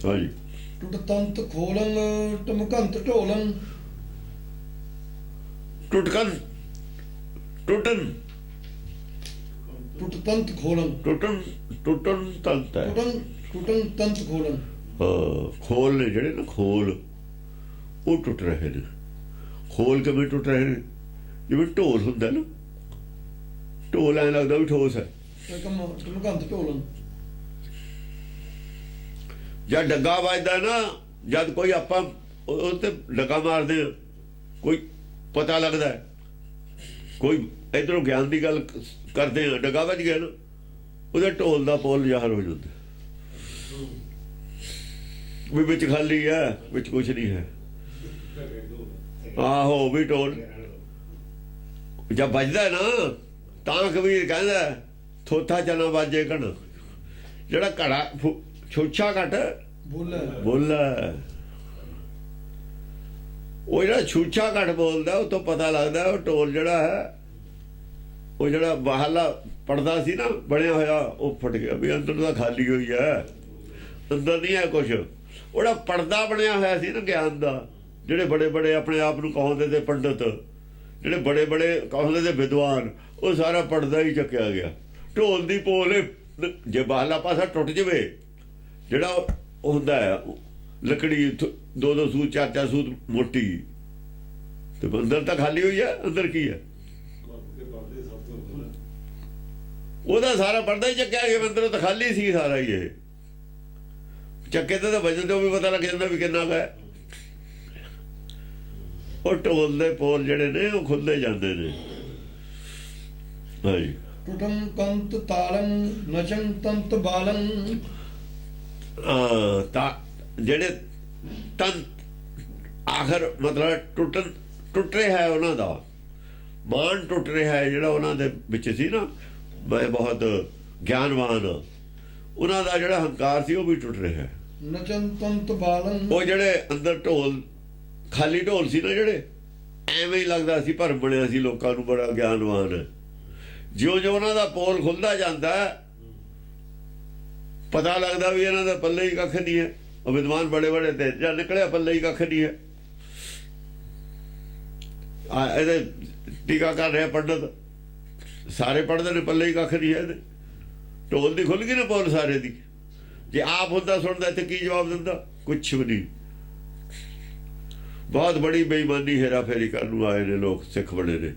ਹਾਂਜੀ। ਟੁੱਟ ਤੰਤ ਖੋਲਣ ਟਮਕੰਤ ਢੋਲਣ। ਟੁੱਟਣ ਟੁੱਟ ਤੰਤ ਖੋਲਣ, ਟੁੱਟਣ ਤੰਤ ਹੈ। ਟੁੱਟਣ ਤੰਤ ਖੋਲਣ। ਖੋਲ ਨੇ ਜਿਹੜੇ ਨਾ, ਖੋਲ ਉਹ ਟੁੱਟ ਰਹੇ ਨੇ। ਖੋਲ ਕਿਵੇਂ ਟੁੱਟ ਰਹੇ ਨੇ? ਜਿਵੇਂ ਢੋਲ ਹੁੰਦਾ ਨਾ, ਢੋਲ ਐਂ ਲੱਗਦਾ ਵੀ ਠੋਸ ਹੈ। ਟਮਕੰਤ ਢੋਲਣ। ਜਦ ਡੱਗਾ ਵੱਜਦਾ ਨਾ, ਜਦ ਕੋਈ ਆਪਾਂ ਉਹ ਤੇ ਡੱਗਾ ਮਾਰਦੇ ਆ, ਕੋਈ ਪਤਾ ਲੱਗਦਾ, ਕੋਈ ਇੱਧਰੋਂ ਗਿਆਨ ਦੀ ਗੱਲ ਕਰਦੇ ਆ, ਡੱਗਾ ਵੱਜ ਗਿਆ ਨਾ, ਉਹਦੇ ਢੋਲ ਦਾ ਪੋਲ ਜ਼ਾਹਰ ਹੋ ਜਾਂਦਾ ਵੀ ਵਿੱਚ ਖਾਲੀ ਹੈ, ਵਿੱਚ ਕੁਛ ਨਹੀਂ ਹੈ। ਆਹੋ ਵੀ ਢੋਲ ਜਦ ਵੱਜਦਾ ਨਾ, ਤਾਂ ਕਬੀਰ ਕਹਿੰਦਾ ਥੋਥਾ ਚਨਾ ਵਾਜੇ ਘਣ। ਜਿਹੜਾ ਘੜਾ ਛੋਛਾ ਘਟ ਬੋਲਾ, ਉਹ ਜਿਹੜਾ ਛੂਛਾ ਘਟ ਬੋਲਦਾ, ਉਹ ਤੋਂ ਪਤਾ ਲੱਗਦਾ ਉਹ ਢੋਲ ਜਿਹੜਾ ਹੈ, ਉਹ ਜਿਹੜਾ ਬਾਹਰਲਾ ਪੜਦਾ ਸੀ ਨਾ ਬਣਿਆ ਹੋਇਆ, ਉਹ ਫਟ ਗਿਆ ਵੀ ਅੰਦਰ ਤਾਂ ਖਾਲੀ ਹੋਈ ਹੈ, ਅੰਦਰ ਨਹੀਂ ਹੈ ਕੁਛ। ਉਹਦਾ ਪਰਦਾ ਬਣਿਆ ਹੋਇਆ ਸੀ ਨਾ ਗਿਆਨ ਦਾ, ਜਿਹੜੇ ਬੜੇ ਬੜੇ ਆਪਣੇ ਆਪ ਨੂੰ ਕਹਾਉਂਦੇ ਤੇ ਪੰਡਤ, ਜਿਹੜੇ ਬੜੇ ਬੜੇ ਕਹਾਉਂਦੇ ਤੇ ਵਿਦਵਾਨ, ਉਹ ਸਾਰਾ ਪਰਦਾ ਹੀ ਚੱਕਿਆ ਗਿਆ। ਢੋਲ ਦੀ ਪੋਲ ਜੇ ਬਾਹਰਲਾ ਪਾਸਾ ਟੁੱਟ ਜਾਵੇ, ਜਿਹੜਾ ਉਹ ਹੁੰਦਾ ਹੈ ਲੱਕੜੀ 2-2 ਸੂਤ 4-4 ਸੂਤ ਮੋਟੀ, ਤੇ ਅੰਦਰ ਤਾਂ ਖਾਲੀ ਹੋਈ ਹੈ। ਅੰਦਰ ਕੀ ਹੈ? ਉਹਦਾ ਸਾਰਾ ਪਰਦਾ ਹੀ ਚੱਕਿਆ ਗਿਆ, ਅੰਦਰ ਤਾਂ ਖਾਲੀ ਸੀ ਸਾਰਾ ਹੀ। ਇਹ ਚੱਕੇ ਤੇ ਤਾਂ ਵਜਨ ਤੋਂ ਵੀ ਪਤਾ ਲੱਗ ਜਾਂਦਾ ਵੀ ਕਿੰਨਾ ਕੁ ਹੈ। ਉਹ ਢੋਲ ਦੇ ਪੋਲ ਜਿਹੜੇ ਨੇ ਉਹ ਖੁੱਲਦੇ ਜਾਂਦੇ ਨੇ। ਹਾਂਜੀ। ਟੁਟੰ ਕੰਤ ਤਾਲੰ ਨਚੰ ਤੰਤ ਬਾਲੰ। ਤਾਂ ਜਿਹੜੇ ਤਨ ਆਖਰ ਮਤਲਬ ਟੁੱਟ ਰਿਹਾ ਹੈ, ਉਹਨਾਂ ਦਾ ਮਾਨ ਟੁੱਟ ਰਿਹਾ ਹੈ, ਜਿਹੜਾ ਉਹਨਾਂ ਦੇ ਵਿੱਚ ਸੀ ਨਾ, ਮੈਂ ਬਹੁਤ ਗਿਆਨਵਾਨ, ਉਹਨਾਂ ਦਾ ਜਿਹੜਾ ਹੰਕਾਰ ਸੀ ਉਹ ਵੀ ਟੁੱਟ ਰਿਹਾ ਹੈ। ਨਚੰ ਤੰਤ ਬਾਲੰ। ਉਹ ਜਿਹੜੇ ਅੰਦਰ ਢੋਲ ਖਾਲੀ ਢੋਲ ਸੀ ਨਾ, ਜਿਹੜੇ ਐਵੇਂ ਹੀ ਲੱਗਦਾ ਸੀ ਭਰਮ ਬਣਿਆ ਸੀ ਲੋਕਾਂ ਨੂੰ, ਬੜਾ ਗਿਆਨਵਾਨ। ਜਿਉਂ ਉਹਨਾਂ ਦਾ ਪੋਲ ਖੁੱਲਦਾ ਜਾਂਦਾ, ਪਤਾ ਲੱਗਦਾ ਵੀ ਇਹਨਾਂ ਦਾ ਪੱਲੇ ਹੀ ਕੱਖ ਨਹੀਂ ਹੈ। ਉਹ ਵਿਦਵਾਨ ਬੜੇ ਬੜੇ ਤੇ ਜਾਂ ਨਿਕਲਿਆ ਪੱਲੇ ਹੀ ਕੱਖ ਨਹੀਂ ਹੈ। ਇਹਦੇ ਟੀਕਾ ਕਰ ਰਿਹਾ ਪੰਡਤ, ਸਾਰੇ ਪੜ੍ਹਦੇ ਨੇ, ਪੱਲੇ ਹੀ ਕੱਖ ਨਹੀਂ ਹੈ ਇਹਦੇ। ਢੋਲ ਦੀ ਖੁੱਲ ਗਈ ਨਾ ਪੋਲ ਸਾਰੇ ਦੀ। ਜੇ ਆਪ ਹੁੰਦਾ ਸੁਣਦਾ ਇੱਥੇ ਕੀ ਜਵਾਬ ਦਿੰਦਾ? ਕੁਛ ਵੀ ਨਹੀਂ। ਬਹੁਤ ਬੜੀ ਬੇਈਮਾਨੀ ਹੇਰਾ ਫੇਰੀ ਕਰਨ ਨੂੰ ਆਏ ਨੇ ਲੋਕ, ਸਿੱਖ ਬਣੇ ਨੇ,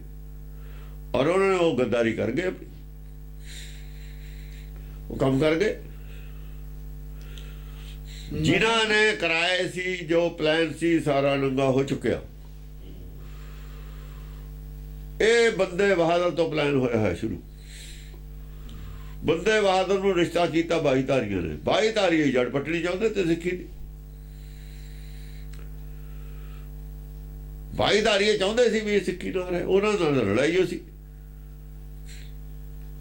ਔਰ ਉਹਨਾਂ ਨੇ ਉਹ ਗੱਦਾਰੀ ਕਰ ਗਏ, ਉਹ ਕੰਮ ਕਰ ਗਏ। ਜਿਨ੍ਹਾਂ ਨੇ ਕਰਾਏ ਸੀ, ਜੋ ਪਲਾਨ ਸੀ, ਸਾਰਾ ਨੰਗਾ ਹੋ ਚੁੱਕਿਆ। ਇਹ ਬੰਦੇ ਬਹਾਦਰ ਤੋਂ ਪਲਾਨ ਹੋਇਆ ਹੈ ਸ਼ੁਰੂ। ਬੰਦੇ ਬਹਾਦਰ ਨੂੰ ਰਿਸ਼ਤਾ ਕੀਤਾ 22 ਧਾਰੀਆਂ ਨੇ। 22 ਧਾਰੀ ਜੜ ਪੱਟਣੀ ਚਾਹੁੰਦੇ ਤੇ ਸਿੱਖੀ ਦੀ। 22 ਧਾਰੀਏ ਚਾਹੁੰਦੇ ਸੀ ਵੀ ਸਿੱਖੀ ਨਾ ਰਹੇ, ਉਹਨਾਂ ਨਾਲ ਲੜਾਈ ਹੋ ਸੀ,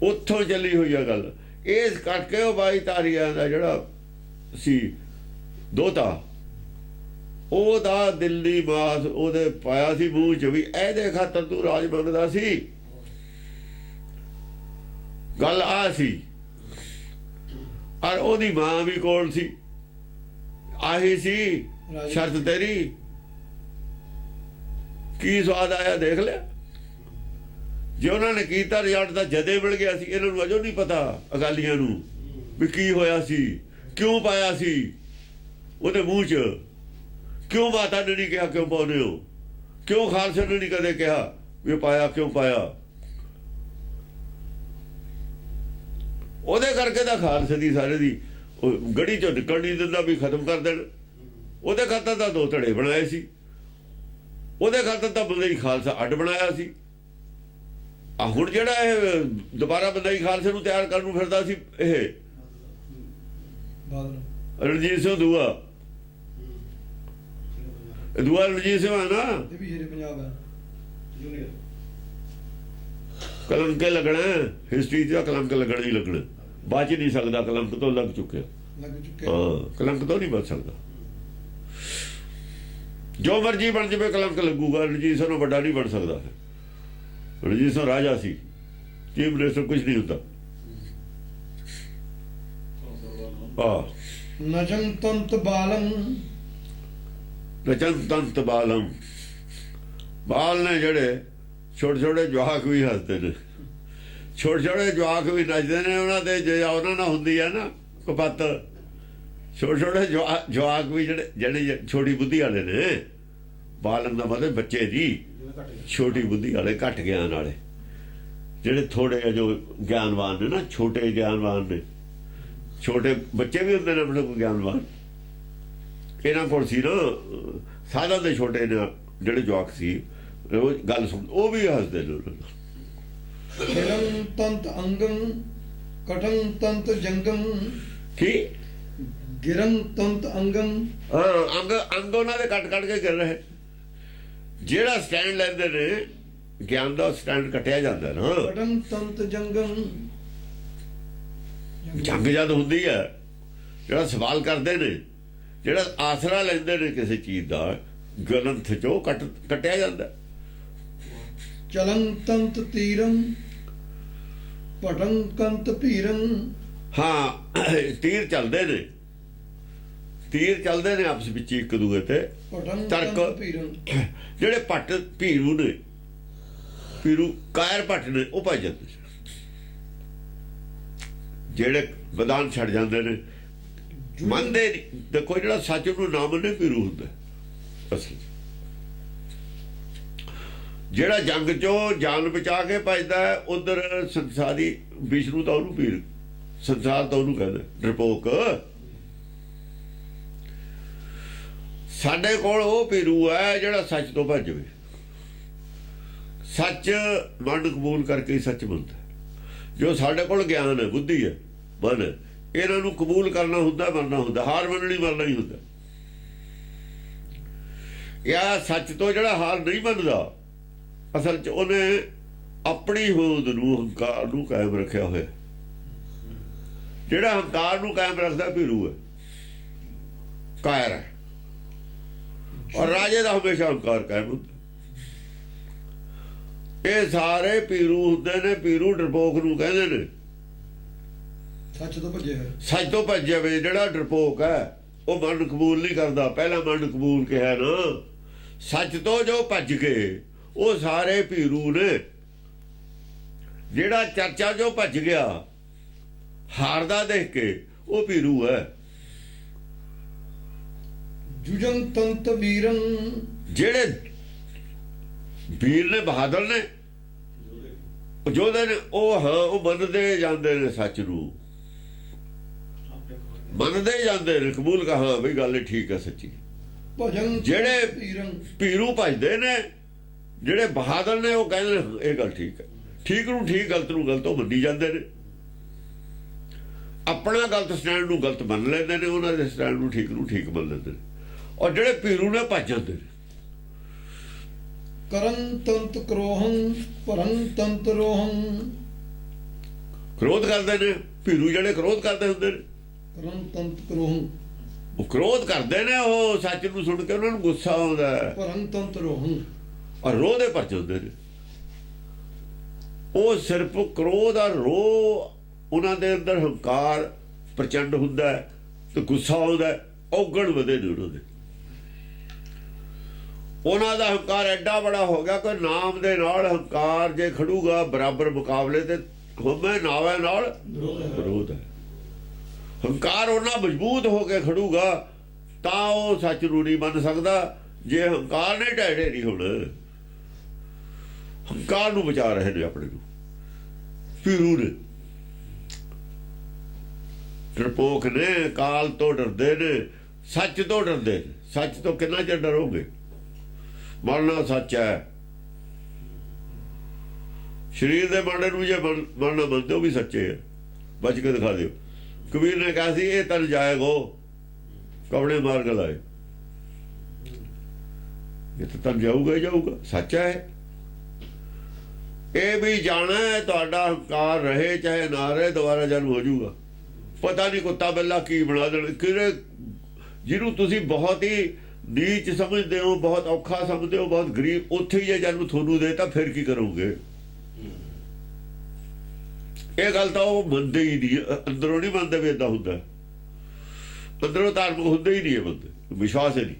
ਉੱਥੋਂ ਚੱਲੀ ਹੋਈ ਆ ਗੱਲ। ਇਸ ਕਰਕੇ ਉਹ 22 ਧਾਰੀਆਂ ਦਾ ਜਿਹੜਾ ਸੀ ਦੋਤਾ, ਉਹਦਾ ਦਿੱਲੀ ਮਾਸ ਉਹਦੇ ਪਾਇਆ ਸੀ ਮੂੰਹ 'ਚ ਵੀ ਇਹਦੇ ਖਾਤਰ ਤੂੰ ਰਾਜ ਮੰਗਦਾ ਸੀ। ਗੱਲ ਆ ਸੀ। ਔਰ ਉਹਦੀ ਮਾਂ ਵੀ ਕੋਲ ਸੀ। ਆਹੀ ਸੀ ਸ਼ਰਤ ਤੇਰੀ। ਕੀ ਸਵਾਦ ਆਇਆ ਦੇਖ ਲਿਆ। ਜੇ ਉਹਨਾਂ ਨੇ ਕੀਤਾ ਰਿਜ਼ਲਟ ਤਾਂ ਜਦੇ ਮਿਲ ਗਿਆ ਸੀ। ਇਹਨਾਂ ਨੂੰ ਅਜੋ ਨਹੀਂ ਪਤਾ ਅਕਾਲੀਆਂ ਨੂੰ ਵੀ ਕੀ ਹੋਇਆ ਸੀ, ਕਿਉਂ ਪਾਇਆ ਸੀ ਉਹਦੇ ਮੂੰਹ 'ਚ। ਕਿਉਂ ਮਾਤਾ ਨੇ ਨਹੀਂ ਕਿਹਾ ਕਿਉਂ ਪਾਉਂਦੇ ਹੋ, ਕਿਉਂ ਖਾਲਸੇ ਨੇ ਨਹੀਂ ਕਦੇ ਕਿਹਾ ਵੀ ਪਾਇਆ ਕਿਉਂ ਪਾਇਆ। ਉਹਦੇ ਕਰਕੇ ਤਾਂ ਖਾਲਸੇ ਦੀ ਸਾਰੇ ਦੀ ਗੜੀ 'ਚੋਂ ਨਿਕਲ ਨਹੀਂ ਦਿੰਦਾ ਵੀ ਖਤਮ ਕਰ ਦੇਣ। ਉਹਦੇ ਖਾਤਰ ਤਾਂ ਦੋ ਧੜੇ ਬਣਾਏ ਸੀ। ਉਹਦੇ ਖਾਤਰ ਤਾਂ ਬੰਦੇ ਖਾਲਸਾ ਅੱਡ ਬਣਾਇਆ ਸੀ। ਆ ਹੁਣ ਜਿਹੜਾ ਇਹ ਦੁਬਾਰਾ ਬੰਦਾ ਖਾਲਸੇ ਨੂੰ ਤਿਆਰ ਕਰਨ ਨੂੰ ਫਿਰਦਾ ਸੀ, ਇਹ ਰਣਜੀਤ ਸਿੰਘ ਦੂਆ ਰਣਜੀਤ ਸਿੰਘ ਹੈ ਨਾ, ਕਲੰਕ ਲੱਗਣਾ ਹਿਸਟਰੀ ਦਾ, ਕਲੰਕ ਲੱਗਣਾ ਹੀ ਲੱਗਣਾ। ਬਚ ਨਹੀਂ ਸਕਦਾ, ਕਲੰਕ ਤੋਂ ਲੱਗ ਚੁੱਕਿਆ। ਹਾਂ, ਕਲੰਕ ਤੋਂ ਨਹੀਂ ਬਚ ਸਕਦਾ। ਜੋ ਮਰਜੀ ਬਣ ਜਾਵੇ ਕਲੰਕ ਲੱਗੂਗਾ। ਰਣਜੀਤ ਸਿੰਘ ਨੂੰ ਵੱਡਾ ਨਹੀਂ ਬਣ ਸਕਦਾ। ਰਣਜੀਤ ਸਿੰਘ ਰਾਜਾ ਸੀ, ਚੀਫ ਮਿਨਿਸਟਰ ਕੁਝ ਨਹੀਂ ਹੁੰਦਾ। ਨਚਨ ਤੰਤ ਬਾਲਮ, ਨਚਨ ਤੰਤ ਬਾਲਮ। ਬਾਲ ਨੇ ਜਿਹੜੇ ਛੋਟੇ ਛੋਟੇ ਜਵਾਕ ਵੀ ਹੱਸਦੇ ਨੇ। ਛੋਟੇ ਛੋਟੇ ਜਵਾਕ ਵੀ ਨੱਚਦੇ ਨੇ ਉਹਨਾਂ ਦੇ, ਜੇ ਉਹਨਾਂ ਨਾਲ ਹੁੰਦੀ ਹੈ ਨਾ ਕਪੱਤ। ਛੋਟੇ ਛੋਟੇ ਜਵਾਕ ਵੀ ਜਿਹੜੇ ਛੋਟੀ ਬੁੱਧੀ ਵਾਲੇ ਨੇ। ਬਾਲਮ ਦਾ ਮਤਲਬ ਬੱਚੇ ਦੀ, ਛੋਟੀ ਬੁੱਧੀ ਵਾਲੇ, ਘੱਟ ਗਿਆਨ ਵਾਲੇ, ਜਿਹੜੇ ਥੋੜੇ ਜੋ ਗਿਆਨਵਾਨ ਨੇ ਨਾ, ਛੋਟੇ ਗਿਆਨਵਾਨ ਨੇ। ਛੋਟੇ ਬੱਚੇ ਵੀ ਹੁੰਦੇ ਨੇ ਆਪਣੇ ਕੋਲ ਗਿਆਨਵਾਨ। ਇਹਨਾਂ ਕੋਲ ਸੀ ਨਾ ਸਾਧਾਂ ਦੇ ਛੋਟੇ ਨੇ ਜਿਹੜੇ ਜਵਾਕ ਸੀ, ਉਹ ਗੱਲ ਸੁਣ, ਉਹ ਵੀ ਹੱਸਦੇ ਨੇ ਉਹਨਾਂ ਨੂੰ। ਗਿਰੰ ਤੰਤ ਅੰਗਮ ਕਟੰ ਤੰਤ ਜੰਗਮ। ਕੀ ਗਿਰੰ ਤੰਤ ਅੰਗਮ? ਹਾਂ, ਅੰਗ ਉਹਨਾਂ ਦੇ ਕੱਟ ਕੇ ਗਿਰ ਰਹੇ। ਜਿਹੜਾ ਸਟੈਂਡ ਲੈਂਦੇ ਨੇ ਗਿਆਨ ਦਾ, ਸਟੈਂਡ ਕੱਟਿਆ ਜਾਂਦਾ ਨਾ। ਕਟੰ ਤੰਤ ਜੰਗਮ। ਜੰਗ ਜਦ ਹੁੰਦੀ ਹੈ, ਜਿਹੜਾ ਸਵਾਲ ਕਰਦੇ ਨੇ, ਜਿਹੜਾ ਆਸਰਾ ਲੈਂਦੇ ਨੇ ਕਿਸੇ ਚੀਜ਼ ਦਾ, ਗ੍ਰੰਥ ਚੋਂ ਕੱਟਿਆ ਜਾਂਦਾ। ਚਲੰ ਤੰਤ ਤੀਰੰ ਪਟੰ ਕੰਤ ਭੀਰੰ। ਹਾਂ, ਤੀਰ ਚੱਲਦੇ ਨੇ, ਤੀਰ ਚੱਲਦੇ ਨੇ ਆਪਸ ਵਿੱਚ ਇੱਕ ਦੂਏ ਤੇ। ਤਰਕ ਜਿਹੜੇ ਭੱਟ ਭੀਰੂ ਨੇ, ਭੀਰੂ ਕਾਇਰ ਭੱਟ ਨੇ, ਉਹ ਭੱਜ ਜਾਂਦੇ। ਜਿਹੜੇ ਮੈਦਾਨ ਛੱਡ ਜਾਂਦੇ ਨੇ, ਮੰਨਦੇ ਨਹੀਂ। ਦੇਖੋ, ਜਿਹੜਾ ਸੱਚ ਨੂੰ ਨਾ ਮੰਨੇ ਭੀਰੂ ਹੁੰਦਾ ਅਸਲ। ਜਿਹੜਾ ਜੰਗ ਚੋਂ ਜਾਨ ਬਚਾ ਕੇ ਭੱਜਦਾ, ਉਧਰ ਸੰਸਾਰੀ ਵਿਸ਼ਨੂੰ ਤਾਂ ਉਹਨੂੰ ਭੀਰ, ਸੰਸਾਰ ਤਾਂ ਉਹਨੂੰ ਕਹਿੰਦੇ ਡਰਪੋਕ। ਸਾਡੇ ਕੋਲ ਉਹ ਭੀਰੂ ਹੈ ਜਿਹੜਾ ਸੱਚ ਤੋਂ ਭੱਜ ਜਾਵੇ। ਸੱਚ ਮਨ ਕਬੂਲ ਕਰਕੇ ਹੀ ਸੱਚ ਬਣਦਾ। ਜੋ ਸਾਡੇ ਕੋਲ ਗਿਆਨ ਹੈ, ਬੁੱਧੀ ਹੈ, ਮਨ, ਇਹਨਾਂ ਨੂੰ ਕਬੂਲ ਕਰਨਾ ਹੁੰਦਾ, ਮਰਨਾ ਹੁੰਦਾ। ਹਾਰ ਮੰਨਣੀ, ਮਰਨਾ ਹੀ ਹੁੰਦਾ। ਜਾਂ ਸੱਚ ਤੋਂ ਜਿਹੜਾ ਹਾਰ ਨਹੀਂ ਮੰਨਦਾ, ਅਸਲ 'ਚ ਉਹਨੇ ਆਪਣੀ ਹੋਂਦ ਨੂੰ, ਹੰਕਾਰ ਨੂੰ ਕਾਇਮ ਰੱਖਿਆ ਹੋਇਆ। ਜਿਹੜਾ ਹੰਕਾਰ ਨੂੰ ਕਾਇਮ ਰੱਖਦਾ ਭੀਰੂ ਹੈ, ਕਾਇਰ ਹੈ। ਔਰ ਰਾਜੇ ਦਾ ਹਮੇਸ਼ਾ ਹੰਕਾਰ ਕਾਇਮ ਹੁੰਦਾ। ਇਹ ਸਾਰੇ ਭੀਰੂ ਹੁੰਦੇ ਨੇ। ਭੀਰੂ ਡਰਪੋਕ ਨੂੰ ਕਹਿੰਦੇ ਨੇ। ਸੱਚ ਤੋਂ ਭੱਜਿਆ ਹੈ, ਸੱਚ ਤੋਂ ਭੱਜ ਜਾਵੇ ਜਿਹੜਾ ਡਰਪੋਕ ਹੈ, ਉਹ ਮਨ ਕਬੂਲ ਨਹੀਂ ਕਰਦਾ। ਪਹਿਲਾਂ ਮਨ ਕਬੂਲ ਕਿਹਾ ਨਾ। ਸੱਚ ਤੋਂ ਜੋ ਭੱਜ ਗਏ ਉਹ ਸਾਰੇ ਭੀਰੂ ਨੇ। ਜਿਹੜਾ ਚਰਚਾ ਜੋ ਭੱਜ ਗਿਆ ਹਾਰਦਾ ਦੇਖ ਕੇ, ਉਹ ਭੀਰੂ ਹੈ। ਜੁਜੰ ਤੰਤ ਵੀਰੰ। ਜਿਹੜੇ ਵੀਰ ਨੇ, ਬਹਾਦਰ ਨੇ, ਯੋਧੇ ਨੇ, ਉਹ ਹਾਂ, ਉਹ ਮੰਨਦੇ ਜਾਂਦੇ ਨੇ ਸੱਚ ਨੂੰ, ਮੰਨਦੇ ਜਾਂਦੇ ਨੇ, ਕਬੂਲ ਕਹਾ ਬਈ ਗੱਲ ਠੀਕ ਹੈ, ਸੱਚੀ। ਜਿਹੜੇ ਭੀਰੂ ਭਜਦੇ ਨੇ, ਜਿਹੜੇ ਬਹਾਦਰ ਨੇ, ਉਹ ਕਹਿੰਦੇ ਨੇ ਇਹ ਗੱਲ ਠੀਕ ਹੈ। ਠੀਕ ਨੂੰ ਠੀਕ, ਗਲਤ ਨੂੰ ਗਲਤ, ਉਹ ਮੰਨੀ ਜਾਂਦੇ ਨੇ। ਆਪਣਾ ਗਲਤ ਸਟੈਂਡ ਨੂੰ ਗਲਤ ਮੰਨ ਲੈਂਦੇ ਨੇ, ਉਹਨਾਂ ਦੇ ਸਟੈਂਡ ਨੂੰ ਠੀਕ ਮੰਨ ਲੈਂਦੇ ਨੇ। ਔਰ ਜਿਹੜੇ ਭੀਰੂ ਨੇ ਭੱਜ ਜਾਂਦੇ ਨੇ। ਕਰਨ ਤੰਤ ਕ੍ਰੋਹੰ ਪਰੰ ਤੰਤ ਰੋਹੰ। ਕ੍ਰੋਧ ਕਰਦੇ ਨੇ ਭੀਰੂ, ਜਿਹੜੇ ਕ੍ਰੋਧ ਕਰਦੇ ਹੁੰਦੇ ਨੇ। ਕਰਨ ਤੰਤ ਕ੍ਰੋਹੰ, ਉਹ ਕ੍ਰੋਧ ਕਰਦੇ ਨੇ, ਉਹ ਸੱਚ ਨੂੰ ਸੁਣ ਕੇ ਉਹਨਾਂ ਨੂੰ ਗੁੱਸਾ ਆਉਂਦਾ ਹੈ, ਔਰ ਰੋਹ ਦੇ ਭਰ ਜਾਂਦੇ ਨੇ। ਉਹ ਸਿਰਫ ਕ੍ਰੋਧ ਆ, ਰੋਹ ਉਹਨਾਂ ਦੇ ਅੰਦਰ ਹੰਕਾਰ ਪ੍ਰਚੰਡ ਹੁੰਦਾ ਹੈ ਤੇ ਗੁੱਸਾ ਆਉਂਦਾ, ਔਗਣ ਵਧੇ ਨੇ ਉਹਨਾਂ ਦੇ। ਉਹਨਾਂ ਦਾ ਹੰਕਾਰ ਐਡਾ ਬੜਾ ਹੋ ਗਿਆ ਕਿ ਨਾਮ ਦੇ ਨਾਲ ਹੰਕਾਰ ਜੇ ਖੜੂਗਾ ਬਰਾਬਰ ਮੁਕਾਬਲੇ ਤੇ ਹੋਵੇ, ਨਾਵੇਂ ਨਾਲ ਵਿਰੋਧ ਹੈ। ਹੰਕਾਰ ਉਹਨਾਂ ਮਜ਼ਬੂਤ ਹੋ ਕੇ ਖੜੂਗਾ ਤਾਂ ਉਹ ਸੱਚ ਨੂੰ ਨਹੀਂ ਮੰਨ ਸਕਦਾ। ਜੇ ਹੰਕਾਰ ਨੇ ਢਹਿੜੇ ਨਹੀਂ ਹੁਣ, ਹੰਕਾਰ ਨੂੰ ਬਚਾ ਰਹੇ ਨੇ ਆਪਣੇ ਨੂੰ ਪੀਰੂ ਨੇ, ਡਰਪੋਕ ਨੇ, ਕਾਲ ਤੋਂ ਡਰਦੇ ਨੇ, ਸੱਚ ਤੋਂ ਡਰਦੇ ਨੇ। ਸੱਚ ਤੋਂ ਕਿੰਨਾ ਚਿਰ ਡਰੋਗੇ? ਮਰਨਾ ਸੱਚ ਹੈ। ਸਰੀਰ ਦੇ ਮਰਨੇ ਨੂੰ ਜੇ ਮਰਨਾ ਮੰਨਦੇ ਹੋ ਵੀ ਸੱਚੇ ਹੈ, ਬਚ ਕੇ ਦਿਖਾ ਦਿਓ। ਕਬੀਰ ਨੇ ਕਿਹਾ ਸੀ ਇਹ ਤਨ ਜਾਏਗੋ ਕਪੜੇ ਮਾਰ ਕੇ ਲਾਏ, ਇਹ ਤਾਂ ਤਨ ਜਾਊਗਾ ਹੀ ਜਾਊਗਾ, ਸੱਚ ਹੈ। ਇਹ ਵੀ ਜਾਣਾ ਹੈ ਤੁਹਾਡਾ ਹੰਕਾਰ ਰਹੇ ਚਾਹੇ ਨਾ ਰਹੇ, ਦੁਬਾਰਾ ਜਨਮ ਹੋ ਜਾਊਗਾ। ਪਤਾ ਨਹੀਂ ਕੁੱਤਾ ਬਿੱਲਾ ਕੀ ਬਣਾ ਦੇਣ, ਕਿਹੜੇ ਜਿਹਨੂੰ ਤੁਸੀਂ ਬਹੁਤ ਹੀ ਨੀਚ ਸਮਝਦੇ ਹੋ, ਬਹੁਤ ਔਖਾ ਸਮਝਦੇ ਹੋ, ਬਹੁਤ ਗਰੀਬ, ਉੱਥੇ ਹੀ ਜੇ ਜਨਮ ਤੁਹਾਨੂੰ ਦੇ ਤਾਂ ਫਿਰ ਕੀ ਕਰੋਗੇ? ਇਹ ਗੱਲ ਤਾਂ ਉਹ ਮੰਨਦੇ ਹੀ ਨਹੀਂ, ਅੰਦਰੋਂ ਨਹੀਂ ਮੰਨਦੇ ਵੀ ਏਦਾਂ ਹੁੰਦਾ, ਅੰਦਰੋਂ ਧਾਰਮਿਕ ਹੁੰਦੇ ਹੀ ਨਹੀਂ ਇਹ ਬੰਦੇ, ਵਿਸ਼ਵਾਸ ਹੀ ਨਹੀਂ।